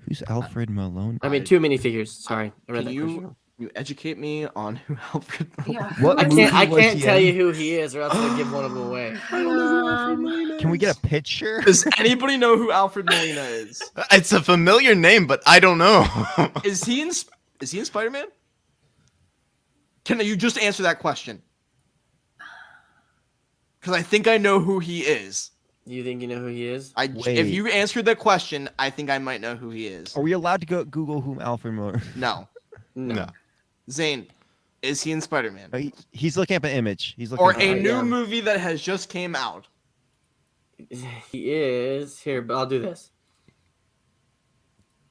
[SPEAKER 1] Who's Alfred Malone?
[SPEAKER 4] I mean, 2 minifigures. Sorry, I read
[SPEAKER 2] Can
[SPEAKER 4] that
[SPEAKER 2] you
[SPEAKER 4] question wrong.
[SPEAKER 2] You educate me on who Alfred.
[SPEAKER 5] Yeah.
[SPEAKER 1] What
[SPEAKER 4] I
[SPEAKER 1] movie
[SPEAKER 4] can't
[SPEAKER 1] was he
[SPEAKER 4] tell
[SPEAKER 1] in?
[SPEAKER 4] you who he is, or else I'll give one of them away.
[SPEAKER 1] Can we get a picture?
[SPEAKER 2] Does anybody know who Alfred Molina is?
[SPEAKER 3] It's a familiar name, but I don't know.
[SPEAKER 2] Is he in Spider-Man? Can you just answer that question? Because I think I know who he is.
[SPEAKER 4] You think you know who he is?
[SPEAKER 1] Wait.
[SPEAKER 2] If you answer the question, I think I might know who he is.
[SPEAKER 1] Are we allowed to go Google whom Alfred Miller?
[SPEAKER 2] No.
[SPEAKER 3] No.
[SPEAKER 2] Zane, is he in Spider-Man?
[SPEAKER 1] He's looking up an image. He's looking
[SPEAKER 2] Or
[SPEAKER 1] up
[SPEAKER 2] a
[SPEAKER 1] an
[SPEAKER 2] new
[SPEAKER 1] image.
[SPEAKER 2] movie that has just came out?
[SPEAKER 4] He is here, but I'll do this.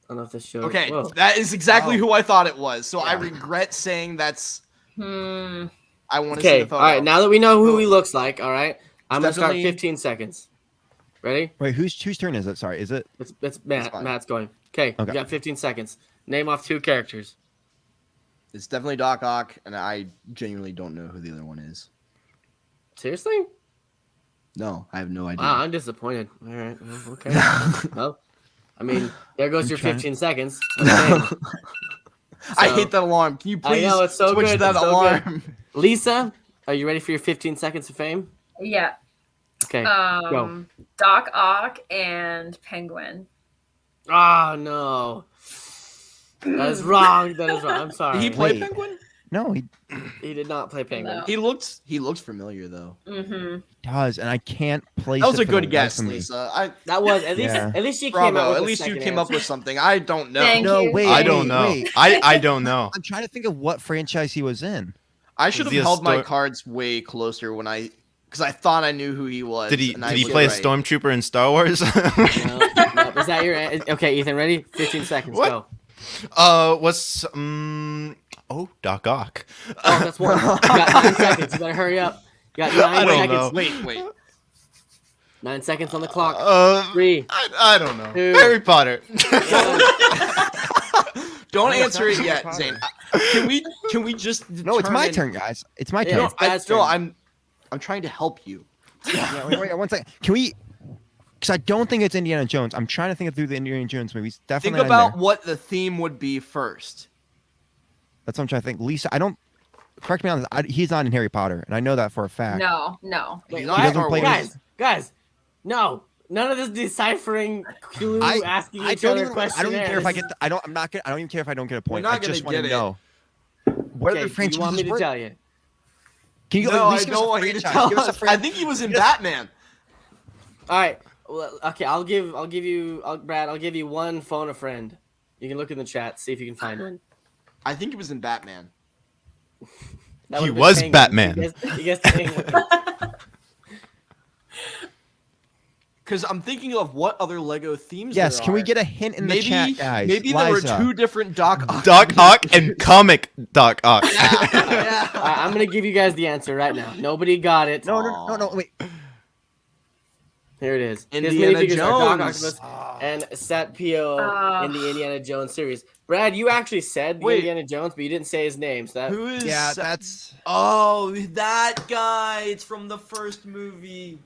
[SPEAKER 4] I don't know if this shows.
[SPEAKER 2] Okay,
[SPEAKER 4] Whoa.
[SPEAKER 2] that is exactly
[SPEAKER 1] Oh.
[SPEAKER 2] who I thought it was. So I
[SPEAKER 1] Yeah.
[SPEAKER 2] regret saying that's.
[SPEAKER 5] Hmm.
[SPEAKER 2] I want to see
[SPEAKER 4] Okay,
[SPEAKER 2] the photo.
[SPEAKER 4] all right. Now that we know who he looks like, all right, I'm gonna start
[SPEAKER 2] Definitely-
[SPEAKER 4] 15 seconds. Ready?
[SPEAKER 1] Wait, whose turn is it? Sorry, is it?
[SPEAKER 4] It's Matt.
[SPEAKER 2] fine.
[SPEAKER 4] Matt's going. Okay,
[SPEAKER 1] Okay.
[SPEAKER 4] you got 15 seconds. Name off 2 characters.
[SPEAKER 2] It's definitely Doc Ock, and I genuinely don't know who the other one is.
[SPEAKER 4] Seriously?
[SPEAKER 2] No, I have no idea.
[SPEAKER 4] Wow, I'm disappointed. All right. Well, okay. Well, I mean, there goes your
[SPEAKER 1] trying-
[SPEAKER 4] 15 seconds. Okay.
[SPEAKER 2] I
[SPEAKER 4] So-
[SPEAKER 2] hate that alarm. Can you
[SPEAKER 4] I
[SPEAKER 2] please
[SPEAKER 4] know, it's so
[SPEAKER 2] switch
[SPEAKER 4] good,
[SPEAKER 2] that
[SPEAKER 4] it's so
[SPEAKER 2] alarm?
[SPEAKER 4] Lisa, are you ready for your 15 seconds of fame?
[SPEAKER 5] Yeah.
[SPEAKER 4] Okay. Go.
[SPEAKER 5] Doc Ock and Penguin.
[SPEAKER 4] Oh no. That is wrong. That is wrong. I'm sorry.
[SPEAKER 2] Did he play
[SPEAKER 1] Wait.
[SPEAKER 2] Penguin?
[SPEAKER 1] No, he
[SPEAKER 4] He did not play Penguin.
[SPEAKER 5] No.
[SPEAKER 2] He looks familiar though.
[SPEAKER 5] Mm-hmm.
[SPEAKER 1] does, and I can't place.
[SPEAKER 2] That was
[SPEAKER 1] it
[SPEAKER 2] a
[SPEAKER 1] for the
[SPEAKER 2] good
[SPEAKER 1] life
[SPEAKER 2] guess,
[SPEAKER 1] of me.
[SPEAKER 2] Lisa.
[SPEAKER 4] That was at least
[SPEAKER 1] Yeah.
[SPEAKER 4] at least she came out
[SPEAKER 2] Bravo.
[SPEAKER 4] with
[SPEAKER 2] At
[SPEAKER 4] a
[SPEAKER 2] least you
[SPEAKER 4] second
[SPEAKER 2] came up
[SPEAKER 4] answer.
[SPEAKER 2] with something. I don't know.
[SPEAKER 5] Thank
[SPEAKER 1] No,
[SPEAKER 5] you.
[SPEAKER 1] wait.
[SPEAKER 3] I don't know.
[SPEAKER 1] Wait.
[SPEAKER 3] I don't know.
[SPEAKER 1] I'm trying to think of what franchise he was in.
[SPEAKER 2] I should
[SPEAKER 3] Was he
[SPEAKER 2] have
[SPEAKER 3] a
[SPEAKER 2] held my
[SPEAKER 3] stor-
[SPEAKER 2] cards way closer because I thought I knew who he was.
[SPEAKER 3] Did he
[SPEAKER 2] and I was
[SPEAKER 3] play a
[SPEAKER 2] right.
[SPEAKER 3] stormtrooper in Star Wars?
[SPEAKER 4] No, no. Is that your okay, Ethan? Ready? 15 seconds.
[SPEAKER 3] What?
[SPEAKER 4] Go.
[SPEAKER 3] What's Doc Ock.
[SPEAKER 4] Oh, that's one. You got 9 seconds. You better hurry up. You got 9
[SPEAKER 3] I don't
[SPEAKER 4] seconds.
[SPEAKER 3] know.
[SPEAKER 2] Wait.
[SPEAKER 4] 9 seconds on the clock. 3.
[SPEAKER 3] I don't know.
[SPEAKER 4] 2.
[SPEAKER 3] Harry Potter.
[SPEAKER 2] Don't
[SPEAKER 1] No, it's
[SPEAKER 2] answer
[SPEAKER 1] not
[SPEAKER 2] it
[SPEAKER 1] Harry
[SPEAKER 2] yet,
[SPEAKER 1] Potter.
[SPEAKER 2] Zane. Can we just
[SPEAKER 1] No, it's my
[SPEAKER 2] determine-
[SPEAKER 1] turn, guys. It's my
[SPEAKER 4] Yeah,
[SPEAKER 1] turn.
[SPEAKER 2] No,
[SPEAKER 4] it's Brad's turn.
[SPEAKER 2] I'm trying to help you.
[SPEAKER 1] Yeah, wait, one second. Can we? Because I don't think it's Indiana Jones. I'm trying to think through the Indiana Jones movies.
[SPEAKER 2] Think
[SPEAKER 1] Definitely not in
[SPEAKER 2] about
[SPEAKER 1] there.
[SPEAKER 2] what the theme would be first.
[SPEAKER 1] That's what I'm trying to think. Lisa, I don't. Correct me on this. He's not in Harry Potter, and I know that for a fact.
[SPEAKER 5] No.
[SPEAKER 4] Wait,
[SPEAKER 2] He
[SPEAKER 4] what?
[SPEAKER 1] doesn't play-
[SPEAKER 4] Guys, no. None of this deciphering clue asking
[SPEAKER 1] I
[SPEAKER 4] each
[SPEAKER 1] don't
[SPEAKER 4] other
[SPEAKER 1] even.
[SPEAKER 4] questions.
[SPEAKER 1] I don't even care if I get. I don't. I'm not. I don't even care if I don't get a point.
[SPEAKER 2] not
[SPEAKER 1] I just
[SPEAKER 2] gonna
[SPEAKER 1] want to
[SPEAKER 2] get it.
[SPEAKER 1] know. What are the
[SPEAKER 4] Okay,
[SPEAKER 1] franchises?
[SPEAKER 4] you want me to
[SPEAKER 1] were?
[SPEAKER 4] tell you?
[SPEAKER 1] Can you
[SPEAKER 2] No,
[SPEAKER 1] at
[SPEAKER 2] I
[SPEAKER 1] least give us
[SPEAKER 2] don't
[SPEAKER 1] a
[SPEAKER 2] want you to
[SPEAKER 1] franchise?
[SPEAKER 2] tell
[SPEAKER 1] Give us a
[SPEAKER 2] us.
[SPEAKER 1] fran-
[SPEAKER 2] I think he was in Batman.
[SPEAKER 4] All right. Well, okay. I'll give you, Brad. I'll give you one phone a friend. You can look in the chat, see if you can find one.
[SPEAKER 2] I think he was in Batman.
[SPEAKER 4] That
[SPEAKER 3] He
[SPEAKER 4] would've been
[SPEAKER 3] was
[SPEAKER 4] Penguin.
[SPEAKER 3] Batman.
[SPEAKER 4] You guessed Penguin.
[SPEAKER 2] Because I'm thinking of what other Lego themes.
[SPEAKER 1] Yes.
[SPEAKER 2] there
[SPEAKER 1] Can we
[SPEAKER 2] are.
[SPEAKER 1] get a hint in
[SPEAKER 2] maybe,
[SPEAKER 1] the chat, guys?
[SPEAKER 2] Maybe there were
[SPEAKER 1] Liza.
[SPEAKER 2] 2 different Doc Ock.
[SPEAKER 3] Doc Ock and comic Doc Ock.
[SPEAKER 2] Yeah.
[SPEAKER 4] All right, I'm gonna give you guys the answer right now. Nobody got it.
[SPEAKER 1] No. Wait.
[SPEAKER 4] Here it is. His
[SPEAKER 2] Indiana
[SPEAKER 4] minifigures are Doc
[SPEAKER 2] Jones.
[SPEAKER 4] Octopus and Sat Pio
[SPEAKER 5] Ah.
[SPEAKER 4] in the Indiana Jones series. Brad, you actually said the
[SPEAKER 2] Wait.
[SPEAKER 4] Indiana Jones, but you didn't say his name. So that
[SPEAKER 2] Who is?
[SPEAKER 1] Yeah, that's.
[SPEAKER 2] Oh, that guy. It's from the first movie.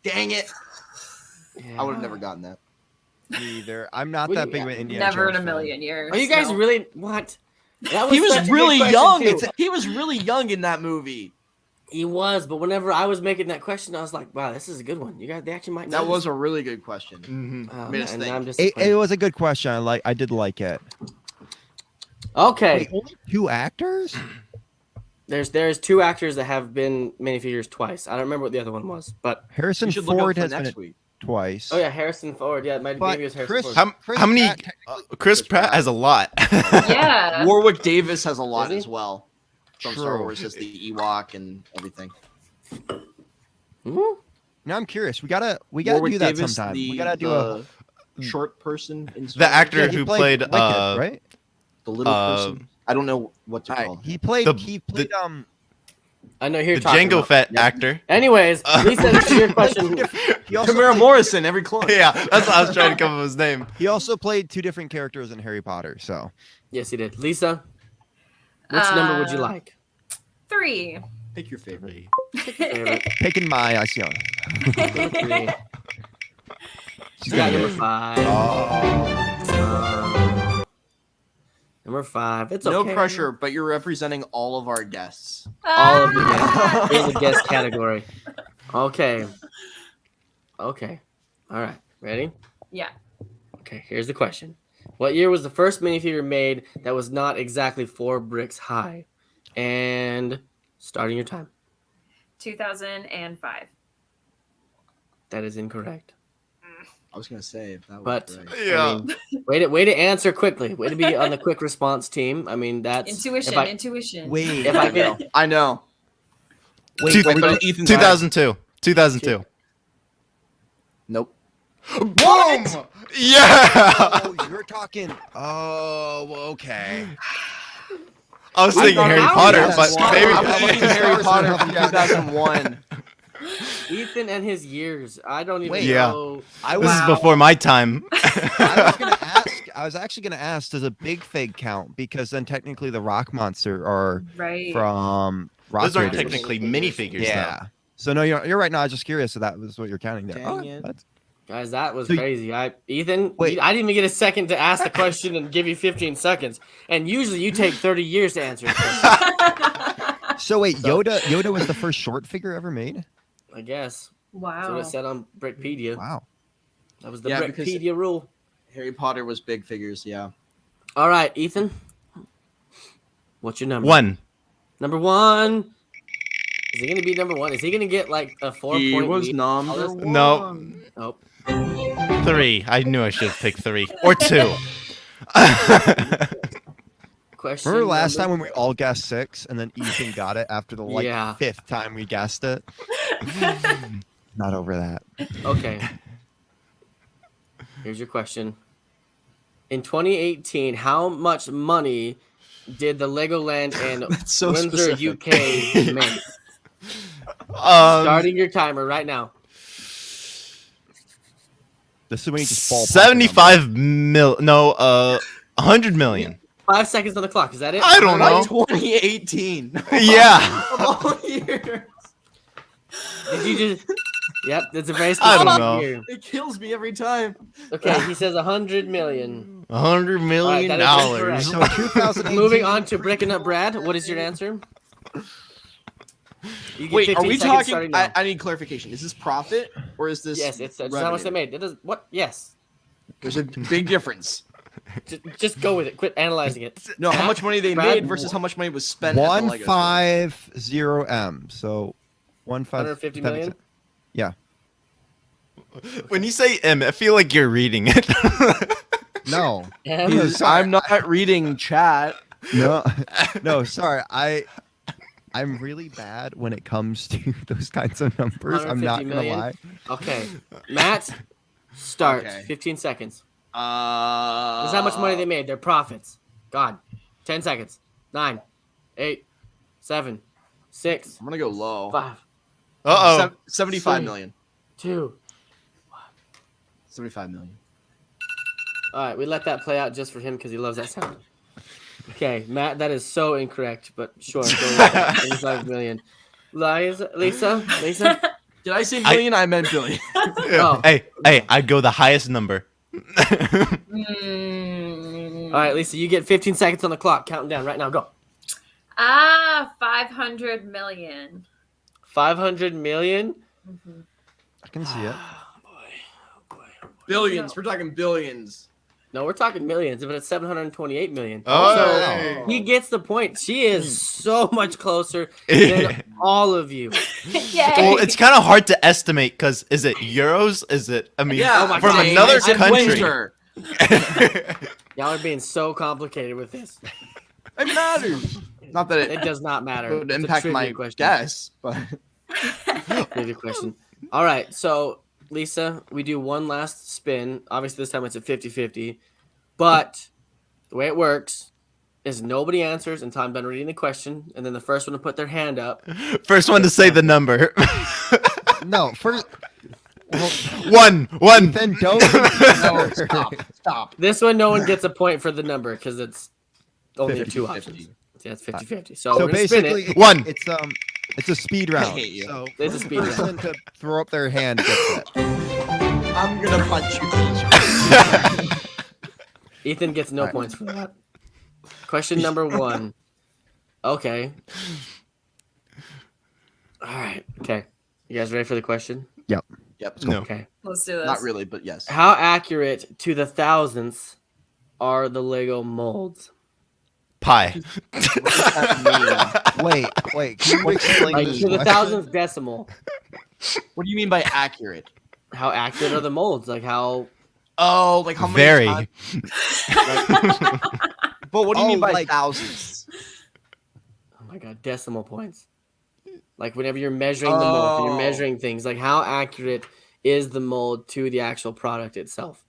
[SPEAKER 2] Dang it! I would have never gotten that.
[SPEAKER 1] Me either. I'm not
[SPEAKER 4] What do
[SPEAKER 1] that
[SPEAKER 4] you
[SPEAKER 1] big
[SPEAKER 4] got?
[SPEAKER 1] of an Indiana
[SPEAKER 5] Never in
[SPEAKER 1] Jones
[SPEAKER 5] a
[SPEAKER 1] fan.
[SPEAKER 5] million years.
[SPEAKER 4] Are you guys
[SPEAKER 5] no.
[SPEAKER 4] really what? That
[SPEAKER 2] He
[SPEAKER 4] such a
[SPEAKER 2] was
[SPEAKER 4] good
[SPEAKER 2] really
[SPEAKER 4] question,
[SPEAKER 2] young.
[SPEAKER 4] too.
[SPEAKER 2] He was really young in that movie.
[SPEAKER 4] He was, but whenever I was making that question, I was like, "Wow, this is a good one. You guys, they actually might know."
[SPEAKER 2] That
[SPEAKER 4] this.
[SPEAKER 2] was a really good question.
[SPEAKER 3] Mhm.
[SPEAKER 4] Oh,
[SPEAKER 2] made us
[SPEAKER 4] man,
[SPEAKER 2] think.
[SPEAKER 4] I'm just
[SPEAKER 1] It was a good question. I did like it.
[SPEAKER 4] okay.
[SPEAKER 1] Wait, only 2 actors?
[SPEAKER 4] There's 2 actors that have been minifigures twice. I don't remember what the other one was, but
[SPEAKER 1] Harrison
[SPEAKER 2] We should look up
[SPEAKER 1] Ford
[SPEAKER 2] for
[SPEAKER 1] has been
[SPEAKER 2] next
[SPEAKER 1] it
[SPEAKER 2] week.
[SPEAKER 1] twice.
[SPEAKER 4] oh yeah, Harrison Ford. Yeah, maybe
[SPEAKER 1] But
[SPEAKER 4] it was Harrison
[SPEAKER 1] Chris,
[SPEAKER 4] Ford.
[SPEAKER 3] How many?
[SPEAKER 1] Pratt
[SPEAKER 3] Chris Pratt has a lot.
[SPEAKER 5] Yeah.
[SPEAKER 2] Warwick Davis has a lot
[SPEAKER 4] Does he?
[SPEAKER 2] as well. From Star
[SPEAKER 1] True.
[SPEAKER 2] Wars as the Ewok and everything.
[SPEAKER 4] Hmm?
[SPEAKER 1] Now I'm curious. We gotta
[SPEAKER 2] Warwick
[SPEAKER 1] do that
[SPEAKER 2] Davis,
[SPEAKER 1] sometime.
[SPEAKER 2] The,
[SPEAKER 1] we gotta do a
[SPEAKER 2] short person in Star
[SPEAKER 3] The
[SPEAKER 2] Wars.
[SPEAKER 3] actor
[SPEAKER 1] Yeah, he
[SPEAKER 3] who
[SPEAKER 1] played
[SPEAKER 3] played
[SPEAKER 1] Wicked, right?
[SPEAKER 2] the little person. I don't know what to
[SPEAKER 1] All
[SPEAKER 2] call
[SPEAKER 1] right.
[SPEAKER 2] him.
[SPEAKER 1] He played.
[SPEAKER 3] The-
[SPEAKER 1] he played.
[SPEAKER 4] I know who you're
[SPEAKER 3] the
[SPEAKER 4] talking
[SPEAKER 3] Django
[SPEAKER 4] about.
[SPEAKER 3] Fett
[SPEAKER 2] Yep.
[SPEAKER 3] actor.
[SPEAKER 4] Anyways, Lisa, this is your question.
[SPEAKER 1] He also,
[SPEAKER 2] Tamara
[SPEAKER 1] played,
[SPEAKER 2] Morrison, every clone.
[SPEAKER 3] Yeah, that's what I was trying to come up with his name.
[SPEAKER 1] he also played 2 different characters in Harry Potter. So
[SPEAKER 4] Yes, he did. Lisa, which number would you like?
[SPEAKER 5] 3.
[SPEAKER 2] Pick your favorite.
[SPEAKER 4] Favorite.
[SPEAKER 1] picking my Asion.
[SPEAKER 4] Number 3. She's got number 5.
[SPEAKER 1] Oh.
[SPEAKER 4] Number Number 5. It's
[SPEAKER 2] No
[SPEAKER 4] okay.
[SPEAKER 2] pressure, but you're representing all of our guests.
[SPEAKER 4] All of the guests in the guest category. Okay. Okay. All right. Ready?
[SPEAKER 5] Yeah.
[SPEAKER 4] Okay. Here's the question. What year was the first minifigure made that was not exactly 4 bricks high? And starting your time.
[SPEAKER 5] 2005.
[SPEAKER 4] That is incorrect.
[SPEAKER 2] I was gonna say if that was
[SPEAKER 4] But
[SPEAKER 2] right.
[SPEAKER 3] Yeah.
[SPEAKER 4] I mean, way to answer quickly. Way to be on the quick response team. I mean, that's
[SPEAKER 5] Intuition.
[SPEAKER 4] if I-
[SPEAKER 5] Intuition.
[SPEAKER 1] Wait,
[SPEAKER 4] If I can,
[SPEAKER 2] I know.
[SPEAKER 1] wait,
[SPEAKER 2] Wait, but Ethan's
[SPEAKER 3] 2002. 2002.
[SPEAKER 2] Nope.
[SPEAKER 3] Boom! Yeah.
[SPEAKER 1] Oh, you're talking. Oh, okay.
[SPEAKER 3] I was thinking Harry
[SPEAKER 4] how
[SPEAKER 3] Potter,
[SPEAKER 4] is
[SPEAKER 3] but
[SPEAKER 4] that
[SPEAKER 3] maybe.
[SPEAKER 2] I was thinking Harry Potter from
[SPEAKER 1] Yeah.
[SPEAKER 2] 2001.
[SPEAKER 4] Ethan and his years. I don't even
[SPEAKER 1] Wait.
[SPEAKER 3] Yeah.
[SPEAKER 4] know.
[SPEAKER 1] I
[SPEAKER 3] This is
[SPEAKER 1] was,
[SPEAKER 3] before my time.
[SPEAKER 1] I was actually gonna ask, does a big fig count? Because then technically the rock monster are
[SPEAKER 5] Right.
[SPEAKER 1] from Rock
[SPEAKER 3] Those aren't
[SPEAKER 1] Raiders.
[SPEAKER 3] technically minifigures,
[SPEAKER 1] Yeah. So no, you're right. No, I was just curious if that was what you're counting there.
[SPEAKER 2] Dang it.
[SPEAKER 1] That's-
[SPEAKER 4] Guys, that was
[SPEAKER 1] So-
[SPEAKER 4] crazy. Ethan,
[SPEAKER 1] Wait.
[SPEAKER 4] I didn't even get a second to ask the question and give you 15 seconds. And usually you take 30 years to answer a question,
[SPEAKER 1] So wait, Yoda was the first short figure ever made?
[SPEAKER 4] I guess. That's
[SPEAKER 5] Wow.
[SPEAKER 4] what it said on Brickpedia.
[SPEAKER 1] Wow.
[SPEAKER 4] That was the
[SPEAKER 2] Yeah, because-
[SPEAKER 4] Brickpedia rule.
[SPEAKER 2] Harry Potter was big figures, yeah.
[SPEAKER 4] All right, Ethan. What's your number?
[SPEAKER 3] 1.
[SPEAKER 4] Number 1. Is he going to be number 1? Is he going to get like a 4-point lead?
[SPEAKER 2] number
[SPEAKER 3] No.
[SPEAKER 4] Nope.
[SPEAKER 3] 3. I knew I should have picked 3 or 2.
[SPEAKER 4] Question
[SPEAKER 1] Remember last
[SPEAKER 4] number-
[SPEAKER 1] time when we all guessed 6 and then Ethan got it after the
[SPEAKER 4] Yeah.
[SPEAKER 1] 5th time we guessed it? Not over that.
[SPEAKER 4] Okay. Here's your question. In 2018, how much money did the Legoland and
[SPEAKER 2] That's so
[SPEAKER 4] Windsor,
[SPEAKER 2] specific.
[SPEAKER 4] UK make? Starting your timer right now.
[SPEAKER 1] This is when you just fall.
[SPEAKER 3] 75 mil. No, 100 million.
[SPEAKER 4] 5 seconds on the clock. Is that it?
[SPEAKER 3] I don't know.
[SPEAKER 2] 2018.
[SPEAKER 3] Yeah.
[SPEAKER 2] Of all years.
[SPEAKER 4] Did you just? Yep, that's a very
[SPEAKER 3] I don't
[SPEAKER 4] specific
[SPEAKER 3] know.
[SPEAKER 4] year.
[SPEAKER 2] It kills me every time.
[SPEAKER 4] Okay, he says 100 million.
[SPEAKER 3] $100 million.
[SPEAKER 4] Alright, that is incorrect.
[SPEAKER 1] So in 2018,
[SPEAKER 4] Moving on to Breaking Up Brad. What is your answer? You get
[SPEAKER 2] Wait, are
[SPEAKER 4] 15
[SPEAKER 2] we
[SPEAKER 4] seconds
[SPEAKER 2] talking?
[SPEAKER 4] starting now.
[SPEAKER 2] I need clarification. Is this profit or is this?
[SPEAKER 4] Yes, it's how much they
[SPEAKER 2] revenue?
[SPEAKER 4] made. It does what? Yes.
[SPEAKER 2] There's a big difference.
[SPEAKER 4] Just go with it. Quit analyzing it.
[SPEAKER 2] No, how much money they
[SPEAKER 4] Brad,
[SPEAKER 2] made versus how much money was spent. At the Lego store.
[SPEAKER 1] 150M. So
[SPEAKER 4] 150 million.
[SPEAKER 1] Yeah.
[SPEAKER 3] When you say M, I feel like you're reading it.
[SPEAKER 1] No.
[SPEAKER 4] M.
[SPEAKER 1] Sorry.
[SPEAKER 2] I'm not reading chat.
[SPEAKER 1] No. No. Sorry. I'm really bad when it comes to those kinds of numbers. I'm not
[SPEAKER 4] 150
[SPEAKER 1] gonna
[SPEAKER 4] million.
[SPEAKER 1] lie.
[SPEAKER 4] Okay, Matt, start.
[SPEAKER 2] Okay.
[SPEAKER 4] 15 seconds. This is how much money they made. Their profits. God. 10 seconds. 9, 8, 7, 6,
[SPEAKER 2] I'm gonna go low.
[SPEAKER 4] 5,
[SPEAKER 3] Uh-oh.
[SPEAKER 2] 75
[SPEAKER 4] Three.
[SPEAKER 2] million.
[SPEAKER 4] 2.
[SPEAKER 2] 75 million.
[SPEAKER 4] All right, we let that play out just for him because he loves that sound. Okay, Matt, that is so incorrect, but sure. Go with that. 25 million. Lisa?
[SPEAKER 2] Did I say million? I meant billion.
[SPEAKER 4] Oh.
[SPEAKER 3] Hey, I'd go the highest number.
[SPEAKER 5] Mm.
[SPEAKER 4] All right, Lisa, you get 15 seconds on the clock. Counting down right now. Go.
[SPEAKER 5] 500 million.
[SPEAKER 4] 500 million?
[SPEAKER 5] Mhm.
[SPEAKER 1] I can see it.
[SPEAKER 2] Billions. We're talking billions.
[SPEAKER 4] No, we're talking millions, but it's 728 million.
[SPEAKER 3] Oh.
[SPEAKER 4] So he gets the point. She is so much closer than all of you.
[SPEAKER 5] Yay.
[SPEAKER 3] Well, it's kind of hard to estimate because is it euros? Is it? I mean,
[SPEAKER 2] Yeah,
[SPEAKER 4] oh my
[SPEAKER 3] from
[SPEAKER 4] God.
[SPEAKER 3] another
[SPEAKER 2] It's in
[SPEAKER 3] country.
[SPEAKER 2] winter.
[SPEAKER 4] Y'all are being so complicated with this.
[SPEAKER 2] It matters. Not that
[SPEAKER 4] It
[SPEAKER 2] it
[SPEAKER 4] does not matter.
[SPEAKER 2] would
[SPEAKER 4] It's a
[SPEAKER 2] impact
[SPEAKER 4] trivia
[SPEAKER 2] my
[SPEAKER 4] question.
[SPEAKER 2] guess, but
[SPEAKER 4] Trivia question. All right, so Lisa, we do one last spin. Obviously, this time it's a 50-50. But the way it works is nobody answers until I'm done reading the question, and then the first one to put their hand up.
[SPEAKER 3] First one to say the number.
[SPEAKER 1] No. First. Well,
[SPEAKER 3] one.
[SPEAKER 1] then don't.
[SPEAKER 2] no, stop.
[SPEAKER 4] This one, no one gets a point for the number because it's only
[SPEAKER 2] 50,
[SPEAKER 4] two
[SPEAKER 2] 50.
[SPEAKER 4] options. Yeah, it's 50-50. So,
[SPEAKER 1] So
[SPEAKER 4] we're gonna spin
[SPEAKER 1] basically,
[SPEAKER 4] it.
[SPEAKER 3] One.
[SPEAKER 1] It's a speed round.
[SPEAKER 2] hate you.
[SPEAKER 1] So
[SPEAKER 4] It's a
[SPEAKER 1] first
[SPEAKER 4] speed
[SPEAKER 1] person to throw up their hand gets it.
[SPEAKER 2] I'm gonna punch you.
[SPEAKER 4] Ethan gets no
[SPEAKER 1] Alright.
[SPEAKER 4] points for that. Question number 1. Okay. All right. Okay. You guys ready for the question?
[SPEAKER 2] Yep. Let's go.
[SPEAKER 3] No.
[SPEAKER 4] Okay.
[SPEAKER 5] Let's do this.
[SPEAKER 2] Not really, but yes.
[SPEAKER 4] How accurate to the thousandths are the Lego molds?
[SPEAKER 3] Pi.
[SPEAKER 1] Wait. Can you explain
[SPEAKER 4] Like
[SPEAKER 1] this
[SPEAKER 4] to the
[SPEAKER 1] question?
[SPEAKER 4] thousandth decimal.
[SPEAKER 2] What do you mean by accurate?
[SPEAKER 4] How accurate are the molds? Like how?
[SPEAKER 2] Oh, like how many
[SPEAKER 3] Very.
[SPEAKER 2] times? But what do you mean by
[SPEAKER 1] like-
[SPEAKER 2] thousands?
[SPEAKER 4] Oh my god, decimal points. Like whenever you're measuring the mold, you're
[SPEAKER 2] Oh.
[SPEAKER 4] measuring things. Like how accurate is the mold to the actual product itself?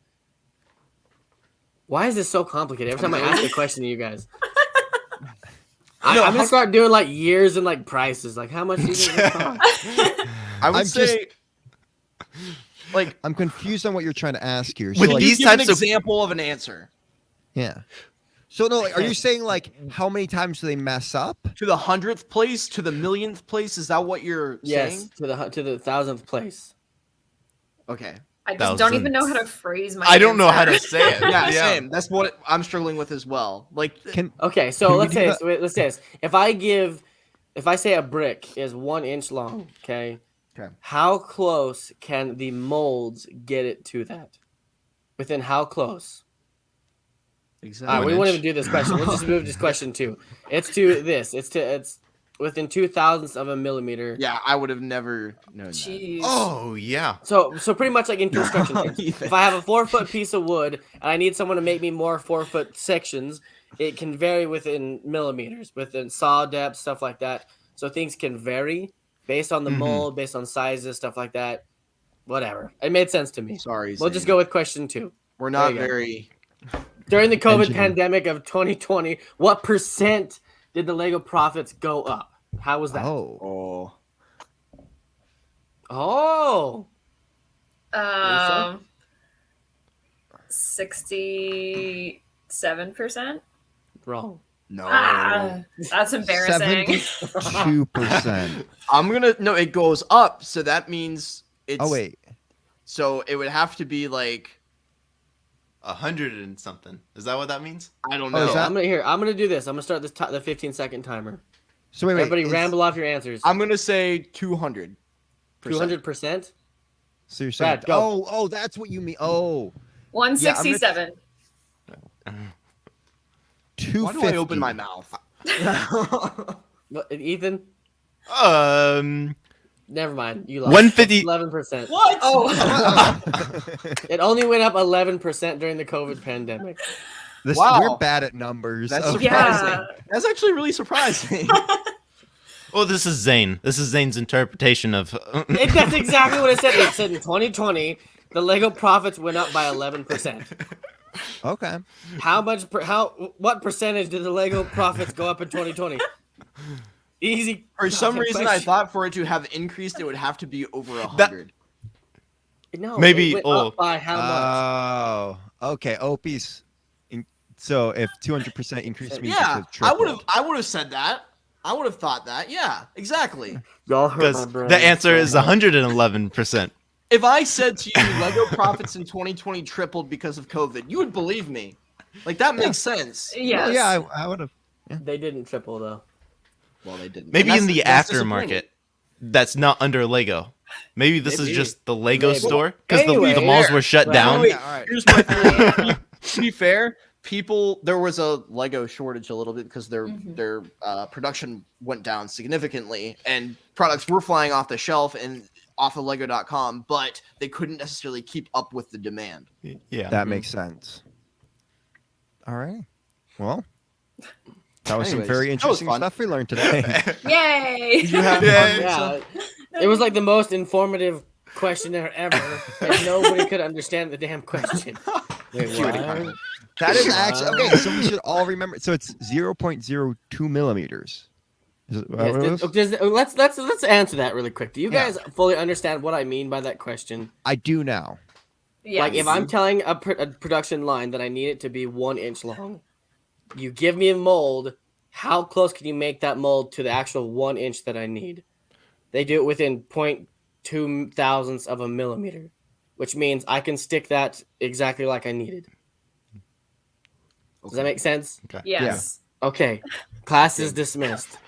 [SPEAKER 4] Why is this so complicated? Every time I ask a question to you guys, I'm gonna start doing like years and like prices. Like how much do you think this costs?
[SPEAKER 2] I would
[SPEAKER 1] I'm
[SPEAKER 2] say, like,
[SPEAKER 1] I'm confused on what you're trying to ask here. So
[SPEAKER 3] With
[SPEAKER 1] like,
[SPEAKER 3] these
[SPEAKER 2] give an
[SPEAKER 3] types of
[SPEAKER 2] example of an answer.
[SPEAKER 1] yeah. So no, like, are you saying like how many times do they mess up?
[SPEAKER 2] To the 100th place, to the millionth place, is that what you're
[SPEAKER 4] Yes,
[SPEAKER 2] saying?
[SPEAKER 4] to the thousandth place.
[SPEAKER 2] Okay.
[SPEAKER 5] I just don't even know how to phrase my.
[SPEAKER 3] I don't know how
[SPEAKER 5] answer.
[SPEAKER 3] to say it.
[SPEAKER 2] Yeah, same. That's what I'm struggling with as well. Like,
[SPEAKER 1] Can
[SPEAKER 4] Okay, so
[SPEAKER 1] Can we
[SPEAKER 4] let's
[SPEAKER 1] do
[SPEAKER 4] say
[SPEAKER 1] that?
[SPEAKER 4] this. Let's say this. If I say a brick is 1 inch long, okay.
[SPEAKER 2] Okay.
[SPEAKER 4] How close can the molds get it to that? Within how close?
[SPEAKER 2] exactly.
[SPEAKER 4] All right, we
[SPEAKER 3] 1
[SPEAKER 4] won't
[SPEAKER 3] inch.
[SPEAKER 4] even do this question. We'll just move this question 2. It's to this. It's within 0.002 of a millimeter.
[SPEAKER 2] Yeah, I would have never known
[SPEAKER 5] Jeez.
[SPEAKER 3] Oh yeah.
[SPEAKER 4] So pretty much like in construction terms.
[SPEAKER 2] Ethan.
[SPEAKER 4] If I have a 4-foot piece of wood and I need someone to make me more 4-foot sections, it can vary within millimeters, within saw depth, stuff like that. So things can vary based on the
[SPEAKER 3] Mhm.
[SPEAKER 4] mold, based on sizes, stuff like that. Whatever. It made sense to me.
[SPEAKER 2] that. Sorry.
[SPEAKER 4] We'll just
[SPEAKER 2] Zane.
[SPEAKER 4] go with question 2.
[SPEAKER 2] We're not
[SPEAKER 4] There you go.
[SPEAKER 2] very.
[SPEAKER 4] During the COVID
[SPEAKER 1] Engineer.
[SPEAKER 4] pandemic of 2020, what percent did the Lego profits go up? How was that?
[SPEAKER 1] oh
[SPEAKER 2] Oh.
[SPEAKER 4] Oh.
[SPEAKER 5] 67%.
[SPEAKER 4] Wrong.
[SPEAKER 2] No.
[SPEAKER 5] That's embarrassing.
[SPEAKER 1] 72%.
[SPEAKER 2] I'm gonna. No, it goes up. So that means it's.
[SPEAKER 1] Oh wait.
[SPEAKER 2] So it would have to be like
[SPEAKER 3] 100 and something. Is that what that means?
[SPEAKER 2] I don't
[SPEAKER 1] Oh,
[SPEAKER 2] know.
[SPEAKER 1] is that-
[SPEAKER 4] I'm gonna do this. I'm gonna start the 15-second timer.
[SPEAKER 1] So wait.
[SPEAKER 4] Everybody
[SPEAKER 1] is-
[SPEAKER 4] ramble off your answers.
[SPEAKER 2] I'm gonna say 200.
[SPEAKER 4] 200%.
[SPEAKER 1] So you're saying?
[SPEAKER 4] Brad, go.
[SPEAKER 1] Oh, that's what you mean. Oh,
[SPEAKER 5] 167.
[SPEAKER 1] 250.
[SPEAKER 2] Why do I open my mouth?
[SPEAKER 4] What, Ethan? Never mind. You lost.
[SPEAKER 3] 150.
[SPEAKER 4] 11%.
[SPEAKER 5] What? Oh.
[SPEAKER 4] It only went up 11% during the COVID pandemic.
[SPEAKER 2] Wow.
[SPEAKER 1] We're bad at numbers.
[SPEAKER 2] That's
[SPEAKER 1] Okay.
[SPEAKER 2] surprising.
[SPEAKER 5] Yeah.
[SPEAKER 2] That's actually really surprising.
[SPEAKER 3] Well, this is Zane. This is Zane's interpretation of.
[SPEAKER 4] That's exactly what it said. It said in 2020, the Lego profits went up by 11%.
[SPEAKER 1] Okay.
[SPEAKER 4] What percentage did the Lego profits go up in 2020? Easy.
[SPEAKER 2] For some
[SPEAKER 4] fucking
[SPEAKER 2] reason, I
[SPEAKER 4] question.
[SPEAKER 2] thought for it to have increased, it would have to be over 100.
[SPEAKER 4] No,
[SPEAKER 3] Maybe-
[SPEAKER 4] it went
[SPEAKER 3] oh.
[SPEAKER 4] up by how much?
[SPEAKER 1] Oh, okay. OP's. So if 200% increase means
[SPEAKER 2] Yeah,
[SPEAKER 1] it's a triple.
[SPEAKER 2] I would have said that. I would have thought that. Yeah, exactly.
[SPEAKER 4] Y'all hurt
[SPEAKER 3] Because
[SPEAKER 4] my brain.
[SPEAKER 3] the answer is 111%.
[SPEAKER 2] If I said to you, Lego profits in 2020 tripled because of COVID, you would believe me. Like that makes sense.
[SPEAKER 5] Yes.
[SPEAKER 1] Well, yeah, I would have.
[SPEAKER 4] They didn't triple though.
[SPEAKER 2] Well, they didn't.
[SPEAKER 3] Maybe
[SPEAKER 2] And
[SPEAKER 3] in the
[SPEAKER 2] that's disappointing.
[SPEAKER 3] aftermarket. That's not under Lego. Maybe this is
[SPEAKER 4] Maybe.
[SPEAKER 3] just the Lego
[SPEAKER 4] Maybe.
[SPEAKER 3] store because
[SPEAKER 4] Anyway,
[SPEAKER 3] the malls
[SPEAKER 2] fair.
[SPEAKER 3] were shut
[SPEAKER 4] Right.
[SPEAKER 3] down.
[SPEAKER 2] Wait,
[SPEAKER 1] Yeah, all right.
[SPEAKER 2] here's my theory. To be fair, there was a Lego shortage a little bit because their production went down significantly, and products were flying off the shelf and off of Lego.com, but they couldn't necessarily keep up with the demand.
[SPEAKER 3] Yeah.
[SPEAKER 1] That makes sense. All right. Well, that was some
[SPEAKER 2] Anyways,
[SPEAKER 1] very
[SPEAKER 2] that was
[SPEAKER 1] interesting
[SPEAKER 2] fun.
[SPEAKER 1] stuff we learned today.
[SPEAKER 5] Yay.
[SPEAKER 2] Did you have
[SPEAKER 3] Yeah.
[SPEAKER 4] Yeah, it was like the most informative questionnaire ever, and nobody could understand the damn question. Wait, what?
[SPEAKER 1] That is actually okay. So we should all remember. So it's 0.02 millimeters. Is it, what it was?
[SPEAKER 4] Let's answer that really quick. Do you
[SPEAKER 1] Yeah.
[SPEAKER 4] guys fully understand what I mean by that question?
[SPEAKER 1] I do now.
[SPEAKER 5] Yes.
[SPEAKER 4] Like if I'm telling a production line that I need it to be 1 inch long, you give me a mold. How close can you make that mold to the actual 1 inch that I need? They do it within 0.2 thousandths of a millimeter, which means I can stick that exactly like I needed. Does that make sense?
[SPEAKER 3] Okay.
[SPEAKER 5] Yes.
[SPEAKER 4] Okay, class is dismissed.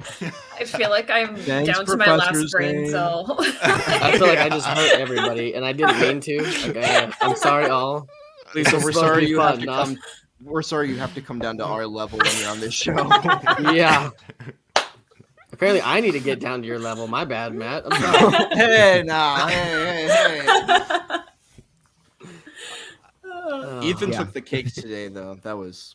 [SPEAKER 5] I feel like I'm
[SPEAKER 8] Thanks,
[SPEAKER 5] down to my last
[SPEAKER 8] Professor
[SPEAKER 5] brain
[SPEAKER 8] Zane.
[SPEAKER 5] cell.
[SPEAKER 4] I feel like I just hurt everybody, and I didn't mean to. Okay, I'm sorry, all.
[SPEAKER 2] Lisa,
[SPEAKER 4] This
[SPEAKER 2] we're
[SPEAKER 4] is supposed to
[SPEAKER 2] sorry
[SPEAKER 4] be
[SPEAKER 2] you
[SPEAKER 4] fun,
[SPEAKER 2] have to
[SPEAKER 4] not-
[SPEAKER 2] come. We're sorry you have to come down to our level when you're on this show.
[SPEAKER 4] Yeah. Apparently, I need to get down to your level. My bad, Matt. I'm sorry.
[SPEAKER 2] Hey, nah, hey.
[SPEAKER 4] Oh,
[SPEAKER 2] Ethan
[SPEAKER 1] Yeah.
[SPEAKER 2] took the cakes today, though. That was.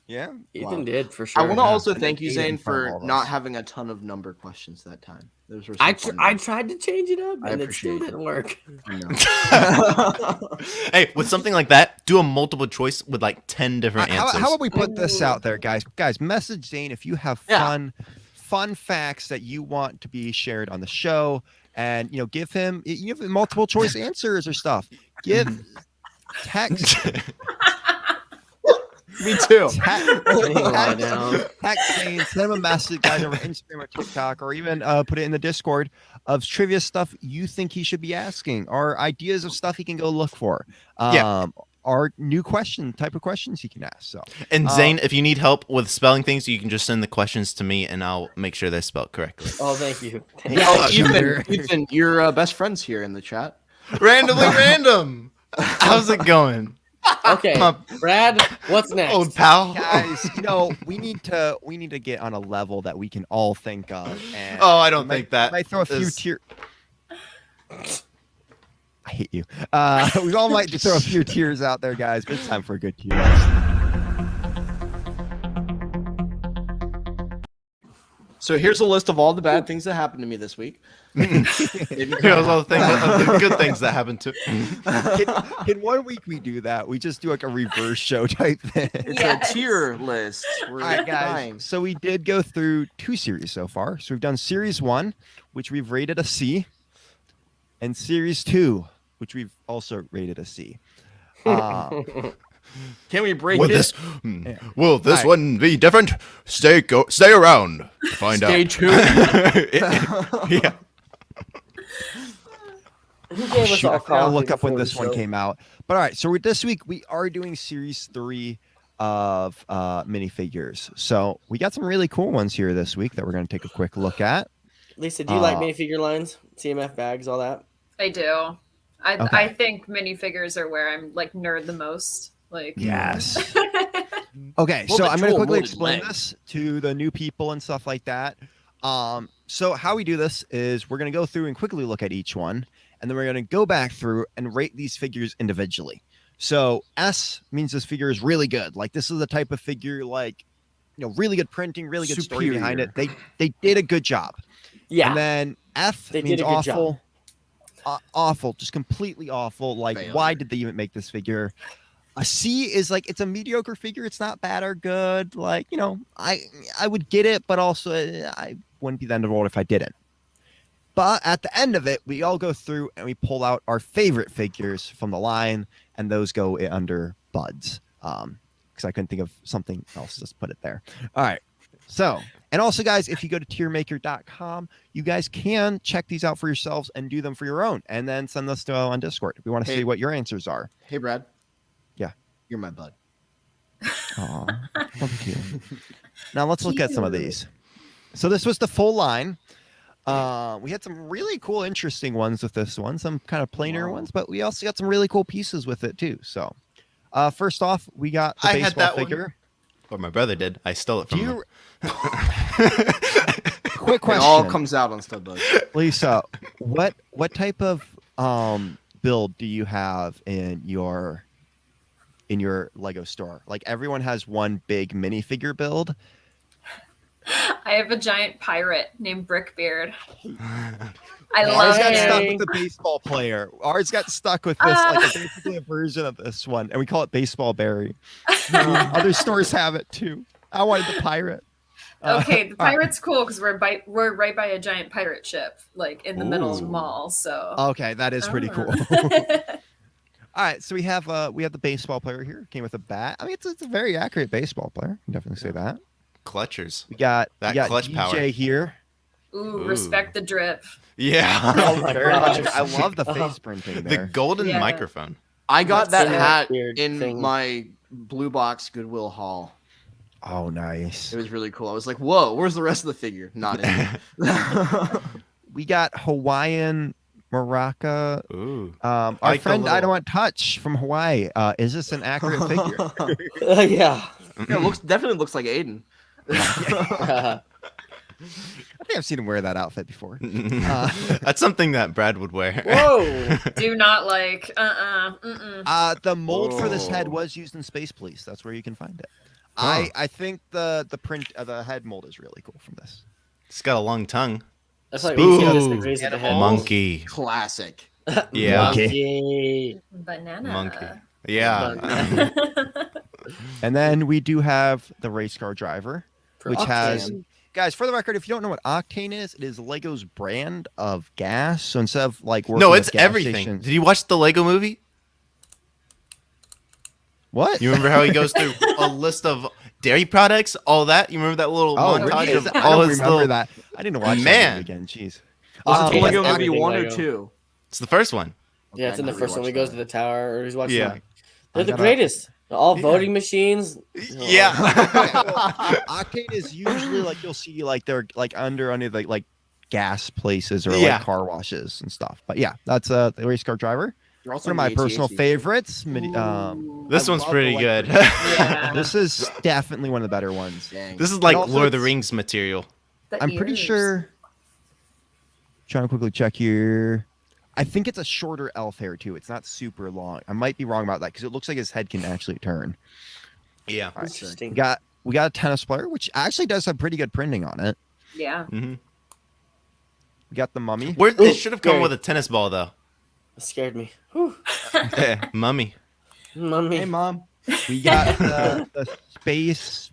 [SPEAKER 1] Yeah.
[SPEAKER 4] Ethan
[SPEAKER 2] Wow.
[SPEAKER 4] did for sure.
[SPEAKER 2] I want to
[SPEAKER 1] yeah.
[SPEAKER 2] also
[SPEAKER 1] I
[SPEAKER 2] thank
[SPEAKER 1] think
[SPEAKER 2] you,
[SPEAKER 1] Aiden
[SPEAKER 2] Zane,
[SPEAKER 1] in front of
[SPEAKER 2] for
[SPEAKER 1] all of
[SPEAKER 2] not
[SPEAKER 1] us.
[SPEAKER 2] having a ton of number questions that time. Those were
[SPEAKER 4] I
[SPEAKER 2] some fun
[SPEAKER 4] I
[SPEAKER 2] ones.
[SPEAKER 4] tried to change it up,
[SPEAKER 2] I
[SPEAKER 4] and it still
[SPEAKER 2] appreciate it.
[SPEAKER 4] didn't work.
[SPEAKER 2] I know.
[SPEAKER 3] Hey, with something like that, do a multiple choice with like 10 different
[SPEAKER 1] How
[SPEAKER 3] answers.
[SPEAKER 1] about we put this out there, guys? Guys, message Zane if you have
[SPEAKER 2] Yeah.
[SPEAKER 1] fun facts that you want to be shared on the show, and give him multiple choice answers or stuff. Give text.
[SPEAKER 2] Me too.
[SPEAKER 4] Lie down.
[SPEAKER 1] Text Zane, send him a message, guys, over Instagram or TikTok, or even put it in the Discord of trivia stuff you think he should be asking, or ideas of stuff he can go look for.
[SPEAKER 3] Yeah.
[SPEAKER 1] Or new type of questions he can ask. So
[SPEAKER 3] And Zane, if you need help with spelling things, you can just send the questions to me, and I'll make sure they're spelled correctly.
[SPEAKER 4] Oh, thank you. Thank
[SPEAKER 2] Yeah,
[SPEAKER 1] Oh,
[SPEAKER 2] Ethan,
[SPEAKER 1] sure.
[SPEAKER 2] Ethan, your best friend's here in the chat.
[SPEAKER 3] Randomly random. How's it going,
[SPEAKER 4] you. Okay,
[SPEAKER 3] my
[SPEAKER 4] Brad, what's next?
[SPEAKER 3] old pal?
[SPEAKER 1] guys, we need to get on a level that we can all think of. And
[SPEAKER 3] Oh, I don't
[SPEAKER 1] we
[SPEAKER 3] think that
[SPEAKER 1] might throw a few
[SPEAKER 3] is-
[SPEAKER 1] tears. I hate you. We all might throw a few tears out there, guys, but it's time for a good tear.
[SPEAKER 2] So here's a list of all the bad things that happened to me this week.
[SPEAKER 3] Here's all the good things that happened to.
[SPEAKER 1] In 1 week we do that. We just do like a reverse show type thing.
[SPEAKER 2] It's
[SPEAKER 5] Yes.
[SPEAKER 2] a tier list. We're
[SPEAKER 1] All right, guys.
[SPEAKER 2] trying.
[SPEAKER 1] So we did go through 2 series so far. So we've done series 1, which we've rated a C, and series 2, which we've also rated a C.
[SPEAKER 2] Can we break
[SPEAKER 3] Will
[SPEAKER 2] it?
[SPEAKER 3] this,
[SPEAKER 1] Yeah.
[SPEAKER 3] will this
[SPEAKER 1] Alright.
[SPEAKER 3] one be different? Stay around to find
[SPEAKER 2] Stay
[SPEAKER 3] out.
[SPEAKER 2] tuned.
[SPEAKER 3] Yeah.
[SPEAKER 4] Who gave us
[SPEAKER 1] Shoot,
[SPEAKER 4] all
[SPEAKER 1] I gotta
[SPEAKER 4] coffee
[SPEAKER 1] look up when
[SPEAKER 4] before the
[SPEAKER 1] this one
[SPEAKER 4] show?
[SPEAKER 1] came out. But all right, so this week we are doing series 3 of minifigures. So we got some really cool ones here this week that we're going to take a quick look at.
[SPEAKER 4] Lisa, do you like
[SPEAKER 1] Uh,
[SPEAKER 4] minifigure lines, CMF bags, all that?
[SPEAKER 5] I do.
[SPEAKER 1] Okay.
[SPEAKER 5] I think minifigures are where I'm like nerd the most. Like
[SPEAKER 1] Yes. Okay,
[SPEAKER 2] Well,
[SPEAKER 1] so
[SPEAKER 2] the
[SPEAKER 1] I'm going to
[SPEAKER 2] jewel
[SPEAKER 1] quickly
[SPEAKER 2] molded
[SPEAKER 1] explain
[SPEAKER 2] leg.
[SPEAKER 1] this to the new people and stuff like that. So how we do this is we're going to go through and quickly look at each one, and then we're going to go back through and rate these figures individually. So S means this figure is really good. Like this is the type of figure, like really good printing, really good story behind it. They did a good job.
[SPEAKER 4] Yeah.
[SPEAKER 1] And then F
[SPEAKER 4] They
[SPEAKER 1] means
[SPEAKER 4] did a good job.
[SPEAKER 1] awful. Awful, just completely awful. Like,
[SPEAKER 2] Failure.
[SPEAKER 1] why did they even make this figure? A C is like it's a mediocre figure. It's not bad or good. Like, I would get it, but also I wouldn't be the end of the world if I didn't. But at the end of it, we all go through and we pull out our favorite figures from the line, and those go under buds. Because I couldn't think of something else. Just put it there. All right. So, and also, guys, if you go to tiermaker.com, you guys can check these out for yourselves and do them for your own, and then send us to on Discord. We want to
[SPEAKER 2] Hey.
[SPEAKER 1] see what your answers are.
[SPEAKER 2] Hey, Brad.
[SPEAKER 1] Yeah.
[SPEAKER 2] You're my bud.
[SPEAKER 1] Aw, thank you. Now let's look at some of these. So this was the full line. We had some really cool, interesting ones with this one. Some kind of plainer
[SPEAKER 2] Wow.
[SPEAKER 1] ones, but we also got some really cool pieces with it too. So, first off, we got the
[SPEAKER 3] I had
[SPEAKER 1] baseball
[SPEAKER 3] that one.
[SPEAKER 1] figure.
[SPEAKER 3] Or my brother did. I stole it
[SPEAKER 1] Do
[SPEAKER 3] from him.
[SPEAKER 1] you? Quick
[SPEAKER 2] It
[SPEAKER 1] question,
[SPEAKER 2] all comes out on Studbug.
[SPEAKER 1] Lisa. What type of build do you have in your Lego store? Like everyone has one big minifigure build.
[SPEAKER 5] I have a giant pirate named Brickbeard. I
[SPEAKER 1] Ours
[SPEAKER 5] love
[SPEAKER 1] got
[SPEAKER 5] him.
[SPEAKER 1] stuck with the baseball player. Ours got stuck with this, like basically a version of this one, and we call it Baseball Berry. Other stores have it too. I wanted the pirate.
[SPEAKER 5] Okay, the
[SPEAKER 1] all right.
[SPEAKER 5] pirate's cool because we're right by a giant pirate ship, like in the middle of the
[SPEAKER 2] Ooh.
[SPEAKER 5] mall. So
[SPEAKER 1] Okay, that is pretty cool.
[SPEAKER 5] Ah.
[SPEAKER 1] All right, so we have the baseball player here. Came with a bat. I mean, it's a very accurate baseball player. You can definitely say that.
[SPEAKER 3] Clutchers.
[SPEAKER 1] We got
[SPEAKER 3] Clutch
[SPEAKER 1] DJ
[SPEAKER 3] power.
[SPEAKER 1] here.
[SPEAKER 5] Ooh, respect the drip.
[SPEAKER 3] Yeah.
[SPEAKER 4] Oh my
[SPEAKER 1] Very much.
[SPEAKER 4] gosh.
[SPEAKER 1] I love the face printing
[SPEAKER 3] The
[SPEAKER 1] there.
[SPEAKER 3] golden
[SPEAKER 5] Yeah.
[SPEAKER 3] microphone.
[SPEAKER 2] I got
[SPEAKER 4] That's
[SPEAKER 2] that
[SPEAKER 4] a
[SPEAKER 2] hat
[SPEAKER 4] weird
[SPEAKER 2] in
[SPEAKER 4] thing.
[SPEAKER 2] my blue box Goodwill haul.
[SPEAKER 1] Oh, nice.
[SPEAKER 2] It was really cool. I was like, whoa, where's the rest of the figure? Not in.
[SPEAKER 1] We got Hawaiian maraca.
[SPEAKER 3] Ooh.
[SPEAKER 1] Our
[SPEAKER 3] Like the
[SPEAKER 1] friend I
[SPEAKER 3] little-
[SPEAKER 1] don't want touch from Hawaii. Is this an accurate figure?
[SPEAKER 4] Yeah.
[SPEAKER 2] Yeah, it definitely looks like Aiden.
[SPEAKER 1] I think I've seen him wear that outfit before.
[SPEAKER 3] That's something that Brad would wear.
[SPEAKER 4] Whoa.
[SPEAKER 5] Do not like. Mm-mm.
[SPEAKER 1] The mold for this head
[SPEAKER 2] Oh.
[SPEAKER 1] was used in Space Police. That's where you can find it.
[SPEAKER 3] Huh.
[SPEAKER 1] I think the print of the head mold is really cool from this.
[SPEAKER 3] It's got a long tongue.
[SPEAKER 4] That's like
[SPEAKER 3] Ooh.
[SPEAKER 4] we disagrees with the head.
[SPEAKER 3] Monkey.
[SPEAKER 2] Classic.
[SPEAKER 3] Yeah.
[SPEAKER 4] Monkey.
[SPEAKER 5] Banana.
[SPEAKER 3] Monkey. Yeah.
[SPEAKER 1] And then we do have the race car driver, which has, guys, for the record, if you don't know what Octane is, it is Lego's brand of gas. So instead of like working
[SPEAKER 3] No,
[SPEAKER 1] with
[SPEAKER 3] it's
[SPEAKER 1] gas
[SPEAKER 3] everything.
[SPEAKER 1] stations-
[SPEAKER 3] Did you watch the Lego movie?
[SPEAKER 1] What?
[SPEAKER 3] You remember how he goes through a list of dairy products, all that? You remember that little montage
[SPEAKER 1] really?
[SPEAKER 3] of
[SPEAKER 1] I
[SPEAKER 3] all
[SPEAKER 1] don't
[SPEAKER 3] his
[SPEAKER 1] remember
[SPEAKER 3] little...
[SPEAKER 1] that. I didn't watch that
[SPEAKER 3] Man.
[SPEAKER 1] movie again. Jeez.
[SPEAKER 2] Was it
[SPEAKER 4] Yes,
[SPEAKER 2] Lego movie
[SPEAKER 4] everything
[SPEAKER 2] 1 or
[SPEAKER 4] Lego.
[SPEAKER 2] 2?
[SPEAKER 3] It's the first one.
[SPEAKER 4] Yeah, it's in the first one. He goes to the tower, or he's watching.
[SPEAKER 3] Yeah.
[SPEAKER 4] They're
[SPEAKER 1] I
[SPEAKER 4] the
[SPEAKER 1] gotta-
[SPEAKER 4] greatest. All
[SPEAKER 3] Yeah.
[SPEAKER 4] voting machines.
[SPEAKER 3] Yeah.
[SPEAKER 1] Octane is usually like you'll see like they're like under the like gas places or
[SPEAKER 3] Yeah.
[SPEAKER 1] like car washes and stuff. But yeah, that's the race car driver.
[SPEAKER 2] You're also
[SPEAKER 1] One of my
[SPEAKER 2] in the
[SPEAKER 1] personal
[SPEAKER 2] AT-AT.
[SPEAKER 1] favorites.
[SPEAKER 5] Ooh.
[SPEAKER 3] This
[SPEAKER 1] I
[SPEAKER 3] one's
[SPEAKER 1] love
[SPEAKER 3] pretty
[SPEAKER 1] the
[SPEAKER 3] good.
[SPEAKER 5] Yeah.
[SPEAKER 1] This is definitely one of the better ones.
[SPEAKER 2] Dang.
[SPEAKER 3] This is like
[SPEAKER 1] also
[SPEAKER 3] Lord of the
[SPEAKER 1] it's-
[SPEAKER 3] Rings material.
[SPEAKER 5] The
[SPEAKER 1] I'm pretty
[SPEAKER 5] ears.
[SPEAKER 1] sure. Trying to quickly check here. I think it's a shorter elf hair too. It's not super long. I might be wrong about that because it looks like his head can actually turn.
[SPEAKER 3] Yeah.
[SPEAKER 4] Interesting.
[SPEAKER 1] We got a tennis player, which actually does have pretty good printing on it.
[SPEAKER 5] Yeah.
[SPEAKER 3] hmm
[SPEAKER 1] We got the mummy.
[SPEAKER 3] Where
[SPEAKER 4] Ooh,
[SPEAKER 3] it should have come
[SPEAKER 4] Gary.
[SPEAKER 3] with a tennis ball though.
[SPEAKER 4] It scared me. Whew.
[SPEAKER 3] Mummy.
[SPEAKER 4] Mommy.
[SPEAKER 2] Hey, mom.
[SPEAKER 1] We got the space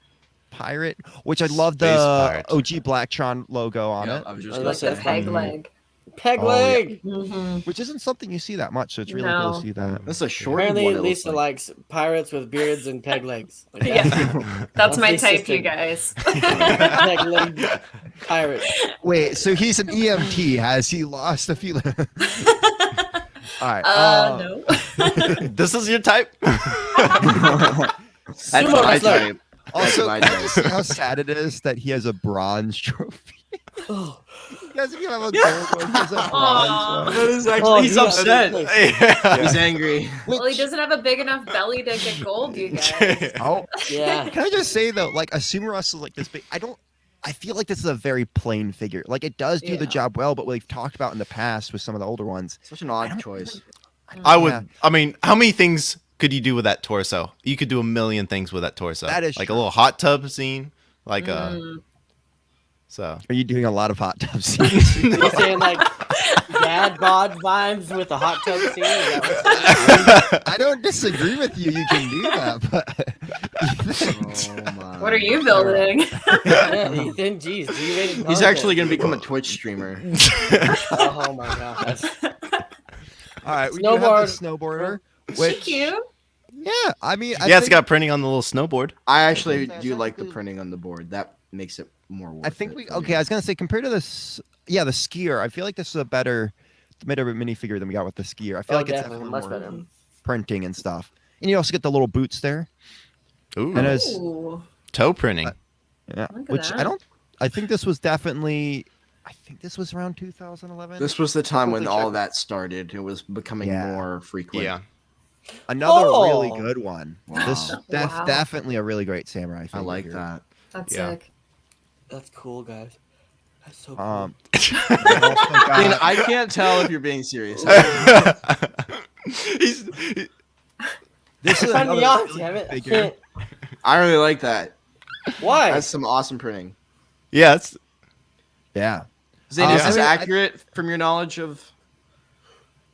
[SPEAKER 1] pirate, which I love
[SPEAKER 3] Space
[SPEAKER 1] the
[SPEAKER 3] pirate.
[SPEAKER 1] OG Blacktron logo on
[SPEAKER 2] Yeah,
[SPEAKER 1] it,
[SPEAKER 2] I was just
[SPEAKER 4] I
[SPEAKER 2] gonna
[SPEAKER 4] like
[SPEAKER 5] The
[SPEAKER 4] that.
[SPEAKER 2] say.
[SPEAKER 5] peg leg.
[SPEAKER 4] Peg
[SPEAKER 1] Oh, yeah.
[SPEAKER 4] leg.
[SPEAKER 5] Mm-hmm.
[SPEAKER 1] which isn't something you see that much. So it's really cool
[SPEAKER 5] No.
[SPEAKER 1] to see that.
[SPEAKER 2] That's a short
[SPEAKER 4] Apparently,
[SPEAKER 2] one. It looks
[SPEAKER 4] Lisa likes pirates with beards and peg legs. Like
[SPEAKER 5] Yeah.
[SPEAKER 4] that's
[SPEAKER 5] That's my
[SPEAKER 4] That's
[SPEAKER 5] type, you
[SPEAKER 4] consistent.
[SPEAKER 5] guys.
[SPEAKER 4] peg leg pirate.
[SPEAKER 1] Wait, so he's an EMT. Has he lost a few? All right.
[SPEAKER 5] No.
[SPEAKER 3] This is your type?
[SPEAKER 2] That's
[SPEAKER 4] Sumo
[SPEAKER 2] my
[SPEAKER 4] wrestler.
[SPEAKER 2] type.
[SPEAKER 1] Also,
[SPEAKER 2] my
[SPEAKER 1] can you
[SPEAKER 2] type.
[SPEAKER 1] just see how sad it is that he has a bronze trophy.
[SPEAKER 4] Oh,
[SPEAKER 1] You guys, if you have a gold one, he has a bronze
[SPEAKER 5] Aw.
[SPEAKER 1] one.
[SPEAKER 2] That is
[SPEAKER 4] Oh,
[SPEAKER 2] actually, he's
[SPEAKER 4] yeah,
[SPEAKER 2] upset.
[SPEAKER 3] Yeah.
[SPEAKER 2] He's angry.
[SPEAKER 5] Well, he doesn't have a big enough belly to get gold, you guys.
[SPEAKER 1] Oh,
[SPEAKER 4] yeah.
[SPEAKER 1] can I just say though, like a sumo wrestler like this big, I feel like this is a very plain figure. Like it does do the
[SPEAKER 5] Yeah.
[SPEAKER 1] job well, but what we've talked about in the past with some of the older ones.
[SPEAKER 2] Such an odd choice.
[SPEAKER 3] I would.
[SPEAKER 1] Yeah.
[SPEAKER 3] I mean, how many things could you do with that torso? You could do a million things with that torso.
[SPEAKER 1] That is
[SPEAKER 3] like
[SPEAKER 1] true.
[SPEAKER 3] a little hot tub scene, like
[SPEAKER 5] Mm.
[SPEAKER 3] So
[SPEAKER 1] Are you doing a lot of hot tub scenes?
[SPEAKER 4] You're saying like dad bod vibes with a hot tub scene? Is that what you're
[SPEAKER 1] I don't disagree with you. You can do that, but
[SPEAKER 2] Oh my.
[SPEAKER 5] What are you building?
[SPEAKER 4] saying? Yeah, Ethan, geez, G-rated
[SPEAKER 2] He's
[SPEAKER 4] content.
[SPEAKER 2] actually going to become a Twitch streamer.
[SPEAKER 4] Oh my god.
[SPEAKER 1] all right, we do have the snowboarder,
[SPEAKER 5] She
[SPEAKER 1] which
[SPEAKER 5] cute.
[SPEAKER 1] yeah, I mean, I
[SPEAKER 3] yeah, it's
[SPEAKER 1] think,
[SPEAKER 3] got printing on the little snowboard.
[SPEAKER 2] I actually
[SPEAKER 1] That's
[SPEAKER 2] do like the
[SPEAKER 1] actually-
[SPEAKER 2] printing on the board. That makes it more worth
[SPEAKER 1] I think
[SPEAKER 2] it
[SPEAKER 1] we
[SPEAKER 2] for me.
[SPEAKER 1] okay. I was gonna say compared to this, yeah, the skier. I feel like this is a better minifigure than we got with the skier. I feel
[SPEAKER 4] Oh,
[SPEAKER 1] like it's
[SPEAKER 4] definitely
[SPEAKER 1] definitely
[SPEAKER 4] much
[SPEAKER 1] more
[SPEAKER 4] better.
[SPEAKER 1] printing and stuff. And you also get the little boots there,
[SPEAKER 3] Ooh,
[SPEAKER 1] and it's
[SPEAKER 5] Ooh.
[SPEAKER 3] toe printing.
[SPEAKER 1] yeah,
[SPEAKER 5] Look at
[SPEAKER 1] which I
[SPEAKER 5] that.
[SPEAKER 1] don't. I think this was definitely. I think this was around 2011.
[SPEAKER 2] This was the time when
[SPEAKER 1] Totally
[SPEAKER 2] all
[SPEAKER 1] check-
[SPEAKER 2] that started. It was becoming
[SPEAKER 1] Yeah.
[SPEAKER 2] more frequent.
[SPEAKER 3] Yeah,
[SPEAKER 1] Another
[SPEAKER 4] Oh!
[SPEAKER 1] really good one.
[SPEAKER 2] Wow.
[SPEAKER 1] This
[SPEAKER 5] Wow.
[SPEAKER 1] definitely a really great samurai.
[SPEAKER 2] I
[SPEAKER 1] Figure
[SPEAKER 2] like
[SPEAKER 1] here.
[SPEAKER 2] that.
[SPEAKER 5] That's
[SPEAKER 3] Yeah.
[SPEAKER 5] sick.
[SPEAKER 4] That's cool, guys. That's so cool.
[SPEAKER 1] We also
[SPEAKER 2] I mean,
[SPEAKER 1] got-
[SPEAKER 2] I can't tell if you're being serious.
[SPEAKER 3] He's
[SPEAKER 1] this is
[SPEAKER 4] Turn me
[SPEAKER 1] another
[SPEAKER 4] on,
[SPEAKER 1] really
[SPEAKER 4] damn
[SPEAKER 1] good
[SPEAKER 4] it.
[SPEAKER 1] figure.
[SPEAKER 2] I really like that.
[SPEAKER 4] Why?
[SPEAKER 2] That's some awesome printing.
[SPEAKER 3] yeah. It's
[SPEAKER 1] Yeah.
[SPEAKER 2] Zane, is
[SPEAKER 1] I
[SPEAKER 2] this
[SPEAKER 1] mean, I-
[SPEAKER 2] accurate from your knowledge of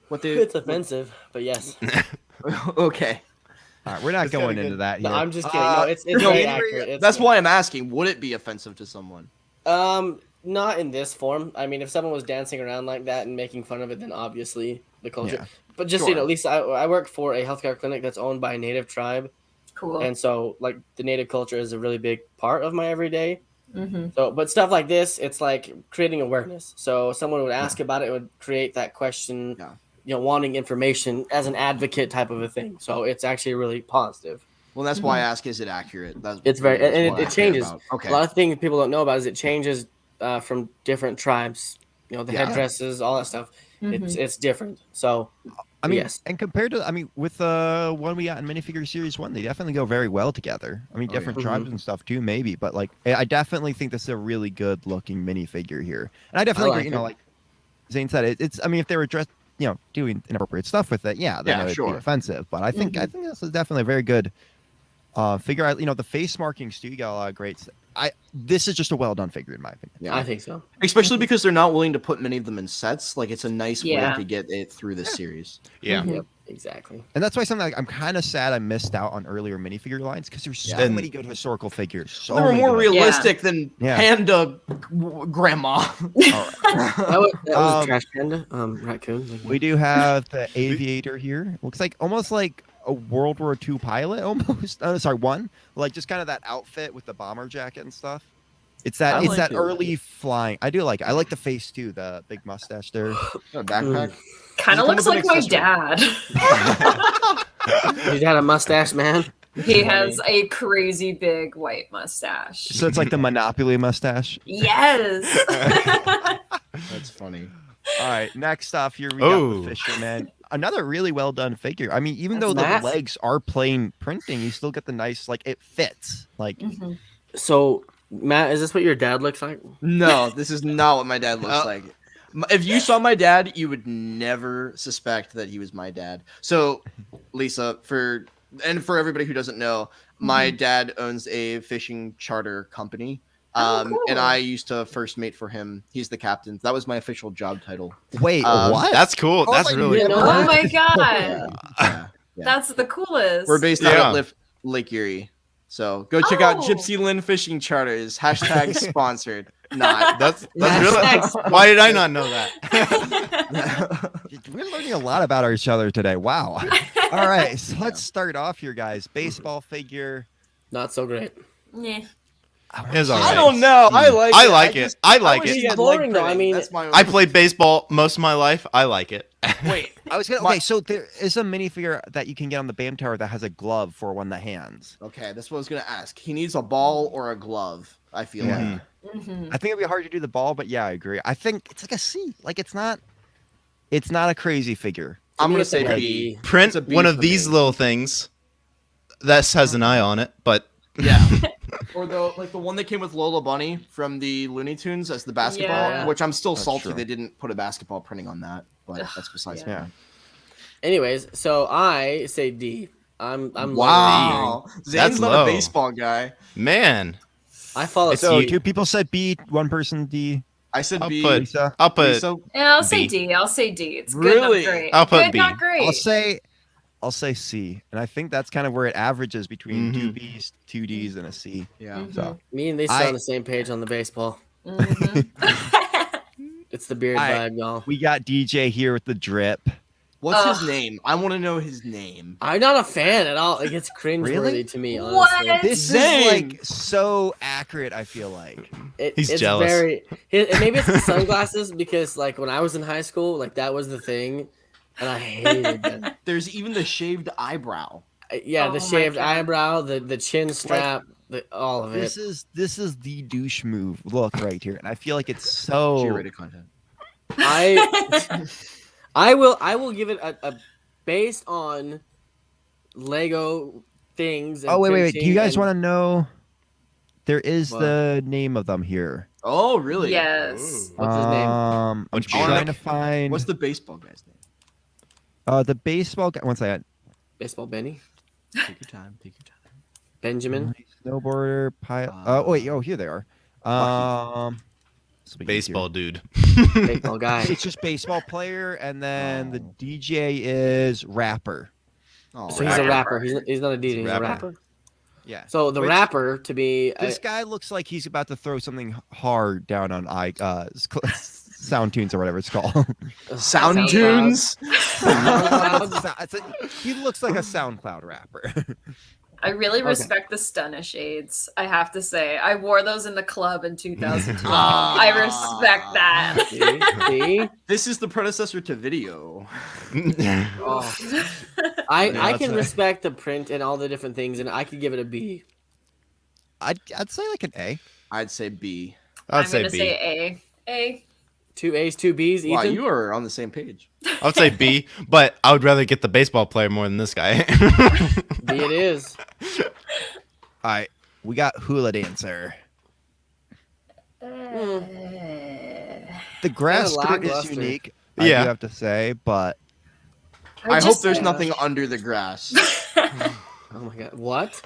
[SPEAKER 2] what they?
[SPEAKER 4] It's offensive, but yes.
[SPEAKER 2] Okay,
[SPEAKER 1] All right, we're not
[SPEAKER 3] It's got a
[SPEAKER 1] going
[SPEAKER 3] good-
[SPEAKER 1] into that
[SPEAKER 4] No,
[SPEAKER 1] here.
[SPEAKER 4] I'm just kidding. No, it's
[SPEAKER 2] no,
[SPEAKER 4] very
[SPEAKER 2] Henry,
[SPEAKER 4] accurate. It's-
[SPEAKER 2] that's why I'm asking. Would it be offensive to someone?
[SPEAKER 4] Not in this form. I mean, if someone was dancing around like that and making fun of it, then obviously the culture.
[SPEAKER 1] Yeah.
[SPEAKER 4] But just so you
[SPEAKER 2] Sure.
[SPEAKER 4] know, at least I work for a healthcare clinic that's owned by a native tribe,
[SPEAKER 5] Cool.
[SPEAKER 4] and so like the native culture is a really big part of my everyday.
[SPEAKER 5] Mm-hmm.
[SPEAKER 4] So, but stuff like this, it's like creating awareness. So someone would ask about it, it would create that question,
[SPEAKER 2] Yeah.
[SPEAKER 4] wanting information as an advocate type of a thing. So it's actually really positive.
[SPEAKER 2] Well, that's why I ask, is it accurate?
[SPEAKER 4] It's very,
[SPEAKER 2] that's
[SPEAKER 4] and
[SPEAKER 2] what I
[SPEAKER 4] it
[SPEAKER 2] care
[SPEAKER 4] changes.
[SPEAKER 2] about. Okay.
[SPEAKER 4] A lot of things people don't know about is it changes from different tribes. You know, the
[SPEAKER 2] Yeah.
[SPEAKER 4] headdresses, all that stuff.
[SPEAKER 5] Mhm.
[SPEAKER 4] It's different. So,
[SPEAKER 1] I mean,
[SPEAKER 4] yes.
[SPEAKER 1] and compared to, I mean, with the one we got in Minifigure Series 1, they definitely go very well together. I mean,
[SPEAKER 2] Oh, yeah.
[SPEAKER 1] different tribes and stuff too, maybe, but like, I definitely think this is a really good looking minifigure here. And I definitely
[SPEAKER 4] like
[SPEAKER 1] agree, you know,
[SPEAKER 4] it.
[SPEAKER 1] like Zane said, it's, I mean, if they were dressed, you know, doing inappropriate stuff with it, yeah, then
[SPEAKER 2] Yeah,
[SPEAKER 1] it would
[SPEAKER 2] sure.
[SPEAKER 1] be offensive. But I think this is definitely a very good figure. You know, the face markings too, you got a lot of greats. This is just a well done figure in my opinion.
[SPEAKER 2] Yeah.
[SPEAKER 4] I think so.
[SPEAKER 2] Especially because they're not willing to put many of them in sets. Like, it's a nice way
[SPEAKER 5] Yeah.
[SPEAKER 2] to get it through this series.
[SPEAKER 3] Yeah.
[SPEAKER 5] Mhm.
[SPEAKER 4] Yep, exactly.
[SPEAKER 1] And that's why something like I'm kind of sad I missed out on earlier minifigure lines because there's so
[SPEAKER 3] Yeah.
[SPEAKER 1] many good historical figures. So
[SPEAKER 2] They were
[SPEAKER 1] many
[SPEAKER 2] more
[SPEAKER 1] good.
[SPEAKER 2] realistic than
[SPEAKER 1] Yeah.
[SPEAKER 2] Panda Grandma.
[SPEAKER 4] That was
[SPEAKER 1] Um,
[SPEAKER 4] Trash Panda, raccoon.
[SPEAKER 1] We do have the aviator here. Looks like almost like a World War II pilot, almost. Sorry, one. Like just kind of that outfit with the bomber jacket and stuff. It's that.
[SPEAKER 2] I
[SPEAKER 1] It's
[SPEAKER 2] like
[SPEAKER 1] that
[SPEAKER 2] it.
[SPEAKER 1] early flying. I do like it. I like the face too. The big mustache there.
[SPEAKER 2] A backpack.
[SPEAKER 5] Kind of
[SPEAKER 2] Does
[SPEAKER 5] looks
[SPEAKER 2] it come
[SPEAKER 5] like
[SPEAKER 2] with
[SPEAKER 5] my
[SPEAKER 2] an
[SPEAKER 5] dad.
[SPEAKER 4] He's got a mustache, man.
[SPEAKER 5] He has a crazy big white mustache.
[SPEAKER 1] So it's like the Monopoly mustache.
[SPEAKER 5] Yes.
[SPEAKER 2] That's funny.
[SPEAKER 1] All right. Next off here we got
[SPEAKER 3] Oh.
[SPEAKER 1] the fisherman. Another really well done figure. I mean, even
[SPEAKER 4] That's
[SPEAKER 1] though
[SPEAKER 4] Matt.
[SPEAKER 1] the legs are plain printing, you still get the nice like it fits. Like
[SPEAKER 5] Mhm.
[SPEAKER 4] So, Matt, is this what your dad looks like?
[SPEAKER 2] No, this is not what my dad looks like. If you saw my dad, you would never suspect that he was my dad. So, Lisa, for everybody who doesn't know, my dad owns a fishing charter company.
[SPEAKER 5] Oh, cool.
[SPEAKER 2] And I used to first mate for him. He's the captain. That was my official job title.
[SPEAKER 1] wait, what?
[SPEAKER 3] That's cool.
[SPEAKER 1] Oh
[SPEAKER 3] That's
[SPEAKER 1] my
[SPEAKER 3] really
[SPEAKER 4] God.
[SPEAKER 3] cool.
[SPEAKER 5] Oh my god.
[SPEAKER 2] Yeah.
[SPEAKER 5] That's the coolest.
[SPEAKER 2] We're based out
[SPEAKER 3] Yeah.
[SPEAKER 2] at Lake Erie. So go check out
[SPEAKER 5] Oh.
[SPEAKER 2] Gypsy Lynn Fishing Charters. hashtag sponsored. Not.
[SPEAKER 3] That's
[SPEAKER 4] Hashtag
[SPEAKER 3] really. Why did I not know that?
[SPEAKER 1] We're learning a lot about each other today. Wow. All right, so let's start off here, guys. Baseball figure.
[SPEAKER 4] Not so great.
[SPEAKER 5] Yeah.
[SPEAKER 3] It's all
[SPEAKER 2] I
[SPEAKER 3] right.
[SPEAKER 2] don't know. I like
[SPEAKER 3] I
[SPEAKER 2] it.
[SPEAKER 3] like it.
[SPEAKER 2] just-
[SPEAKER 3] I like
[SPEAKER 2] wish
[SPEAKER 3] it.
[SPEAKER 2] he had
[SPEAKER 4] Boring,
[SPEAKER 2] leg
[SPEAKER 4] though. I
[SPEAKER 2] printing.
[SPEAKER 4] mean,
[SPEAKER 2] That's my
[SPEAKER 3] I played baseball most of my life. I like it.
[SPEAKER 2] Wait.
[SPEAKER 1] I was gonna.
[SPEAKER 2] My-
[SPEAKER 1] Okay, so there is a minifigure that you can get on the BAM Tower that has a glove for one of the hands.
[SPEAKER 2] Okay, that's what I was gonna ask. He needs a ball or a glove. I feel
[SPEAKER 1] Yeah.
[SPEAKER 2] like.
[SPEAKER 5] Mhm.
[SPEAKER 1] I think it'd be hard to do the ball, but yeah, I agree. I think it's like a C. Like it's not a crazy figure.
[SPEAKER 2] I'm
[SPEAKER 4] me,
[SPEAKER 2] gonna
[SPEAKER 4] it's
[SPEAKER 2] say
[SPEAKER 4] like a
[SPEAKER 2] B.
[SPEAKER 4] B.
[SPEAKER 3] Print
[SPEAKER 2] It's a B
[SPEAKER 3] one of
[SPEAKER 2] for
[SPEAKER 3] these
[SPEAKER 2] me.
[SPEAKER 3] little things. That has an eye on it, but
[SPEAKER 2] Yeah. Or the one that came with Lola Bunny from the Looney Tunes as the basketball,
[SPEAKER 5] Yeah.
[SPEAKER 2] which I'm still
[SPEAKER 1] That's
[SPEAKER 2] salty
[SPEAKER 1] true.
[SPEAKER 2] they didn't put a basketball printing on that, but that's besides the
[SPEAKER 1] Yeah.
[SPEAKER 2] point.
[SPEAKER 4] Anyways, so I say D. I'm
[SPEAKER 2] Wow. Zane's
[SPEAKER 3] That's
[SPEAKER 2] not
[SPEAKER 3] low.
[SPEAKER 2] a baseball guy.
[SPEAKER 3] man,
[SPEAKER 4] I follow
[SPEAKER 1] So
[SPEAKER 4] C.
[SPEAKER 1] two people said B, one person D.
[SPEAKER 2] I said
[SPEAKER 3] I'll
[SPEAKER 2] B.
[SPEAKER 3] put-
[SPEAKER 1] Lisa,
[SPEAKER 3] I'll put.
[SPEAKER 2] Lisa,
[SPEAKER 5] Yeah, I'll say
[SPEAKER 3] B.
[SPEAKER 5] D. I'll say D. It's good,
[SPEAKER 2] Really?
[SPEAKER 5] not great.
[SPEAKER 3] I'll put
[SPEAKER 5] good,
[SPEAKER 3] B.
[SPEAKER 5] not great.
[SPEAKER 1] I'll say C, and I think that's kind of where it averages between two
[SPEAKER 3] Mhm.
[SPEAKER 1] Bs, two Ds, and a C.
[SPEAKER 2] yeah.
[SPEAKER 5] Mhm.
[SPEAKER 1] So
[SPEAKER 4] Me and Lisa
[SPEAKER 1] I-
[SPEAKER 4] on the same page on the baseball.
[SPEAKER 5] Mhm.
[SPEAKER 4] It's the beard
[SPEAKER 1] I-
[SPEAKER 4] vibe, y'all.
[SPEAKER 1] we got DJ here with the drip.
[SPEAKER 2] What's
[SPEAKER 5] Ugh.
[SPEAKER 2] his name? I want to know his name.
[SPEAKER 4] I'm not a fan at all. It gets cringeworthy
[SPEAKER 1] Really?
[SPEAKER 4] to me,
[SPEAKER 5] What?
[SPEAKER 4] honestly.
[SPEAKER 1] This
[SPEAKER 2] Zane!
[SPEAKER 1] is like so accurate. I feel like.
[SPEAKER 3] He's
[SPEAKER 4] It's
[SPEAKER 3] jealous.
[SPEAKER 4] Maybe it's the sunglasses because, like, when I was in high school, like that was the thing, and I hated them.
[SPEAKER 2] There's even the shaved eyebrow.
[SPEAKER 4] Yeah,
[SPEAKER 5] Oh
[SPEAKER 4] the
[SPEAKER 5] my
[SPEAKER 4] shaved
[SPEAKER 5] God.
[SPEAKER 4] eyebrow, the chin strap, all of it.
[SPEAKER 1] This is the douche move look right here, and I feel like it's so.
[SPEAKER 2] G-rated content.
[SPEAKER 4] I will give it a based on Lego things. And
[SPEAKER 1] Oh wait. Do you guys
[SPEAKER 4] want
[SPEAKER 1] want to know? There is
[SPEAKER 4] What?
[SPEAKER 1] the name of them here.
[SPEAKER 2] Oh, really?
[SPEAKER 5] Yes.
[SPEAKER 2] Ooh.
[SPEAKER 4] What's his name?
[SPEAKER 1] I'm
[SPEAKER 3] What's
[SPEAKER 1] trying
[SPEAKER 3] your-
[SPEAKER 1] to find.
[SPEAKER 2] What's the baseball guy's name?
[SPEAKER 1] the baseball guy? One second.
[SPEAKER 4] Baseball Benny,
[SPEAKER 2] Take your time. Take your time.
[SPEAKER 4] Benjamin.
[SPEAKER 1] Snowboarder, pilot. Oh wait. Oh, here they are. This will be
[SPEAKER 3] baseball
[SPEAKER 1] easier.
[SPEAKER 3] dude.
[SPEAKER 4] Baseball guy.
[SPEAKER 1] It's just baseball player, and then the DJ is rapper.
[SPEAKER 2] Oh,
[SPEAKER 4] So he's a rapper. He's not a DJ. He's a
[SPEAKER 3] rapper.
[SPEAKER 4] rapper.
[SPEAKER 1] Yeah.
[SPEAKER 4] So the
[SPEAKER 1] Which-
[SPEAKER 4] rapper to be
[SPEAKER 1] This guy looks like he's about to throw something hard down on Sound Tunes or whatever it's called.
[SPEAKER 2] Sound
[SPEAKER 4] SoundCloud.
[SPEAKER 2] tunes.
[SPEAKER 1] He looks like a SoundCloud rapper.
[SPEAKER 5] I really
[SPEAKER 4] Okay.
[SPEAKER 5] respect the Stunna shades. I have to say, I wore those in the club in 2012.
[SPEAKER 2] Ah.
[SPEAKER 5] I respect that.
[SPEAKER 4] See?
[SPEAKER 2] This is the predecessor to video.
[SPEAKER 4] Oh. I
[SPEAKER 1] that's
[SPEAKER 4] can
[SPEAKER 1] a-
[SPEAKER 4] respect the print and all the different things, and I could give it a B.
[SPEAKER 1] I'd say like an A.
[SPEAKER 2] I'd say B.
[SPEAKER 3] I'd
[SPEAKER 5] I'm
[SPEAKER 3] say
[SPEAKER 5] gonna
[SPEAKER 3] B.
[SPEAKER 5] say A. A.
[SPEAKER 4] 2 A's, 2 B's.
[SPEAKER 2] Wow,
[SPEAKER 4] Ethan.
[SPEAKER 2] you are on the same page.
[SPEAKER 3] I would say B, but I would rather get the baseball player more than this guy.
[SPEAKER 4] B it is.
[SPEAKER 1] All right, we got Hula Dancer. The grass skirt is
[SPEAKER 4] lackluster.
[SPEAKER 1] unique. I
[SPEAKER 3] Yeah.
[SPEAKER 1] do have to say, but
[SPEAKER 2] I hope
[SPEAKER 5] just-
[SPEAKER 2] there's nothing under the grass.
[SPEAKER 4] Oh my god. What?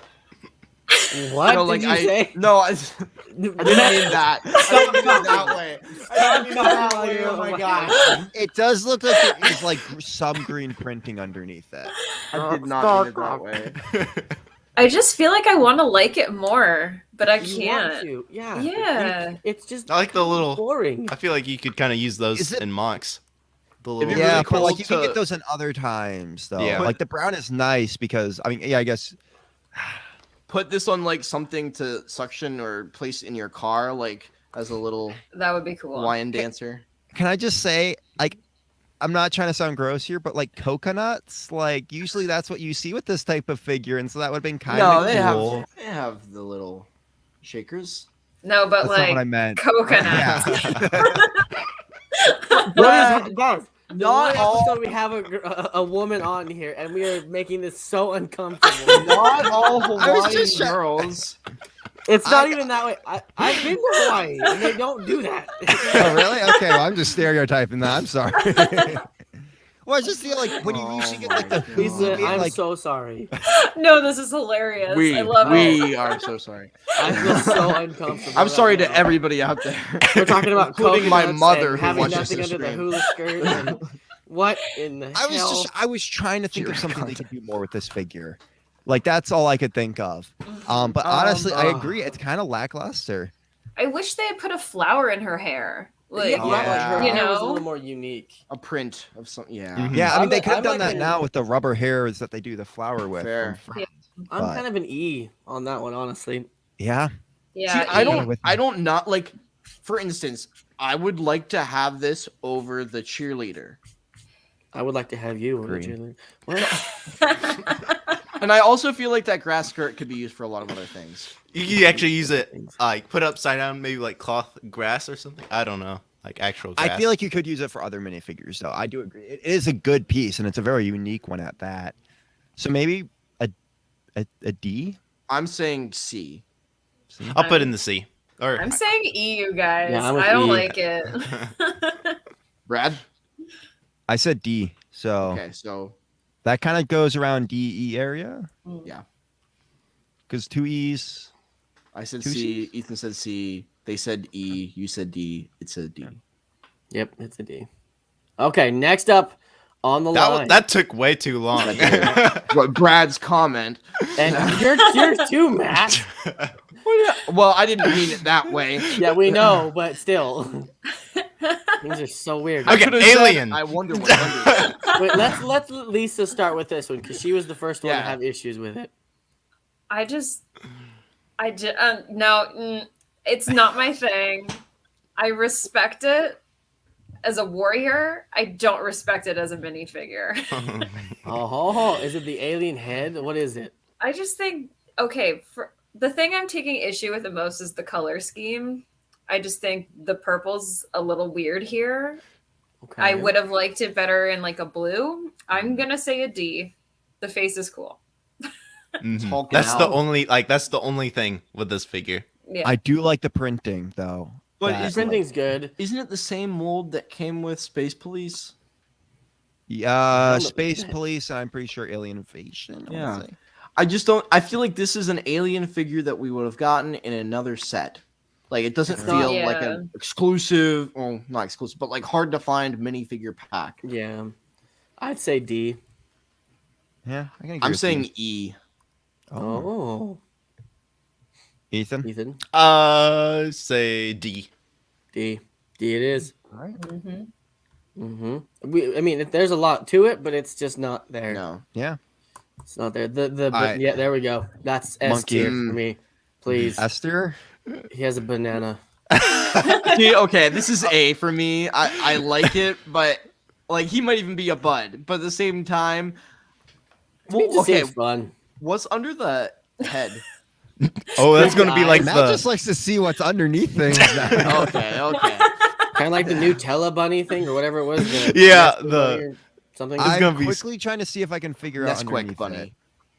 [SPEAKER 4] What
[SPEAKER 2] No,
[SPEAKER 4] did you say?
[SPEAKER 2] No, I didn't mean that. I didn't mean it that way. I didn't mean it that way. Oh my gosh.
[SPEAKER 1] it does look like there is like some green printing underneath it.
[SPEAKER 2] I did not mean it that way.
[SPEAKER 5] I just feel like I want to like it more, but I
[SPEAKER 4] You want
[SPEAKER 5] can't.
[SPEAKER 4] to. Yeah.
[SPEAKER 5] Yeah.
[SPEAKER 4] It's just
[SPEAKER 3] I like the little.
[SPEAKER 4] boring.
[SPEAKER 3] I feel like you could kind of use those
[SPEAKER 1] Is it-
[SPEAKER 3] in MOCs. The
[SPEAKER 2] It'd
[SPEAKER 3] little.
[SPEAKER 2] be
[SPEAKER 1] Yeah,
[SPEAKER 2] really
[SPEAKER 1] but
[SPEAKER 2] cool
[SPEAKER 1] like you can
[SPEAKER 2] to-
[SPEAKER 1] get those in other times though.
[SPEAKER 3] Yeah.
[SPEAKER 1] Like the brown is nice because I mean, yeah, I guess
[SPEAKER 2] Put this on like something to suction or place in your car, like as a little
[SPEAKER 5] That would be cool.
[SPEAKER 2] Hawaiian dancer.
[SPEAKER 1] can I just say like I'm not trying to sound gross here, but like coconuts, like usually that's what you see with this type of figure, and so that would have been kind
[SPEAKER 2] No,
[SPEAKER 1] of
[SPEAKER 2] they
[SPEAKER 1] cool.
[SPEAKER 2] have the little shakers.
[SPEAKER 5] No, but
[SPEAKER 1] That's not
[SPEAKER 5] like
[SPEAKER 1] what I meant.
[SPEAKER 5] coconut.
[SPEAKER 4] What is guys?
[SPEAKER 2] Not
[SPEAKER 4] Not
[SPEAKER 2] all-
[SPEAKER 4] episode we have a woman on here, and we are making this so uncomfortable.
[SPEAKER 2] Not all Hawaiian
[SPEAKER 1] just try-
[SPEAKER 2] girls.
[SPEAKER 4] It's not
[SPEAKER 1] I-
[SPEAKER 4] even that way. I've been to Hawaii, and they don't do that.
[SPEAKER 1] Oh really? Okay, well, I'm just stereotyping that. I'm sorry. Well, I just feel like when you usually get like the
[SPEAKER 2] Oh my
[SPEAKER 1] Hulu,
[SPEAKER 4] Lisa, I'm
[SPEAKER 1] like
[SPEAKER 4] so sorry.
[SPEAKER 5] No, this is hilarious. I love it.
[SPEAKER 2] we are so sorry.
[SPEAKER 4] I feel so uncomfortable.
[SPEAKER 2] I'm sorry
[SPEAKER 4] right
[SPEAKER 2] to
[SPEAKER 4] now.
[SPEAKER 2] everybody out there.
[SPEAKER 4] We're talking about
[SPEAKER 2] including my
[SPEAKER 4] coconuts
[SPEAKER 2] mother
[SPEAKER 4] and
[SPEAKER 2] who
[SPEAKER 4] having
[SPEAKER 2] watches
[SPEAKER 4] nothing
[SPEAKER 2] this
[SPEAKER 4] under the
[SPEAKER 2] stream.
[SPEAKER 4] hula skirt. And what in the hell?
[SPEAKER 1] I was trying to think
[SPEAKER 2] Your
[SPEAKER 1] of something they
[SPEAKER 2] content.
[SPEAKER 1] could do more with this figure. Like that's all I could think of. But honestly, I agree. It's kind of lackluster.
[SPEAKER 5] I wish they had put a flower in her hair. Like,
[SPEAKER 4] yeah, like her
[SPEAKER 5] you
[SPEAKER 4] hair was a
[SPEAKER 5] know?
[SPEAKER 4] little more unique.
[SPEAKER 2] A print of some. Yeah.
[SPEAKER 3] Mhm.
[SPEAKER 1] Yeah, I mean
[SPEAKER 4] I'm
[SPEAKER 1] they
[SPEAKER 4] a-
[SPEAKER 1] could have
[SPEAKER 4] I'm
[SPEAKER 1] done
[SPEAKER 4] like
[SPEAKER 1] that
[SPEAKER 4] an-
[SPEAKER 1] now with the rubber hairs that they do the flower with. from
[SPEAKER 2] Fair.
[SPEAKER 1] Friends.
[SPEAKER 4] I'm
[SPEAKER 1] But-
[SPEAKER 4] kind of an E on that one, honestly.
[SPEAKER 1] Yeah.
[SPEAKER 5] Yeah.
[SPEAKER 2] See, I
[SPEAKER 1] Yeah.
[SPEAKER 2] don't.
[SPEAKER 1] With-
[SPEAKER 2] I don't not like. For instance, I would like to have this over the cheerleader,
[SPEAKER 4] I would like to have you.
[SPEAKER 1] Green.
[SPEAKER 2] and I also feel like that grass skirt could be used for a lot of other things.
[SPEAKER 3] You can actually use it, like put it upside down, maybe like cloth grass or something. I don't know, like actual grass.
[SPEAKER 1] I feel like you could use it for other minifigures though. I do agree. It is a good piece and it's a very unique one at that. So maybe a D?
[SPEAKER 2] I'm saying C.
[SPEAKER 3] I'll put in the C. Or
[SPEAKER 5] I'm saying E, you guys.
[SPEAKER 4] Yeah, I'm with
[SPEAKER 5] I don't
[SPEAKER 4] E.
[SPEAKER 5] like it.
[SPEAKER 2] Brad.
[SPEAKER 1] I said D. So
[SPEAKER 2] Okay, so
[SPEAKER 1] that kind of goes around D E area.
[SPEAKER 2] Yeah.
[SPEAKER 1] Because 2 E's.
[SPEAKER 2] I said
[SPEAKER 1] Two
[SPEAKER 2] C. Ethan said C. They said E. You said D. It's a D.
[SPEAKER 4] Yep, it's a D. Okay, next up on the line.
[SPEAKER 3] that took way too long.
[SPEAKER 2] What Brad's comment.
[SPEAKER 4] And you're too, Matt.
[SPEAKER 2] Well, I didn't mean it that way.
[SPEAKER 4] Yeah, we know, but still. Things are so weird.
[SPEAKER 3] Okay,
[SPEAKER 2] Could've said,
[SPEAKER 3] alien.
[SPEAKER 2] I wonder what under.
[SPEAKER 4] Wait, let's Lisa start with this one because she was the first one to
[SPEAKER 2] Yeah.
[SPEAKER 4] have issues with it.
[SPEAKER 5] No, it's not my thing. I respect it as a warrior. I don't respect it as a minifigure.
[SPEAKER 4] Oh, is it the alien head? What is it?
[SPEAKER 5] I just think, okay, for the thing I'm taking issue with the most is the color scheme. I just think the purple's a little weird here.
[SPEAKER 4] Okay.
[SPEAKER 5] I would have liked it better in like a blue. I'm gonna say a D. The face is cool.
[SPEAKER 3] Mhm.
[SPEAKER 2] Hulking
[SPEAKER 3] That's the
[SPEAKER 2] out.
[SPEAKER 3] only thing with this figure.
[SPEAKER 5] Yeah.
[SPEAKER 1] I do like the printing though.
[SPEAKER 2] But
[SPEAKER 1] That-
[SPEAKER 2] is
[SPEAKER 4] Printing's good.
[SPEAKER 2] Isn't it the same mold that came with Space Police?
[SPEAKER 1] Space Police, and I'm pretty sure Alien Invasion. I wanna
[SPEAKER 2] Yeah.
[SPEAKER 1] say.
[SPEAKER 2] I just don't. I feel like this is an alien figure that we would have gotten in another set. Like it doesn't
[SPEAKER 4] It's
[SPEAKER 2] feel
[SPEAKER 5] not-
[SPEAKER 2] like
[SPEAKER 5] Yeah.
[SPEAKER 2] an exclusive, well, not exclusive, but like hard to find minifigure pack.
[SPEAKER 4] Yeah. I'd say D.
[SPEAKER 1] Yeah, I can agree
[SPEAKER 2] I'm
[SPEAKER 1] with
[SPEAKER 2] saying
[SPEAKER 1] D.
[SPEAKER 2] E.
[SPEAKER 4] Oh.
[SPEAKER 1] Ethan.
[SPEAKER 4] Ethan.
[SPEAKER 3] Say D.
[SPEAKER 4] D. D it is.
[SPEAKER 1] All right.
[SPEAKER 5] Mhm.
[SPEAKER 4] I mean, there's a lot to it, but it's just not there.
[SPEAKER 2] No.
[SPEAKER 1] Yeah.
[SPEAKER 4] It's not there.
[SPEAKER 1] Alright.
[SPEAKER 4] Yeah, there we go. That's S
[SPEAKER 1] Monkey.
[SPEAKER 4] tier for me. Please.
[SPEAKER 1] Esther.
[SPEAKER 4] He has a banana.
[SPEAKER 2] See, okay, this is A for me. I like it, but like he might even be a bud. But at the same time,
[SPEAKER 4] It just
[SPEAKER 2] okay,
[SPEAKER 4] seems fun.
[SPEAKER 2] what's under the head?
[SPEAKER 3] Oh, that's gonna be like
[SPEAKER 1] Matt
[SPEAKER 3] the.
[SPEAKER 1] just likes to see what's underneath things. now.
[SPEAKER 2] Okay.
[SPEAKER 4] Kind of like the Nutella bunny thing or whatever it was. The
[SPEAKER 3] Yeah,
[SPEAKER 4] Nestle
[SPEAKER 3] the-
[SPEAKER 4] bunny or something.
[SPEAKER 3] It's
[SPEAKER 1] I'm
[SPEAKER 3] gonna be-
[SPEAKER 1] quickly trying to see if I can figure out
[SPEAKER 2] Nesquik
[SPEAKER 1] underneath
[SPEAKER 2] bunny.
[SPEAKER 1] it.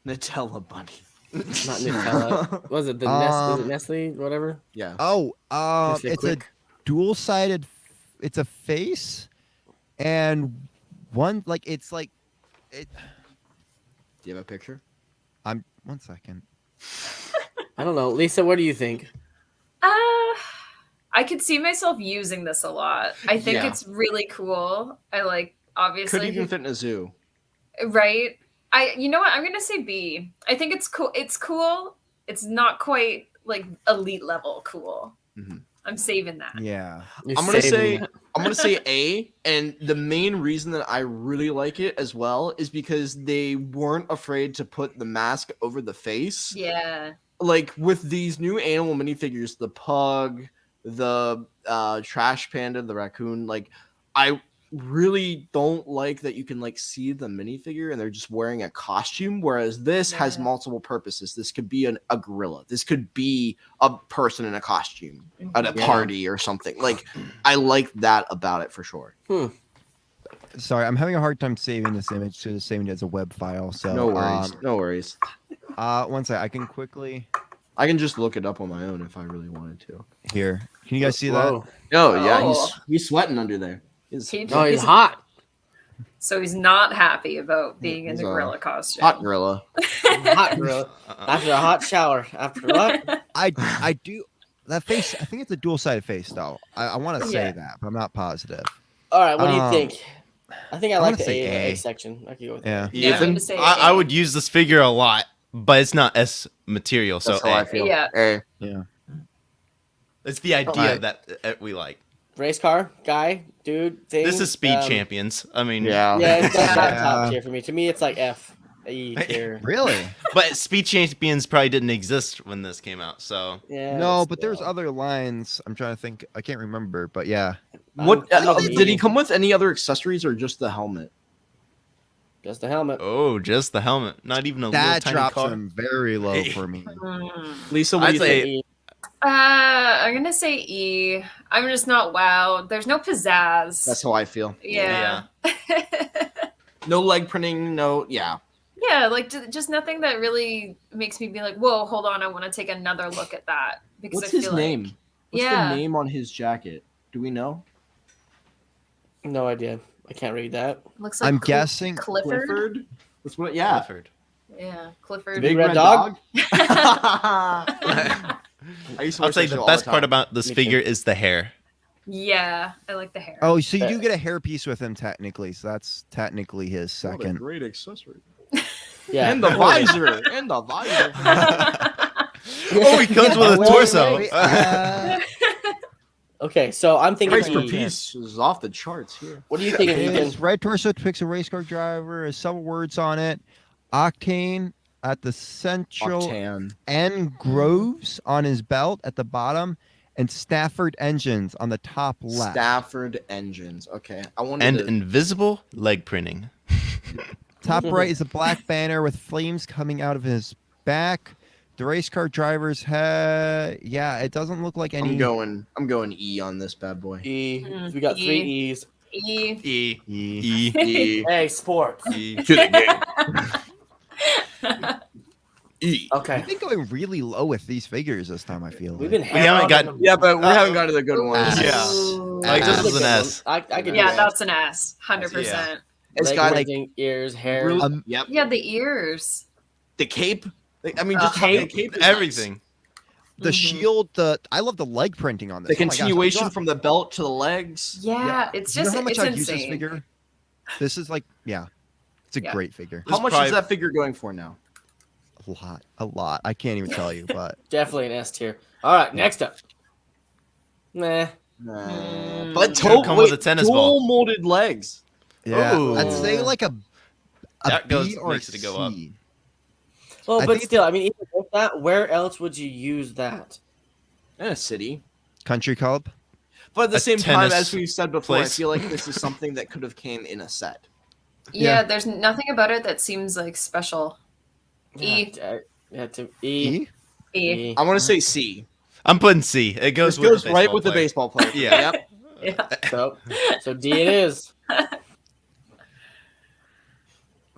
[SPEAKER 2] Nutella bunny.
[SPEAKER 4] Not Nutella. Was it the is it Nestle? Whatever.
[SPEAKER 2] Yeah.
[SPEAKER 1] Oh,
[SPEAKER 4] Nestle
[SPEAKER 1] it's
[SPEAKER 4] Quick.
[SPEAKER 1] a dual-sided. It's a face, and one like it's like it.
[SPEAKER 2] Do you have a picture?
[SPEAKER 1] I'm 1 second.
[SPEAKER 4] I don't know, Lisa. What do you think?
[SPEAKER 5] I could see myself using this a lot. I think
[SPEAKER 2] Yeah.
[SPEAKER 5] it's really cool. I like
[SPEAKER 2] Could
[SPEAKER 5] obviously
[SPEAKER 2] even fit in a zoo.
[SPEAKER 5] right. You know what? I'm gonna say B. I think it's cool. It's cool. It's not quite like elite level cool.
[SPEAKER 2] Mhm.
[SPEAKER 5] I'm saving that.
[SPEAKER 1] Yeah.
[SPEAKER 4] You're
[SPEAKER 2] I'm gonna
[SPEAKER 4] saving
[SPEAKER 2] say
[SPEAKER 4] that.
[SPEAKER 2] I'm gonna say A, and the main reason that I really like it as well is because they weren't afraid to put the mask over the face.
[SPEAKER 5] Yeah.
[SPEAKER 2] Like with these new animal minifigures, the pug, the trash panda, the raccoon, like I really don't like that you can like see the minifigure and they're just wearing a costume, whereas this has
[SPEAKER 5] Yeah.
[SPEAKER 2] multiple purposes. This could be a gorilla, this could be a person in a costume at a
[SPEAKER 4] Yeah.
[SPEAKER 2] party or something. Like I like that about it for sure.
[SPEAKER 1] Sorry, I'm having a hard time saving this image to saving it as a web file. So
[SPEAKER 2] No worries. No worries.
[SPEAKER 1] 1 second. I can quickly
[SPEAKER 2] I can just look it up on my own if I really wanted to.
[SPEAKER 1] here. Can you guys see that?
[SPEAKER 4] Whoa.
[SPEAKER 2] Oh yeah,
[SPEAKER 5] Oh.
[SPEAKER 2] he's sweating under there. He's
[SPEAKER 4] Oh, he's hot.
[SPEAKER 5] So he's not happy about being in
[SPEAKER 2] He's
[SPEAKER 5] the
[SPEAKER 2] a
[SPEAKER 5] gorilla costume.
[SPEAKER 2] hot gorilla.
[SPEAKER 4] Hot gorilla. After a hot shower. After what?
[SPEAKER 1] I do that face. I think it's a dual-sided face though. I want to say
[SPEAKER 5] Yeah.
[SPEAKER 1] that, but I'm not positive.
[SPEAKER 4] All right. What do you
[SPEAKER 1] Um,
[SPEAKER 4] think? I think I
[SPEAKER 1] I'm
[SPEAKER 4] like
[SPEAKER 1] gonna
[SPEAKER 4] the
[SPEAKER 1] say
[SPEAKER 4] A
[SPEAKER 1] A.
[SPEAKER 4] section. I could go with
[SPEAKER 1] Yeah.
[SPEAKER 4] that.
[SPEAKER 5] Yeah, I'm
[SPEAKER 2] Ethan?
[SPEAKER 5] gonna say
[SPEAKER 3] I
[SPEAKER 5] A.
[SPEAKER 3] would use this figure a lot, but it's not S material, so
[SPEAKER 2] That's how I
[SPEAKER 3] A.
[SPEAKER 2] feel.
[SPEAKER 5] Yeah.
[SPEAKER 2] A.
[SPEAKER 1] Yeah.
[SPEAKER 3] It's the idea
[SPEAKER 1] Alright.
[SPEAKER 3] that we like.
[SPEAKER 4] Race car guy, dude, thing.
[SPEAKER 3] This is Speed Champions. I mean,
[SPEAKER 2] Yeah.
[SPEAKER 4] Yeah, it's not
[SPEAKER 1] Yeah.
[SPEAKER 4] top tier for me. To me, it's like F, E tier.
[SPEAKER 1] Really?
[SPEAKER 3] but Speed Champions probably didn't exist when this came out, so
[SPEAKER 4] Yeah.
[SPEAKER 1] No, but there's
[SPEAKER 4] still.
[SPEAKER 1] other lines. I'm trying to think. I can't remember, but yeah.
[SPEAKER 2] What
[SPEAKER 4] I'm going
[SPEAKER 2] did he
[SPEAKER 4] E.
[SPEAKER 2] come with any other accessories or just the helmet?
[SPEAKER 4] Just the helmet.
[SPEAKER 3] oh, just the helmet, not even a little
[SPEAKER 1] That
[SPEAKER 3] tiny
[SPEAKER 1] drops
[SPEAKER 3] car.
[SPEAKER 1] him very low for me.
[SPEAKER 2] Lisa, what
[SPEAKER 3] I'd
[SPEAKER 2] do you
[SPEAKER 3] say-
[SPEAKER 2] think?
[SPEAKER 4] E.
[SPEAKER 5] I'm gonna say E. I'm just not wow. There's no pizzazz.
[SPEAKER 2] That's how I feel.
[SPEAKER 5] yeah.
[SPEAKER 2] No leg printing, no, yeah.
[SPEAKER 5] Yeah, like just nothing that really makes me be like, whoa, hold on, I want to take another look at that because
[SPEAKER 2] What's
[SPEAKER 5] I
[SPEAKER 2] his
[SPEAKER 5] feel like
[SPEAKER 2] name? What's
[SPEAKER 5] Yeah.
[SPEAKER 2] the name on his jacket? Do we know?
[SPEAKER 4] No idea. I can't read that.
[SPEAKER 5] looks like
[SPEAKER 1] I'm guessing
[SPEAKER 5] Clifford.
[SPEAKER 2] That's what. Yeah.
[SPEAKER 3] Clifford.
[SPEAKER 5] Yeah, Clifford.
[SPEAKER 4] Big red dog?
[SPEAKER 2] I used to
[SPEAKER 3] I'll
[SPEAKER 2] watch
[SPEAKER 3] say
[SPEAKER 2] that show
[SPEAKER 3] the
[SPEAKER 2] all
[SPEAKER 3] best part
[SPEAKER 2] time.
[SPEAKER 3] about this
[SPEAKER 4] Me
[SPEAKER 3] figure is the hair.
[SPEAKER 5] Yeah, I like the hair.
[SPEAKER 1] Oh, so you do get a hairpiece with him technically. So that's technically his
[SPEAKER 2] What a
[SPEAKER 1] second.
[SPEAKER 2] great accessory.
[SPEAKER 4] Yeah.
[SPEAKER 2] And the visor. And the visor.
[SPEAKER 3] Oh, he comes with a
[SPEAKER 4] Wait,
[SPEAKER 3] torso.
[SPEAKER 4] wait, Okay, so I'm thinking
[SPEAKER 2] Price per
[SPEAKER 4] E.
[SPEAKER 2] piece is off the charts here.
[SPEAKER 4] What are you thinking,
[SPEAKER 1] His
[SPEAKER 4] Ethan?
[SPEAKER 1] red torso depicts a race car driver. Has several words on it. Octane at the central
[SPEAKER 2] Octane.
[SPEAKER 1] and Groves on his belt at the bottom, and Stafford engines on the top left.
[SPEAKER 2] Stafford engines. Okay. I wanted
[SPEAKER 3] And
[SPEAKER 2] to...
[SPEAKER 3] invisible leg printing.
[SPEAKER 1] Top right is a black banner with flames coming out of his back. The race car driver's head. Yeah, it doesn't look like any.
[SPEAKER 2] I'm going E on this bad boy.
[SPEAKER 4] E.
[SPEAKER 5] Mm,
[SPEAKER 4] We got
[SPEAKER 5] E.
[SPEAKER 4] 3 E's.
[SPEAKER 5] E.
[SPEAKER 3] E.
[SPEAKER 1] E.
[SPEAKER 3] E.
[SPEAKER 4] Hey, sports.
[SPEAKER 3] E.
[SPEAKER 2] E.
[SPEAKER 4] Okay.
[SPEAKER 1] I've been going really low with these figures this time. I feel.
[SPEAKER 4] We've
[SPEAKER 1] like.
[SPEAKER 4] been
[SPEAKER 3] haven't got-
[SPEAKER 4] them.
[SPEAKER 2] Yeah, but we haven't gotten to the good ones.
[SPEAKER 3] Yeah.
[SPEAKER 5] Ooh.
[SPEAKER 3] Like, this
[SPEAKER 4] This
[SPEAKER 3] is an
[SPEAKER 4] a good
[SPEAKER 3] S.
[SPEAKER 4] one. I can
[SPEAKER 5] Yeah,
[SPEAKER 4] do
[SPEAKER 5] that's an S. 100%.
[SPEAKER 2] It's
[SPEAKER 4] Leg
[SPEAKER 2] got
[SPEAKER 4] raising, ears, hair.
[SPEAKER 2] really, yep.
[SPEAKER 5] Yeah, the ears.
[SPEAKER 2] The cape. I mean, just
[SPEAKER 5] Okay.
[SPEAKER 2] the cape. Is
[SPEAKER 3] Everything.
[SPEAKER 1] The shield. I love the leg printing on
[SPEAKER 2] Nice.
[SPEAKER 1] this.
[SPEAKER 2] The
[SPEAKER 1] Oh my gosh,
[SPEAKER 2] continuation
[SPEAKER 1] you know-
[SPEAKER 2] from the belt to the legs.
[SPEAKER 5] Yeah, it's
[SPEAKER 1] you know
[SPEAKER 5] just
[SPEAKER 1] how much
[SPEAKER 5] it's
[SPEAKER 1] I'd use this
[SPEAKER 5] insane.
[SPEAKER 1] figure. This is like, yeah, it's a
[SPEAKER 5] Yeah.
[SPEAKER 1] great figure.
[SPEAKER 2] How
[SPEAKER 3] This
[SPEAKER 2] much
[SPEAKER 3] probably-
[SPEAKER 2] is that figure going for now?
[SPEAKER 1] A lot. I can't even tell you, but
[SPEAKER 4] Definitely an S tier. All right, next up. Nah.
[SPEAKER 5] Mm.
[SPEAKER 2] But
[SPEAKER 3] Should've come with a tennis ball.
[SPEAKER 2] dual molded legs.
[SPEAKER 1] yeah,
[SPEAKER 3] Ooh.
[SPEAKER 1] I'd say like a
[SPEAKER 3] That
[SPEAKER 1] B
[SPEAKER 3] goes-
[SPEAKER 1] or
[SPEAKER 3] makes it go up.
[SPEAKER 1] C.
[SPEAKER 4] Well,
[SPEAKER 1] I
[SPEAKER 4] but
[SPEAKER 1] think
[SPEAKER 4] still, I mean, even with that, where else would you use that?
[SPEAKER 2] In a city.
[SPEAKER 1] Country club.
[SPEAKER 2] But at the
[SPEAKER 3] A
[SPEAKER 2] same time,
[SPEAKER 3] tennis
[SPEAKER 2] as we've said before,
[SPEAKER 3] place.
[SPEAKER 2] I feel like this is something that could have came in a set.
[SPEAKER 5] Yeah, there's nothing about it that seems like special. E.
[SPEAKER 4] Yeah, to E.
[SPEAKER 5] E.
[SPEAKER 2] I want to say C.
[SPEAKER 3] I'm putting C. It goes
[SPEAKER 2] This
[SPEAKER 3] with
[SPEAKER 2] goes
[SPEAKER 3] the
[SPEAKER 2] right
[SPEAKER 3] baseball
[SPEAKER 2] with the
[SPEAKER 3] player.
[SPEAKER 2] baseball player.
[SPEAKER 3] Yeah.
[SPEAKER 2] Yep.
[SPEAKER 5] Yeah.
[SPEAKER 4] So D it is.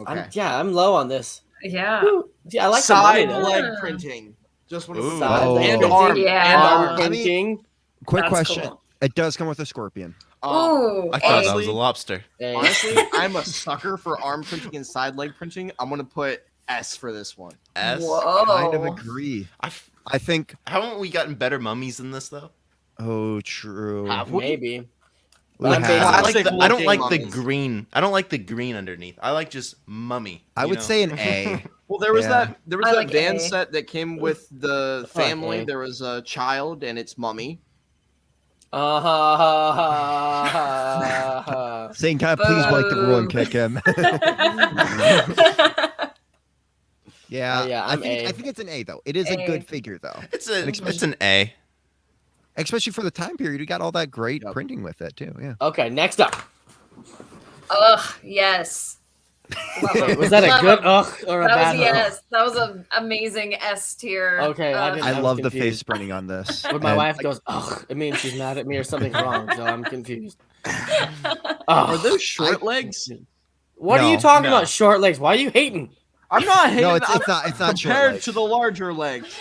[SPEAKER 2] Okay.
[SPEAKER 4] I'm low on this.
[SPEAKER 5] Yeah.
[SPEAKER 4] Yeah, I like
[SPEAKER 2] Side
[SPEAKER 4] the money, though.
[SPEAKER 2] leg printing. Just want to
[SPEAKER 3] Ooh.
[SPEAKER 4] Side leg
[SPEAKER 2] and
[SPEAKER 4] printing.
[SPEAKER 2] arm.
[SPEAKER 5] Yeah.
[SPEAKER 2] And
[SPEAKER 4] Arm
[SPEAKER 2] arm.
[SPEAKER 1] I mean-
[SPEAKER 4] printing.
[SPEAKER 1] Quick
[SPEAKER 5] That's
[SPEAKER 1] question.
[SPEAKER 5] cool.
[SPEAKER 1] It does come with a scorpion.
[SPEAKER 5] Ooh.
[SPEAKER 3] I thought that was
[SPEAKER 2] Honestly-
[SPEAKER 3] a lobster.
[SPEAKER 4] A.
[SPEAKER 2] Honestly, I'm a sucker for arm printing and side leg printing. I'm gonna put S for this one.
[SPEAKER 3] S.
[SPEAKER 5] Whoa.
[SPEAKER 1] Kind of agree. I think.
[SPEAKER 3] Haven't we gotten better mummies than this though?
[SPEAKER 1] Oh, true.
[SPEAKER 2] Have we?
[SPEAKER 4] Maybe.
[SPEAKER 1] We
[SPEAKER 4] I'm
[SPEAKER 1] have.
[SPEAKER 4] basing-
[SPEAKER 3] I don't
[SPEAKER 2] Classic
[SPEAKER 3] like
[SPEAKER 2] looking
[SPEAKER 3] the
[SPEAKER 2] mummies.
[SPEAKER 3] green. I don't like the green underneath. I like just mummy.
[SPEAKER 1] I
[SPEAKER 3] you
[SPEAKER 1] would
[SPEAKER 3] know?
[SPEAKER 1] say an A.
[SPEAKER 2] Well, there was
[SPEAKER 1] Yeah.
[SPEAKER 2] that
[SPEAKER 5] I
[SPEAKER 2] that
[SPEAKER 5] like
[SPEAKER 2] van
[SPEAKER 5] A.
[SPEAKER 2] set that came with the
[SPEAKER 4] I like
[SPEAKER 2] family.
[SPEAKER 4] A.
[SPEAKER 2] There was a child and its mummy.
[SPEAKER 1] Saying, can I please break the rule and
[SPEAKER 5] Boo.
[SPEAKER 1] kick him? Yeah,
[SPEAKER 4] Yeah,
[SPEAKER 1] I
[SPEAKER 4] I'm
[SPEAKER 1] think
[SPEAKER 4] A.
[SPEAKER 1] I think it's an A though. It is a
[SPEAKER 5] A.
[SPEAKER 1] good figure though,
[SPEAKER 3] it's
[SPEAKER 1] especially-
[SPEAKER 3] an A.
[SPEAKER 1] especially for the time period. You got all that great
[SPEAKER 2] Yep.
[SPEAKER 1] printing with it too. Yeah.
[SPEAKER 4] Okay, next up.
[SPEAKER 5] Ugh, yes. Love 'em.
[SPEAKER 4] Was that a
[SPEAKER 5] Love
[SPEAKER 4] good
[SPEAKER 5] 'em.
[SPEAKER 4] ugh or a
[SPEAKER 5] That
[SPEAKER 4] bad
[SPEAKER 5] was yes. That was an amazing S tier.
[SPEAKER 4] Okay, I didn't-
[SPEAKER 1] I
[SPEAKER 4] was
[SPEAKER 1] love the
[SPEAKER 4] confused.
[SPEAKER 1] face printing on this.
[SPEAKER 4] When my
[SPEAKER 1] And,
[SPEAKER 4] wife
[SPEAKER 1] like,
[SPEAKER 4] goes, ugh, it means she's mad at me or something's wrong, so I'm confused.
[SPEAKER 2] Are
[SPEAKER 4] Ugh.
[SPEAKER 2] those short legs?
[SPEAKER 4] What are you
[SPEAKER 1] No,
[SPEAKER 4] talking
[SPEAKER 3] no.
[SPEAKER 4] about? Short legs? Why are you hating?
[SPEAKER 2] I'm not hating.
[SPEAKER 1] No, it's not. It's not short
[SPEAKER 2] compared
[SPEAKER 1] legs.
[SPEAKER 2] to the larger legs.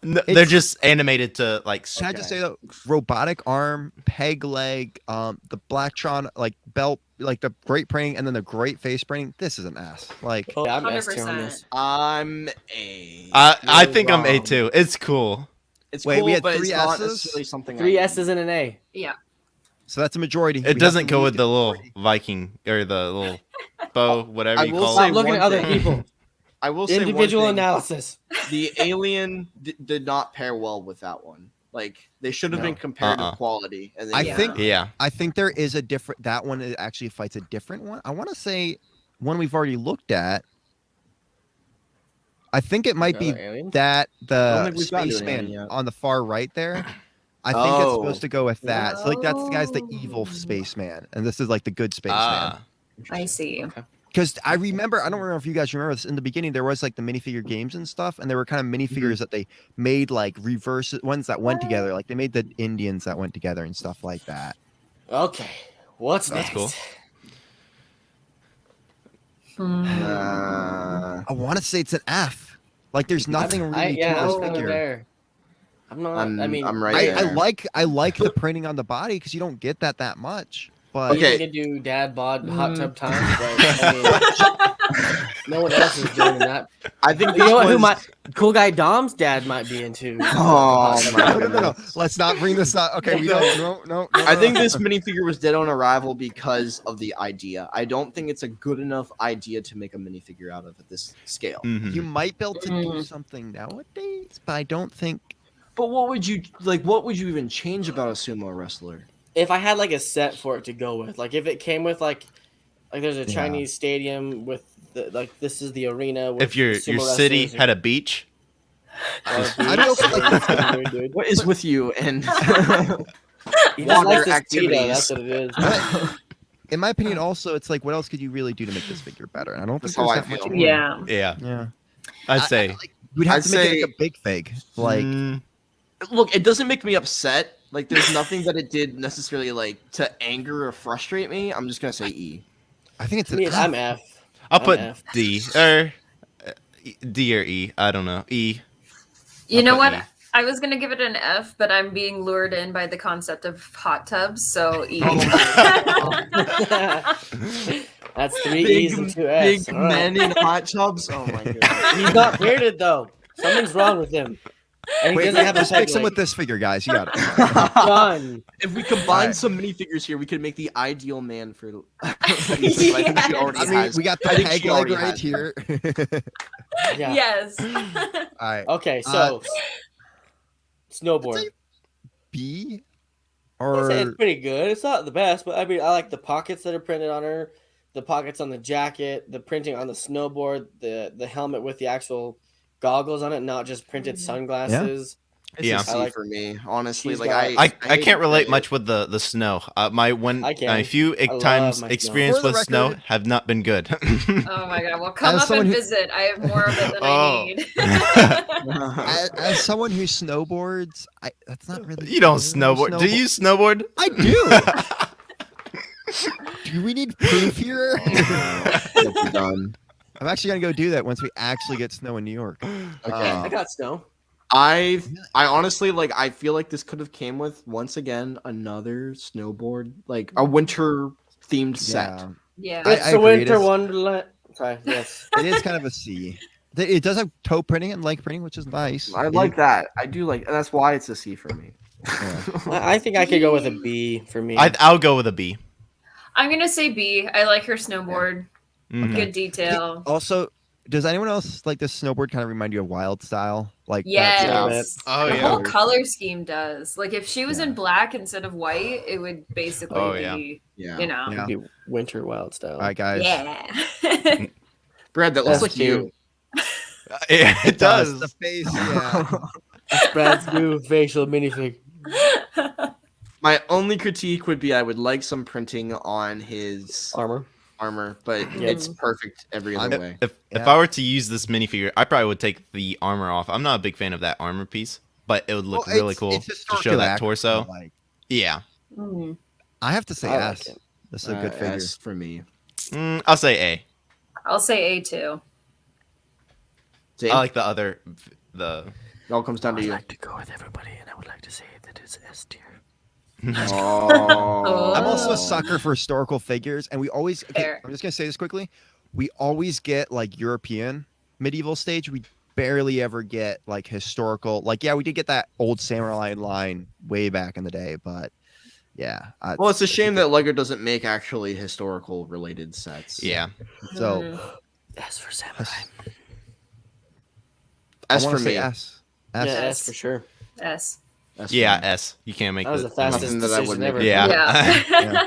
[SPEAKER 3] No, they're
[SPEAKER 1] It's-
[SPEAKER 3] just animated to like.
[SPEAKER 1] Can I just
[SPEAKER 2] Okay.
[SPEAKER 1] say though, robotic arm, peg leg, the Blacktron like belt, like the great printing, and then the great face printing. This is an ass. Like,
[SPEAKER 4] Oh, yeah, I'm S tier on
[SPEAKER 5] 100%.
[SPEAKER 4] this.
[SPEAKER 2] I'm A.
[SPEAKER 3] I
[SPEAKER 2] You're
[SPEAKER 3] think I'm A
[SPEAKER 2] wrong.
[SPEAKER 3] too. It's cool.
[SPEAKER 2] It's
[SPEAKER 1] Wait,
[SPEAKER 2] cool,
[SPEAKER 1] we had
[SPEAKER 2] but
[SPEAKER 1] three
[SPEAKER 2] it's not
[SPEAKER 1] S's?
[SPEAKER 2] necessarily something.
[SPEAKER 4] Three
[SPEAKER 2] I
[SPEAKER 4] S's and an A.
[SPEAKER 5] Yeah.
[SPEAKER 1] so that's a majority. We
[SPEAKER 3] It
[SPEAKER 1] have
[SPEAKER 3] doesn't
[SPEAKER 1] to
[SPEAKER 3] go
[SPEAKER 1] leave
[SPEAKER 3] with the little
[SPEAKER 1] majority.
[SPEAKER 3] Viking or the little bow, whatever
[SPEAKER 2] I
[SPEAKER 3] you
[SPEAKER 2] will
[SPEAKER 3] call
[SPEAKER 2] say
[SPEAKER 4] Stop
[SPEAKER 3] it.
[SPEAKER 4] looking
[SPEAKER 2] one
[SPEAKER 4] at other
[SPEAKER 2] thing.
[SPEAKER 4] people.
[SPEAKER 2] I will say
[SPEAKER 4] Individual
[SPEAKER 2] one thing.
[SPEAKER 4] analysis.
[SPEAKER 2] The alien did not pair well with that one. Like they should have
[SPEAKER 1] No.
[SPEAKER 2] been comparative
[SPEAKER 3] Uh-uh.
[SPEAKER 2] quality. And
[SPEAKER 1] I
[SPEAKER 2] then,
[SPEAKER 1] think-
[SPEAKER 3] Yeah.
[SPEAKER 1] I think there is a different. That one actually fights a different one. I want to say one we've already looked at. I think it might be
[SPEAKER 4] Other aliens?
[SPEAKER 1] that
[SPEAKER 2] don't
[SPEAKER 1] the
[SPEAKER 2] think we've gotten to an alien
[SPEAKER 1] spaceman
[SPEAKER 2] yet.
[SPEAKER 1] on the far right there. I think it's
[SPEAKER 2] Oh.
[SPEAKER 1] supposed to go with that. So like that's the guy's the
[SPEAKER 5] Oh.
[SPEAKER 1] evil spaceman, and this is like the good spaceman.
[SPEAKER 3] Ah.
[SPEAKER 5] I see.
[SPEAKER 1] Because I remember, I don't remember if you guys remember this. In the beginning, there was like the minifigure games and stuff, and there were kind of minifigures that they made like reverse ones that went together. Like they made the Indians that went together and stuff like that.
[SPEAKER 4] Okay. What's
[SPEAKER 3] That's
[SPEAKER 4] next?
[SPEAKER 3] cool.
[SPEAKER 2] Uh,
[SPEAKER 1] I want to say it's an F. Like there's nothing really
[SPEAKER 4] yeah,
[SPEAKER 1] to
[SPEAKER 4] I'm
[SPEAKER 1] this
[SPEAKER 4] kind of
[SPEAKER 1] figure.
[SPEAKER 4] there. I'm not. I mean,
[SPEAKER 2] I'm right
[SPEAKER 1] I
[SPEAKER 2] there.
[SPEAKER 1] like the printing on the body because you don't get that much. But
[SPEAKER 2] Okay.
[SPEAKER 4] You can do dad bod hot tub time, but I mean, no one else is doing that.
[SPEAKER 2] I think
[SPEAKER 4] You
[SPEAKER 2] this
[SPEAKER 4] know what? Who
[SPEAKER 2] was-
[SPEAKER 4] might cool guy Dom's dad might be into.
[SPEAKER 2] Oh my
[SPEAKER 1] no.
[SPEAKER 2] goodness.
[SPEAKER 1] Let's not bring this up. Okay, we don't. No.
[SPEAKER 2] I think this minifigure was dead on arrival because of the idea. I don't think it's a good enough idea to make a minifigure out of at this scale.
[SPEAKER 3] Mhm.
[SPEAKER 1] you might be able to do something nowadays, but I don't think.
[SPEAKER 2] But what would you like? What would you even change about a sumo wrestler?
[SPEAKER 4] If I had like a set for it to go with, like if it came with like there's a
[SPEAKER 1] Yeah.
[SPEAKER 4] Chinese stadium with the, like this is the arena. With
[SPEAKER 3] If your
[SPEAKER 4] sumo
[SPEAKER 3] city
[SPEAKER 4] wrestlers
[SPEAKER 3] had a beach,
[SPEAKER 4] or a
[SPEAKER 1] I don't know.
[SPEAKER 4] beach, dude.
[SPEAKER 2] What is with you and
[SPEAKER 4] He just
[SPEAKER 2] water
[SPEAKER 4] likes the speedo,
[SPEAKER 2] activities?
[SPEAKER 4] that's what it is.
[SPEAKER 1] In my opinion, also, it's like, what else could you really do to make this figure better? And I don't think
[SPEAKER 2] That's how
[SPEAKER 1] there's
[SPEAKER 2] I
[SPEAKER 1] that much.
[SPEAKER 2] feel.
[SPEAKER 1] more.
[SPEAKER 5] Yeah.
[SPEAKER 3] yeah,
[SPEAKER 1] Yeah.
[SPEAKER 3] I'd say.
[SPEAKER 1] Like, we'd have
[SPEAKER 2] I'd
[SPEAKER 1] to make it
[SPEAKER 2] say-
[SPEAKER 1] like a big fig. Like,
[SPEAKER 2] look, it doesn't make me upset. Like, there's nothing that it did necessarily like to anger or frustrate me. I'm just gonna say E.
[SPEAKER 1] I think it's
[SPEAKER 4] I
[SPEAKER 1] an
[SPEAKER 4] mean,
[SPEAKER 1] F.
[SPEAKER 4] I'm F.
[SPEAKER 3] I'll
[SPEAKER 4] I'm
[SPEAKER 3] put
[SPEAKER 4] F.
[SPEAKER 3] D or D or E. I don't know. E.
[SPEAKER 5] You
[SPEAKER 3] I'll
[SPEAKER 5] know
[SPEAKER 3] put
[SPEAKER 5] what?
[SPEAKER 3] E.
[SPEAKER 5] I was gonna give it an F, but I'm being lured in by the concept of hot tubs, so E.
[SPEAKER 4] That's three E's and two F's.
[SPEAKER 2] Big
[SPEAKER 4] All right.
[SPEAKER 2] men in hot tubs. Oh my goodness.
[SPEAKER 4] He's not bearded though. Something's wrong with him. And he
[SPEAKER 1] Wait,
[SPEAKER 4] doesn't have a
[SPEAKER 1] let's
[SPEAKER 4] peg
[SPEAKER 1] mix him
[SPEAKER 4] leg.
[SPEAKER 1] with this figure, guys. You got it.
[SPEAKER 4] Done.
[SPEAKER 2] If we combine
[SPEAKER 1] Alright.
[SPEAKER 2] some minifigures here, we could make the ideal man for. I think she already
[SPEAKER 1] I mean,
[SPEAKER 2] has.
[SPEAKER 1] we got the
[SPEAKER 2] I think
[SPEAKER 1] peg
[SPEAKER 2] she
[SPEAKER 1] leg
[SPEAKER 2] already
[SPEAKER 1] right
[SPEAKER 2] has.
[SPEAKER 1] here.
[SPEAKER 4] Yeah.
[SPEAKER 5] Yes.
[SPEAKER 1] All right.
[SPEAKER 4] Okay, so snowboard.
[SPEAKER 1] B
[SPEAKER 4] I'd say it's
[SPEAKER 1] or
[SPEAKER 4] pretty good. It's not the best, but I mean, I like the pockets that are printed on her, the pockets on the jacket, the printing on the snowboard, the helmet with the actual goggles on it, not just printed sunglasses.
[SPEAKER 2] It's
[SPEAKER 3] Yeah.
[SPEAKER 2] a C
[SPEAKER 4] I like-
[SPEAKER 2] for me, honestly.
[SPEAKER 4] She's
[SPEAKER 2] Like
[SPEAKER 4] got-
[SPEAKER 3] I
[SPEAKER 2] hate
[SPEAKER 3] can't
[SPEAKER 2] to
[SPEAKER 3] relate
[SPEAKER 2] say it.
[SPEAKER 3] much with the snow. My
[SPEAKER 4] I can.
[SPEAKER 3] few
[SPEAKER 4] I love
[SPEAKER 3] times
[SPEAKER 4] my snow.
[SPEAKER 3] experience
[SPEAKER 1] For the
[SPEAKER 3] with snow
[SPEAKER 1] record-
[SPEAKER 3] have not been good.
[SPEAKER 5] Oh my god. Well, come
[SPEAKER 1] As
[SPEAKER 5] up
[SPEAKER 1] someone
[SPEAKER 5] and
[SPEAKER 1] who-
[SPEAKER 5] visit. I have more of it than
[SPEAKER 3] Oh.
[SPEAKER 5] I need.
[SPEAKER 1] As someone who snowboards, that's not really.
[SPEAKER 3] You don't
[SPEAKER 1] fair.
[SPEAKER 3] snowboard. Do you snowboard?
[SPEAKER 1] I do. Do we need proof here?
[SPEAKER 2] It's done.
[SPEAKER 1] I'm actually gonna go do that once we actually get snow in New York.
[SPEAKER 2] Okay.
[SPEAKER 4] I got snow.
[SPEAKER 2] I honestly like. I feel like this could have came with once again another snowboard, like a winter themed set.
[SPEAKER 1] Yeah,
[SPEAKER 5] Yeah.
[SPEAKER 1] I
[SPEAKER 4] It's a
[SPEAKER 1] agree, it
[SPEAKER 4] winter
[SPEAKER 1] is.
[SPEAKER 4] wonderland. Sorry. Yes.
[SPEAKER 1] it is kind of a C. It does have toe printing and leg printing, which is nice.
[SPEAKER 2] I like that. I do like. That's why it's a C for me.
[SPEAKER 4] I think I could go with a B for me.
[SPEAKER 3] I'll go with a B.
[SPEAKER 5] I'm gonna say B. I like her snowboard.
[SPEAKER 3] Mhm.
[SPEAKER 5] Good detail.
[SPEAKER 1] Also, does anyone else like this snowboard kind of remind you of Wild Style? Like that
[SPEAKER 5] Yes.
[SPEAKER 3] Oh,
[SPEAKER 5] the
[SPEAKER 3] yeah.
[SPEAKER 5] whole color scheme does. Like if she was
[SPEAKER 1] Yeah.
[SPEAKER 5] in black instead of white, it would basically
[SPEAKER 3] Oh, yeah.
[SPEAKER 5] be,
[SPEAKER 2] Yeah.
[SPEAKER 5] you know.
[SPEAKER 1] Yeah.
[SPEAKER 4] It'd be winter wild style.
[SPEAKER 1] All right, guys.
[SPEAKER 5] Yeah.
[SPEAKER 2] Brad, that looks
[SPEAKER 4] That's
[SPEAKER 2] like you.
[SPEAKER 3] Yeah, it does.
[SPEAKER 1] The face. Yeah.
[SPEAKER 4] That's Brad's new facial minifig.
[SPEAKER 2] My only critique would be I would like some printing on his
[SPEAKER 4] Armor.
[SPEAKER 2] armor, but it's perfect every other way.
[SPEAKER 3] If I were to use this minifigure, I probably would take the armor off. I'm not a big fan of that armor piece, but it would look
[SPEAKER 1] Well,
[SPEAKER 3] really
[SPEAKER 1] it's-
[SPEAKER 3] cool
[SPEAKER 1] it's
[SPEAKER 3] to
[SPEAKER 1] historically
[SPEAKER 3] show that
[SPEAKER 1] accurate,
[SPEAKER 3] torso.
[SPEAKER 1] like,
[SPEAKER 3] Yeah.
[SPEAKER 5] Mm.
[SPEAKER 1] I have to say
[SPEAKER 4] I like
[SPEAKER 1] S.
[SPEAKER 4] it.
[SPEAKER 1] This is a good figure.
[SPEAKER 2] S for me.
[SPEAKER 3] I'll say A.
[SPEAKER 5] I'll say A too.
[SPEAKER 2] See,
[SPEAKER 3] I like the other, the.
[SPEAKER 2] it all comes down to you.
[SPEAKER 4] to go with everybody, and I would like to say that it's S tier.
[SPEAKER 2] Oh.
[SPEAKER 1] I'm also a sucker for historical figures, and we always. Okay,
[SPEAKER 5] Fair.
[SPEAKER 1] I'm just gonna say this quickly. We always get like European medieval stage. We barely ever get like historical. Like, yeah, we did get that old samurai line way back in the day, but yeah.
[SPEAKER 2] Well, it's a shame that Lego doesn't make actually historical related sets.
[SPEAKER 3] Yeah.
[SPEAKER 1] So
[SPEAKER 5] Mhm.
[SPEAKER 4] S for samurai.
[SPEAKER 2] S
[SPEAKER 1] I
[SPEAKER 2] for
[SPEAKER 1] wanna say
[SPEAKER 2] me.
[SPEAKER 1] S.
[SPEAKER 4] Yeah,
[SPEAKER 1] S.
[SPEAKER 4] S for sure.
[SPEAKER 5] S.
[SPEAKER 2] S for
[SPEAKER 3] Yeah,
[SPEAKER 2] me.
[SPEAKER 3] S. You can't make
[SPEAKER 4] That was the fastest
[SPEAKER 2] Nothing that I would
[SPEAKER 4] decision
[SPEAKER 2] make.
[SPEAKER 4] ever.
[SPEAKER 3] Yeah.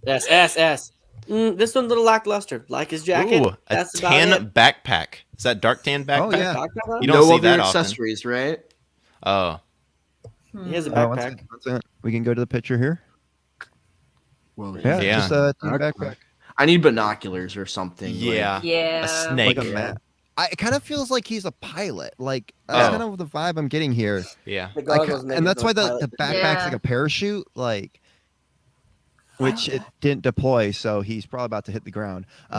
[SPEAKER 5] Yeah.
[SPEAKER 4] S. This one's a little lackluster. Like his jacket.
[SPEAKER 3] Ooh, a
[SPEAKER 4] That's about
[SPEAKER 3] tan
[SPEAKER 4] it.
[SPEAKER 3] backpack. Is that dark tan backpack?
[SPEAKER 1] Oh, yeah.
[SPEAKER 3] You don't
[SPEAKER 2] no
[SPEAKER 3] see
[SPEAKER 2] other
[SPEAKER 3] that often.
[SPEAKER 2] accessories, right?
[SPEAKER 3] Oh.
[SPEAKER 4] He has a
[SPEAKER 1] Oh, one
[SPEAKER 4] backpack.
[SPEAKER 1] second, one second. We can go to the picture here.
[SPEAKER 2] Well,
[SPEAKER 1] Yeah,
[SPEAKER 3] Yeah.
[SPEAKER 1] just a team
[SPEAKER 2] Backpack.
[SPEAKER 1] backpack.
[SPEAKER 2] I need binoculars or something.
[SPEAKER 3] Yeah.
[SPEAKER 5] Yeah.
[SPEAKER 3] A snake.
[SPEAKER 1] Like a map. It kind of feels like he's a pilot. Like that's
[SPEAKER 3] Oh.
[SPEAKER 1] kind of the vibe I'm getting here.
[SPEAKER 3] Yeah.
[SPEAKER 4] The
[SPEAKER 1] I
[SPEAKER 4] goggles
[SPEAKER 1] ca-
[SPEAKER 4] make
[SPEAKER 1] and
[SPEAKER 4] it
[SPEAKER 1] that's why
[SPEAKER 4] look
[SPEAKER 1] the
[SPEAKER 4] pilot.
[SPEAKER 1] backpack's
[SPEAKER 5] Yeah.
[SPEAKER 1] like a parachute, like which it didn't deploy, so he's probably about to hit the ground.
[SPEAKER 2] You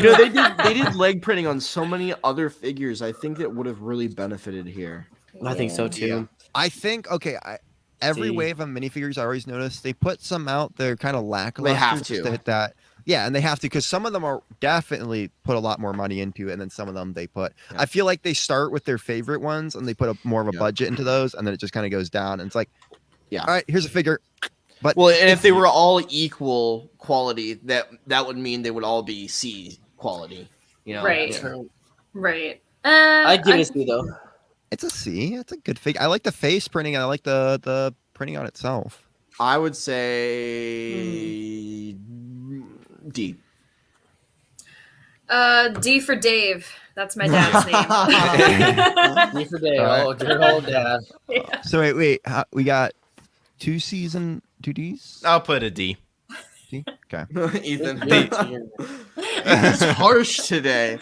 [SPEAKER 2] know, they did leg printing on so many other figures. I think it would have really benefited here.
[SPEAKER 4] I think so too.
[SPEAKER 1] I think every
[SPEAKER 4] See.
[SPEAKER 1] wave of minifigures I always notice they put some out there kind of lackluster.
[SPEAKER 2] They have
[SPEAKER 1] just
[SPEAKER 2] to.
[SPEAKER 1] hit that. Yeah, and they have to because some of them are definitely put a lot more money into, and then some of them they put.
[SPEAKER 2] Yeah.
[SPEAKER 1] I feel like they start with their favorite ones and they put more of a
[SPEAKER 2] Yeah.
[SPEAKER 1] budget into those, and then it just kind of goes down. And it's like,
[SPEAKER 2] Yeah.
[SPEAKER 1] all right, here's a figure. But
[SPEAKER 2] Well, and if they were all equal quality, that would mean they would all be C quality. You know,
[SPEAKER 5] Right.
[SPEAKER 2] Yeah.
[SPEAKER 5] Right.
[SPEAKER 4] I'd give it a C though.
[SPEAKER 1] it's a C. It's a good figure. I like the face printing, and I like the printing on itself.
[SPEAKER 2] I would say D.
[SPEAKER 5] D for Dave. That's my dad's name.
[SPEAKER 4] D for day.
[SPEAKER 1] All right.
[SPEAKER 4] Oh, good old dad.
[SPEAKER 1] So wait. We got 2 C's and 2 D's.
[SPEAKER 3] I'll put a D.
[SPEAKER 1] D? Okay.
[SPEAKER 2] Ethan.
[SPEAKER 4] D.
[SPEAKER 2] It's harsh today.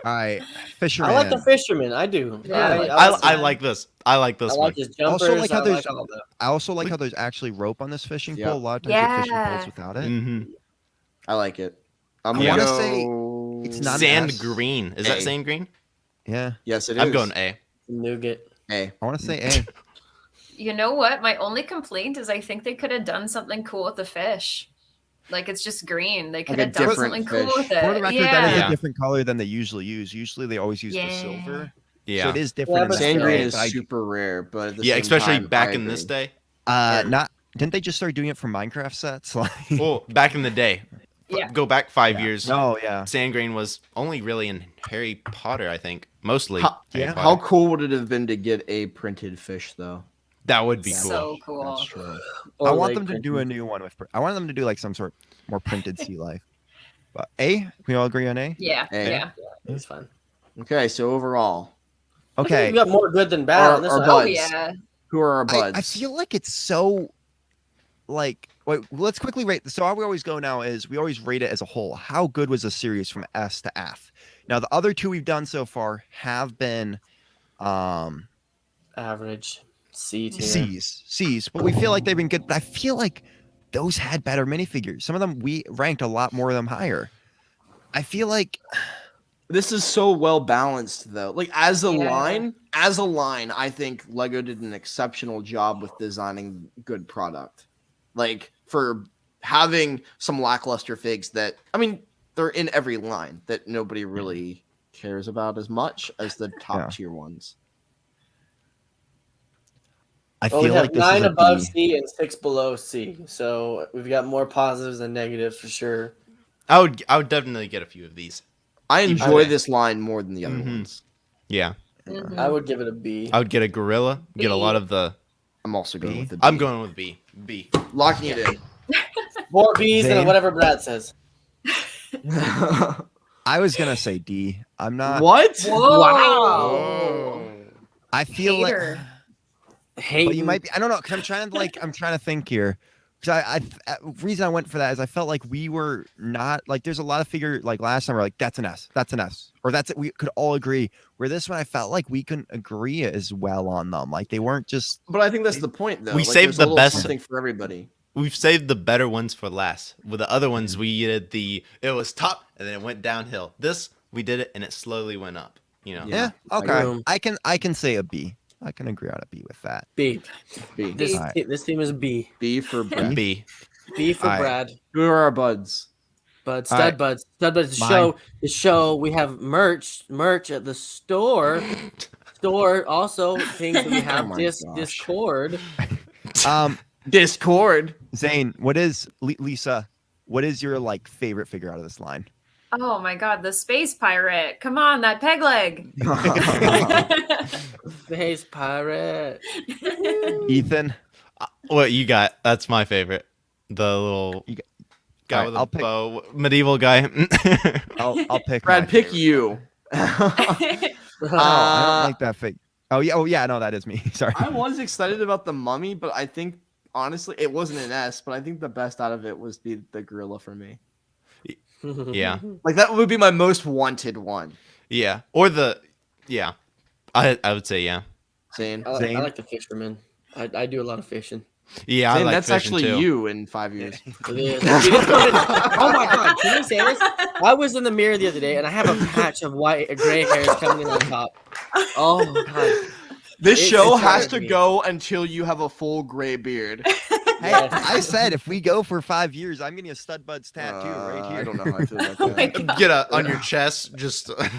[SPEAKER 1] All right. Fisherman.
[SPEAKER 4] I like the fisherman. I do.
[SPEAKER 5] Yeah.
[SPEAKER 3] I like this. I like this
[SPEAKER 4] I
[SPEAKER 3] one.
[SPEAKER 4] like his jumpers.
[SPEAKER 1] Also, like how
[SPEAKER 4] I
[SPEAKER 1] there's-
[SPEAKER 4] like all that.
[SPEAKER 1] I also like how there's actually rope on this fishing
[SPEAKER 2] Yeah.
[SPEAKER 1] pole. A lot of times you fishing
[SPEAKER 5] Yeah.
[SPEAKER 1] poles without it.
[SPEAKER 3] Mm-hmm.
[SPEAKER 2] I like it. I'm
[SPEAKER 1] I
[SPEAKER 2] gonna
[SPEAKER 1] wanna
[SPEAKER 2] go...
[SPEAKER 1] say it's not an
[SPEAKER 3] Sand
[SPEAKER 1] S.
[SPEAKER 3] green. Is that
[SPEAKER 2] A.
[SPEAKER 3] sand green?
[SPEAKER 1] Yeah.
[SPEAKER 2] Yes, it is.
[SPEAKER 3] I'm going A.
[SPEAKER 4] Nougat.
[SPEAKER 2] A.
[SPEAKER 1] I want to say A.
[SPEAKER 5] You know what? My only complaint is I think they could have done something cool with the fish. Like it's just green. They could
[SPEAKER 2] a
[SPEAKER 5] have done
[SPEAKER 2] different
[SPEAKER 5] something
[SPEAKER 2] fish.
[SPEAKER 5] cool with it.
[SPEAKER 1] For the record,
[SPEAKER 5] yeah.
[SPEAKER 1] that is
[SPEAKER 3] Yeah.
[SPEAKER 1] a different color than they usually use. Usually they always use the
[SPEAKER 5] Yeah.
[SPEAKER 1] silver.
[SPEAKER 3] Yeah.
[SPEAKER 1] So it is different.
[SPEAKER 4] Yeah,
[SPEAKER 1] in
[SPEAKER 4] but
[SPEAKER 1] that
[SPEAKER 2] Sand
[SPEAKER 1] way,
[SPEAKER 2] green is
[SPEAKER 1] but I-
[SPEAKER 2] super rare, but at the
[SPEAKER 3] Yeah,
[SPEAKER 2] same
[SPEAKER 3] especially
[SPEAKER 2] time,
[SPEAKER 3] back
[SPEAKER 2] I
[SPEAKER 3] in this
[SPEAKER 2] agree.
[SPEAKER 3] day.
[SPEAKER 1] not. Didn't they just start doing it for Minecraft sets? Like,
[SPEAKER 3] Well, back in the day.
[SPEAKER 5] Yeah.
[SPEAKER 3] Go back 5 years.
[SPEAKER 1] no, yeah.
[SPEAKER 3] Sand green was only really in Harry Potter, I think. Mostly.
[SPEAKER 2] How-
[SPEAKER 3] Harry
[SPEAKER 1] yeah.
[SPEAKER 3] Potter.
[SPEAKER 2] How cool would it have been to get a printed fish, though?
[SPEAKER 3] That would be cool.
[SPEAKER 5] So cool.
[SPEAKER 2] That's true.
[SPEAKER 1] I
[SPEAKER 4] Or
[SPEAKER 1] want
[SPEAKER 4] like
[SPEAKER 1] them to do a new one with. I want them to do like some sort more printed sea life. But A, we all agree on A.
[SPEAKER 5] Yeah.
[SPEAKER 2] Hey.
[SPEAKER 5] Yeah.
[SPEAKER 4] It's fine.
[SPEAKER 2] Okay, so overall,
[SPEAKER 1] Okay.
[SPEAKER 4] We got more good than bad on this
[SPEAKER 2] Our
[SPEAKER 4] one.
[SPEAKER 5] Oh
[SPEAKER 2] buds.
[SPEAKER 5] yeah.
[SPEAKER 2] Who are our buds?
[SPEAKER 1] I feel like it's so like wait, let's quickly rate. So how we always go now is we always rate it as a whole. How good was the series from S to F? Now the other two we've done so far have been
[SPEAKER 4] Average. C tier.
[SPEAKER 1] C's, but we feel like they've been good. But I feel like those had better minifigures. Some of them we ranked a lot more of them higher. I feel like
[SPEAKER 2] This is so well balanced though. Like as a
[SPEAKER 5] Yeah.
[SPEAKER 2] line, I think Lego did an exceptional job with designing good product. Like for having some lackluster figs that I mean, they're in every line that nobody really cares about as much as the top tier ones.
[SPEAKER 1] I
[SPEAKER 4] Well,
[SPEAKER 1] feel
[SPEAKER 4] we have
[SPEAKER 1] like this
[SPEAKER 4] 9
[SPEAKER 1] is a
[SPEAKER 4] above
[SPEAKER 1] D.
[SPEAKER 4] C and 6 below C. So we've got more positives than negatives for sure.
[SPEAKER 3] I would definitely get a few of these.
[SPEAKER 2] I enjoy
[SPEAKER 3] Okay.
[SPEAKER 2] this line more than the other
[SPEAKER 3] Mhm.
[SPEAKER 2] ones.
[SPEAKER 3] Yeah,
[SPEAKER 5] Mhm.
[SPEAKER 4] I would give it a B.
[SPEAKER 3] I would get a gorilla. Get a lot
[SPEAKER 5] B.
[SPEAKER 3] of the.
[SPEAKER 2] I'm also going
[SPEAKER 1] B?
[SPEAKER 2] with the B.
[SPEAKER 3] I'm going with B. B.
[SPEAKER 2] locking it in.
[SPEAKER 4] More B's
[SPEAKER 1] Zane?
[SPEAKER 4] than whatever Brad says.
[SPEAKER 1] I was gonna say D. I'm not.
[SPEAKER 2] What?
[SPEAKER 5] Whoa.
[SPEAKER 4] Wow.
[SPEAKER 1] I feel
[SPEAKER 5] Hater.
[SPEAKER 1] like
[SPEAKER 4] Hate.
[SPEAKER 1] but you might be. I don't know because I'm trying to think here. Because reason I went for that is I felt like we were not like there's a lot of figure like last time we're like that's an S, or that's it. We could all agree. Where this one I felt like we couldn't agree as well on them. Like they weren't just.
[SPEAKER 2] But I think that's the point, though.
[SPEAKER 3] We
[SPEAKER 2] Like,
[SPEAKER 3] saved
[SPEAKER 2] there's a
[SPEAKER 3] the
[SPEAKER 2] little
[SPEAKER 3] best.
[SPEAKER 2] something for everybody.
[SPEAKER 3] We've saved the better ones for last. With the other ones, we did it was top and then it went downhill. This we did it and it slowly went up. You know.
[SPEAKER 1] Yeah.
[SPEAKER 2] I
[SPEAKER 1] Okay.
[SPEAKER 4] agree.
[SPEAKER 1] I can say a B. I can agree on a B with that.
[SPEAKER 4] B.
[SPEAKER 2] B.
[SPEAKER 4] This,
[SPEAKER 1] Alright.
[SPEAKER 4] this team is B.
[SPEAKER 2] B for Brad.
[SPEAKER 3] B.
[SPEAKER 4] B for
[SPEAKER 1] Alright.
[SPEAKER 4] Brad.
[SPEAKER 2] Who are our buds?
[SPEAKER 4] But
[SPEAKER 1] Alright.
[SPEAKER 4] Stud Buds. Stud Buds.
[SPEAKER 1] Mine.
[SPEAKER 4] The show. We have merch at the store. Also things that we have.
[SPEAKER 2] my gosh.
[SPEAKER 4] Discord.
[SPEAKER 2] Discord.
[SPEAKER 1] Zane, what is Lisa? What is your like favorite figure out of this line?
[SPEAKER 5] Oh my god, the space pirate. Come on, that peg leg.
[SPEAKER 4] Space pirate.
[SPEAKER 1] Ethan.
[SPEAKER 3] What you got? That's my favorite. The little
[SPEAKER 1] You got-
[SPEAKER 3] guy
[SPEAKER 1] Alright,
[SPEAKER 3] with a
[SPEAKER 1] I'll pick-
[SPEAKER 3] bow, medieval guy.
[SPEAKER 1] I'll pick.
[SPEAKER 2] Brad,
[SPEAKER 1] my
[SPEAKER 2] pick
[SPEAKER 1] favorite.
[SPEAKER 2] you.
[SPEAKER 1] I don't like that fig. Oh yeah, no, that is me. Sorry.
[SPEAKER 2] I was excited about the mummy, but I think honestly it wasn't an S. But I think the best out of it was the gorilla for me.
[SPEAKER 3] Yeah.
[SPEAKER 2] Like that would be my most wanted one.
[SPEAKER 3] Yeah. Or the yeah. I would say yeah.
[SPEAKER 2] Zane.
[SPEAKER 4] I
[SPEAKER 1] Zane?
[SPEAKER 4] like the fisherman. I do a lot of fishing.
[SPEAKER 3] Yeah, I
[SPEAKER 2] Zane,
[SPEAKER 3] like
[SPEAKER 2] that's
[SPEAKER 3] fishing
[SPEAKER 2] actually
[SPEAKER 3] too.
[SPEAKER 2] you in 5 years.
[SPEAKER 4] It is. Oh my god! Can you say this? I was in the mirror the other day, and I have a patch of gray hairs coming in on top. Oh my god!
[SPEAKER 2] This
[SPEAKER 4] It's
[SPEAKER 2] show has
[SPEAKER 4] hard
[SPEAKER 2] to
[SPEAKER 4] to me.
[SPEAKER 2] go until you have a full gray beard.
[SPEAKER 1] Hey, I said if we go for 5 years, I'm getting a Stud Buds tattoo right here.
[SPEAKER 2] I don't know how I feel about
[SPEAKER 5] Oh my
[SPEAKER 2] that.
[SPEAKER 5] God.
[SPEAKER 3] Get on your chest, just
[SPEAKER 4] The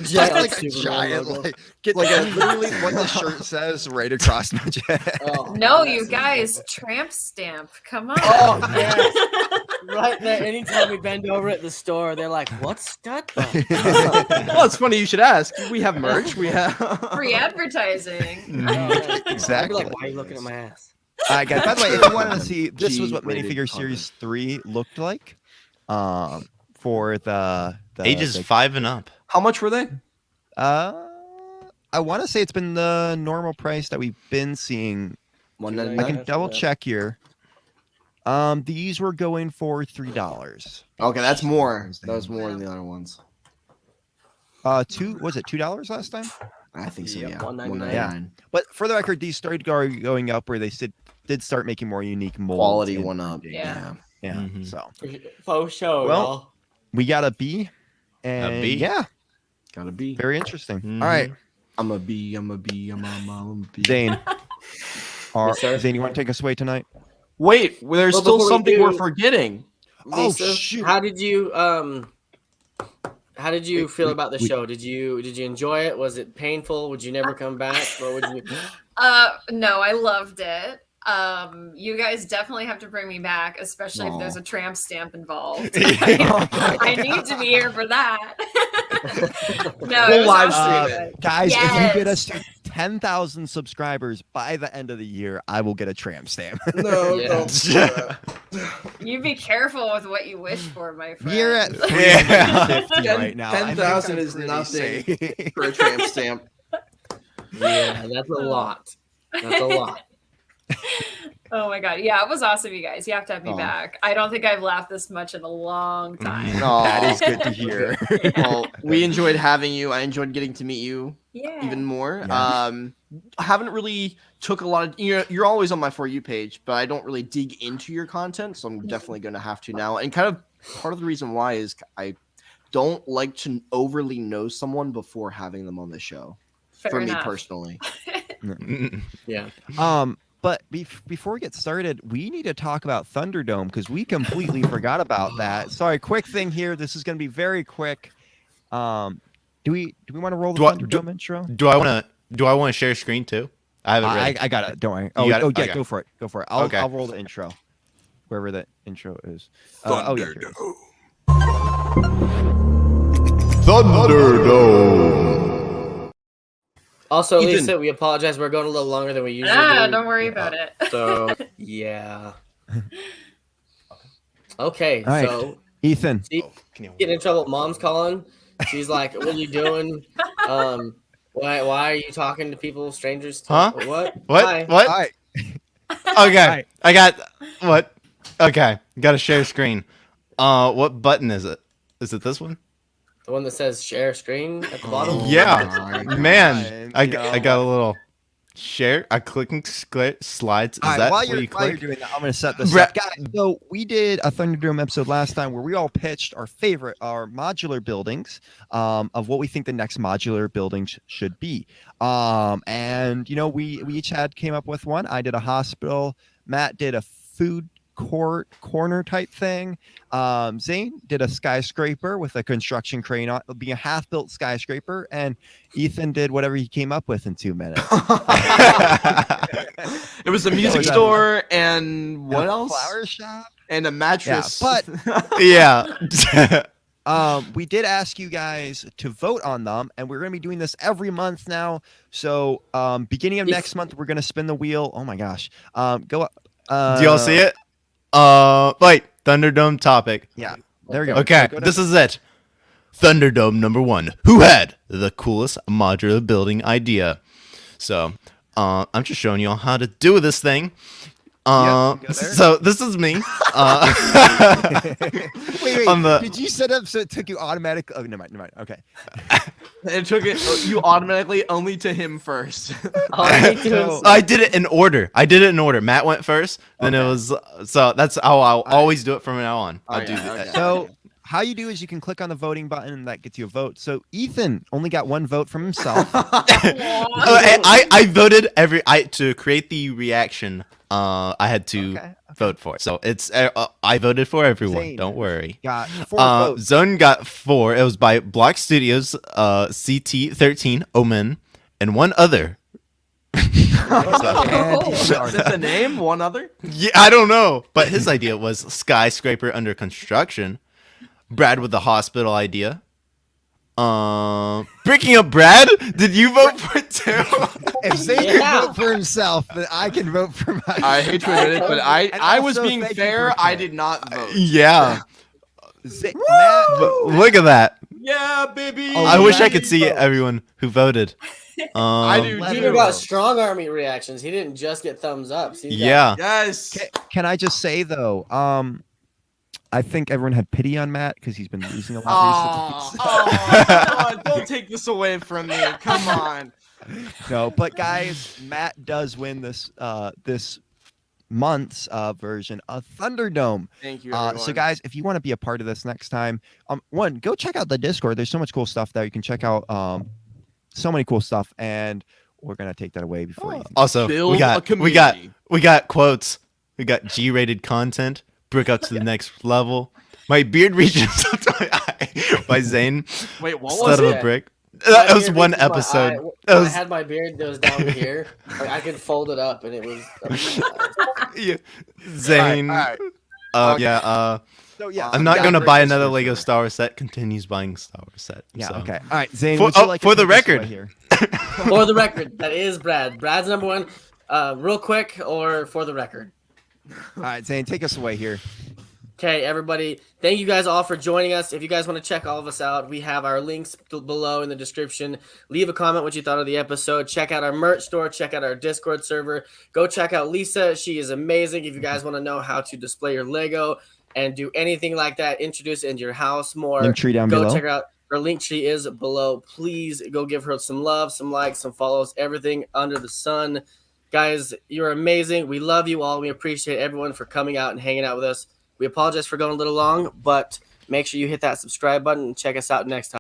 [SPEAKER 1] Just
[SPEAKER 4] giant,
[SPEAKER 1] like a
[SPEAKER 4] Superman
[SPEAKER 1] giant,
[SPEAKER 4] logo.
[SPEAKER 1] like, get like literally what the shirt says right across my chest.
[SPEAKER 4] Oh,
[SPEAKER 5] No,
[SPEAKER 4] that's
[SPEAKER 5] you
[SPEAKER 4] amazing.
[SPEAKER 5] guys, tramp stamp. Come on.
[SPEAKER 4] Oh yeah, right there. Anytime we bend over at the store, they're like, "What's Stud Buds?"
[SPEAKER 2] Well, it's funny you should ask. We have merch. We have
[SPEAKER 5] Free advertising.
[SPEAKER 4] I'd be
[SPEAKER 1] Exactly.
[SPEAKER 4] like, "Why are you looking at my ass?"
[SPEAKER 1] All right, guys. By the way, if you wanted to see, this was what
[SPEAKER 2] G-rated
[SPEAKER 1] Minifigure
[SPEAKER 2] content.
[SPEAKER 1] Series 3 looked like. For the
[SPEAKER 3] ages 5 and up.
[SPEAKER 2] How much were they?
[SPEAKER 1] I want to say it's been the normal price that we've been seeing. I
[SPEAKER 2] $1.99.
[SPEAKER 1] can double check here. These were going for $3.
[SPEAKER 2] Okay, that's more. That was more than the other ones.
[SPEAKER 1] $2 last time?
[SPEAKER 2] I think so.
[SPEAKER 4] Yeah,
[SPEAKER 2] Yeah,
[SPEAKER 4] $1.99.
[SPEAKER 2] $1.99.
[SPEAKER 1] But for the record, these started going up where they did start making more unique molds.
[SPEAKER 2] Quality
[SPEAKER 1] and-
[SPEAKER 2] one up.
[SPEAKER 5] Yeah.
[SPEAKER 1] Yeah.
[SPEAKER 3] Mhm.
[SPEAKER 1] So
[SPEAKER 4] Faux show.
[SPEAKER 1] Well,
[SPEAKER 4] y'all.
[SPEAKER 1] we got a B. And
[SPEAKER 3] B?
[SPEAKER 1] yeah,
[SPEAKER 2] Gotta be.
[SPEAKER 1] very interesting.
[SPEAKER 3] Mhm.
[SPEAKER 1] All right,
[SPEAKER 2] I'm a B. I'm a B. I'm a B.
[SPEAKER 1] Zane.
[SPEAKER 4] Yes, sir.
[SPEAKER 1] Zane, you want to take us away tonight?
[SPEAKER 2] Wait, there's
[SPEAKER 4] Well,
[SPEAKER 2] still
[SPEAKER 4] before we
[SPEAKER 2] something we're
[SPEAKER 4] do-
[SPEAKER 2] forgetting.
[SPEAKER 1] Oh,
[SPEAKER 4] Lisa,
[SPEAKER 1] shoot.
[SPEAKER 4] How did you feel about the show? Did you enjoy it? Was it painful? Would you never come back? Or would you?
[SPEAKER 5] No, I loved it. You guys definitely have to bring me back, especially if there's a tramp stamp involved. I need to be here for that. No,
[SPEAKER 2] We'll
[SPEAKER 5] it was
[SPEAKER 2] live
[SPEAKER 5] awesome.
[SPEAKER 2] stream it.
[SPEAKER 1] Guys, if you get us
[SPEAKER 5] Yes.
[SPEAKER 1] to 10,000 subscribers by the end of the year, I will get a tramp stamp.
[SPEAKER 2] No,
[SPEAKER 4] Yeah.
[SPEAKER 2] don't do that.
[SPEAKER 5] You be careful with what you wish for, my friend.
[SPEAKER 1] We're at
[SPEAKER 3] Yeah.
[SPEAKER 1] 350 right now. I think
[SPEAKER 2] 10,000
[SPEAKER 1] I'm
[SPEAKER 2] is
[SPEAKER 1] pretty
[SPEAKER 2] nothing
[SPEAKER 1] safe.
[SPEAKER 2] for a tramp stamp.
[SPEAKER 4] Yeah, that's a lot. That's a lot.
[SPEAKER 5] Oh my god. Yeah, it was awesome, you guys. You have to have me
[SPEAKER 2] Oh.
[SPEAKER 5] back. I don't think I've laughed this much in a long time.
[SPEAKER 1] That
[SPEAKER 2] Aw.
[SPEAKER 1] is good to hear.
[SPEAKER 2] Well, we enjoyed having you. I enjoyed getting to meet you
[SPEAKER 5] Yeah.
[SPEAKER 2] even more.
[SPEAKER 1] Yeah.
[SPEAKER 2] I haven't really took a lot of you're always on my For You page, but I don't really dig into your content, so I'm definitely going to have to now. And kind of part of the reason why is I don't like to overly know someone before having them on the show.
[SPEAKER 5] Fair
[SPEAKER 2] for
[SPEAKER 5] enough.
[SPEAKER 2] me personally.
[SPEAKER 4] Yeah.
[SPEAKER 1] But before we get started, we need to talk about Thunderdome because we completely forgot about that. Sorry, quick thing here. This is going to be very quick. Do we want to roll the Thunderdome intro?
[SPEAKER 3] Do I want to share screen too? I have it ready.
[SPEAKER 1] I got it. Don't worry.
[SPEAKER 3] You
[SPEAKER 1] Oh,
[SPEAKER 3] got it?
[SPEAKER 1] yeah,
[SPEAKER 3] Okay.
[SPEAKER 1] go for it. Go for it. I'll
[SPEAKER 3] Okay.
[SPEAKER 1] I'll roll the intro. Wherever the intro is. Oh yeah. Here it is.
[SPEAKER 6] Thunderdome.
[SPEAKER 4] Also,
[SPEAKER 2] Ethan.
[SPEAKER 4] Lisa, we apologize. We're going a little longer than we usually do.
[SPEAKER 5] Don't worry about it.
[SPEAKER 4] So, yeah. Okay,
[SPEAKER 1] All right.
[SPEAKER 4] so
[SPEAKER 1] Ethan.
[SPEAKER 4] see, getting in trouble. Mom's calling. She's like, "What are you doing? Why are you talking to people, strangers?
[SPEAKER 3] Huh?
[SPEAKER 4] What?
[SPEAKER 3] What?
[SPEAKER 4] Hi.
[SPEAKER 3] What?
[SPEAKER 1] All right.
[SPEAKER 3] Okay.
[SPEAKER 1] Right.
[SPEAKER 3] I got what? Okay. Got to share screen. What button is it? Is it this one?
[SPEAKER 4] The one that says share screen at the bottom?
[SPEAKER 3] Yeah. Man, I
[SPEAKER 1] you
[SPEAKER 3] got a little share. I clicking slides. Is
[SPEAKER 1] All right,
[SPEAKER 3] that
[SPEAKER 1] while
[SPEAKER 3] where
[SPEAKER 1] you're
[SPEAKER 3] you
[SPEAKER 1] while you're
[SPEAKER 3] click?
[SPEAKER 1] doing that, I'm going to set this
[SPEAKER 3] Brett-
[SPEAKER 1] up. Guys, so we did a Thunderdome episode last time where we all pitched our modular buildings of what we think the next modular buildings should be. And you know, we each came up with one. I did a hospital. Matt did a food court corner type thing. Zane did a skyscraper with a construction crane on being a half-built skyscraper, and Ethan did whatever he came up with in 2 minutes.
[SPEAKER 2] It was a music
[SPEAKER 1] was that?
[SPEAKER 2] store and what
[SPEAKER 1] A
[SPEAKER 2] else?
[SPEAKER 1] flower shop.
[SPEAKER 2] And a mattress.
[SPEAKER 1] but-
[SPEAKER 3] Yeah.
[SPEAKER 1] We did ask you guys to vote on them, and we're going to be doing this every month now. So, beginning of next month, we're going to spin the wheel. Oh my gosh. Go up.
[SPEAKER 3] Do y'all see it? Wait. Thunderdome topic.
[SPEAKER 1] Yeah. There we go.
[SPEAKER 3] Okay.
[SPEAKER 1] Go to-
[SPEAKER 3] This is it. Thunderdome number 1. Who had the coolest modular building idea? So, I'm just showing you all how to do this thing.
[SPEAKER 1] Yep, go there.
[SPEAKER 3] So this is me.
[SPEAKER 1] wait.
[SPEAKER 3] on the-
[SPEAKER 1] Did you set up so it took you automatic? Oh, never mind. Okay.
[SPEAKER 2] It took you automatically only to him first.
[SPEAKER 4] All I need to
[SPEAKER 1] So-
[SPEAKER 4] is-
[SPEAKER 3] I did it in order. Matt went first, then it was so that's how I'll always do it from now on. I'll do that.
[SPEAKER 1] So how you do is you can click on the voting button, and that gets you a vote. So Ethan only got 1 vote from himself.
[SPEAKER 3] I voted to create the reaction. I had to
[SPEAKER 1] Okay.
[SPEAKER 3] vote for it. So it's I voted for everyone.
[SPEAKER 1] Zane
[SPEAKER 3] Don't worry.
[SPEAKER 1] Got 4 votes.
[SPEAKER 3] Zone got 4. It was by Block.studios, CT13, Omen, and one other.
[SPEAKER 1] And
[SPEAKER 2] Is that the name? One other?
[SPEAKER 3] Yeah, I don't know, but his idea was skyscraper under construction. Brad with the hospital idea. Breaking up Brad. Did you vote for it too?
[SPEAKER 1] If Zane
[SPEAKER 4] Yeah.
[SPEAKER 1] can vote for himself, then I can vote for myself.
[SPEAKER 2] I hate to admit it, but I was
[SPEAKER 1] also,
[SPEAKER 2] being
[SPEAKER 1] thank you
[SPEAKER 2] fair.
[SPEAKER 1] for
[SPEAKER 2] I
[SPEAKER 1] sharing.
[SPEAKER 2] did not vote.
[SPEAKER 3] Yeah.
[SPEAKER 1] Matt,
[SPEAKER 3] But look at that.
[SPEAKER 2] Yeah, baby.
[SPEAKER 1] Oh,
[SPEAKER 3] I wish I
[SPEAKER 1] Brad
[SPEAKER 3] could see
[SPEAKER 1] votes.
[SPEAKER 3] everyone who voted.
[SPEAKER 2] I do
[SPEAKER 1] Let
[SPEAKER 4] He
[SPEAKER 1] it
[SPEAKER 4] even got
[SPEAKER 1] roll.
[SPEAKER 4] strong army reactions. He didn't just get thumbs ups. He got-
[SPEAKER 3] Yeah.
[SPEAKER 2] Yes.
[SPEAKER 1] Can I just say though, I think everyone had pity on Matt because he's been losing a lot
[SPEAKER 2] Oh,
[SPEAKER 1] recently.
[SPEAKER 2] don't take this away from me. Come on.
[SPEAKER 1] No, but guys, Matt does win this this month's version of Thunderdome.
[SPEAKER 2] Thank you.
[SPEAKER 1] So
[SPEAKER 2] everyone.
[SPEAKER 1] guys, if you want to be a part of this next time, one, go check out the Discord. There's so much cool stuff there. You can check out so many cool stuff, and we're gonna take that away before you.
[SPEAKER 3] Also,
[SPEAKER 2] Build
[SPEAKER 3] we
[SPEAKER 2] a
[SPEAKER 3] got
[SPEAKER 2] community.
[SPEAKER 3] quotes. We got G-rated content. Brick up to the next level. My beard reaches up to my eye by Zane.
[SPEAKER 2] Wait, what
[SPEAKER 3] Instead
[SPEAKER 2] was
[SPEAKER 3] of
[SPEAKER 2] it?
[SPEAKER 3] a brick.
[SPEAKER 4] My
[SPEAKER 3] That was
[SPEAKER 4] beard
[SPEAKER 3] one
[SPEAKER 4] reaches my
[SPEAKER 3] episode.
[SPEAKER 4] eye.
[SPEAKER 3] That
[SPEAKER 4] When I
[SPEAKER 3] was
[SPEAKER 4] had my beard that was down here. Like, I could fold it up, and it was.
[SPEAKER 3] yeah. Zane.
[SPEAKER 2] All right.
[SPEAKER 3] Yeah.
[SPEAKER 1] So yeah,
[SPEAKER 3] I'm not
[SPEAKER 2] Yeah,
[SPEAKER 3] gonna
[SPEAKER 2] break
[SPEAKER 3] buy
[SPEAKER 2] this
[SPEAKER 3] another
[SPEAKER 2] for
[SPEAKER 3] Lego
[SPEAKER 2] sure.
[SPEAKER 3] Star Wars set. Continues buying Star Wars set.
[SPEAKER 1] yeah.
[SPEAKER 3] so.
[SPEAKER 1] Okay. All right, Zane.
[SPEAKER 3] For-
[SPEAKER 1] would you
[SPEAKER 3] oh,
[SPEAKER 1] like
[SPEAKER 3] for
[SPEAKER 1] to
[SPEAKER 3] the
[SPEAKER 1] take this away
[SPEAKER 3] record.
[SPEAKER 1] here?
[SPEAKER 4] For the record, that is Brad. Brad's number 1. Real quick, or for the record.
[SPEAKER 1] All right, Zane, take us away here.
[SPEAKER 4] Okay, everybody, thank you guys all for joining us. If you guys want to check all of us out, we have our links below in the description. Leave a comment what you thought of the episode. Check out our merch store. Check out our Discord server. Go check out Lisa. She is amazing. If you guys want to know how to display your Lego and do anything like that, introduce it into your house more,
[SPEAKER 1] Link tree down
[SPEAKER 4] go
[SPEAKER 1] below.
[SPEAKER 4] check her out. Her link tree is below. Please go give her some love, some likes, some follows, everything under the sun. Guys, you're amazing. We love you all. We appreciate everyone for coming out and hanging out with us. We apologize for going a little long, but make sure you hit that subscribe button and check us out next time.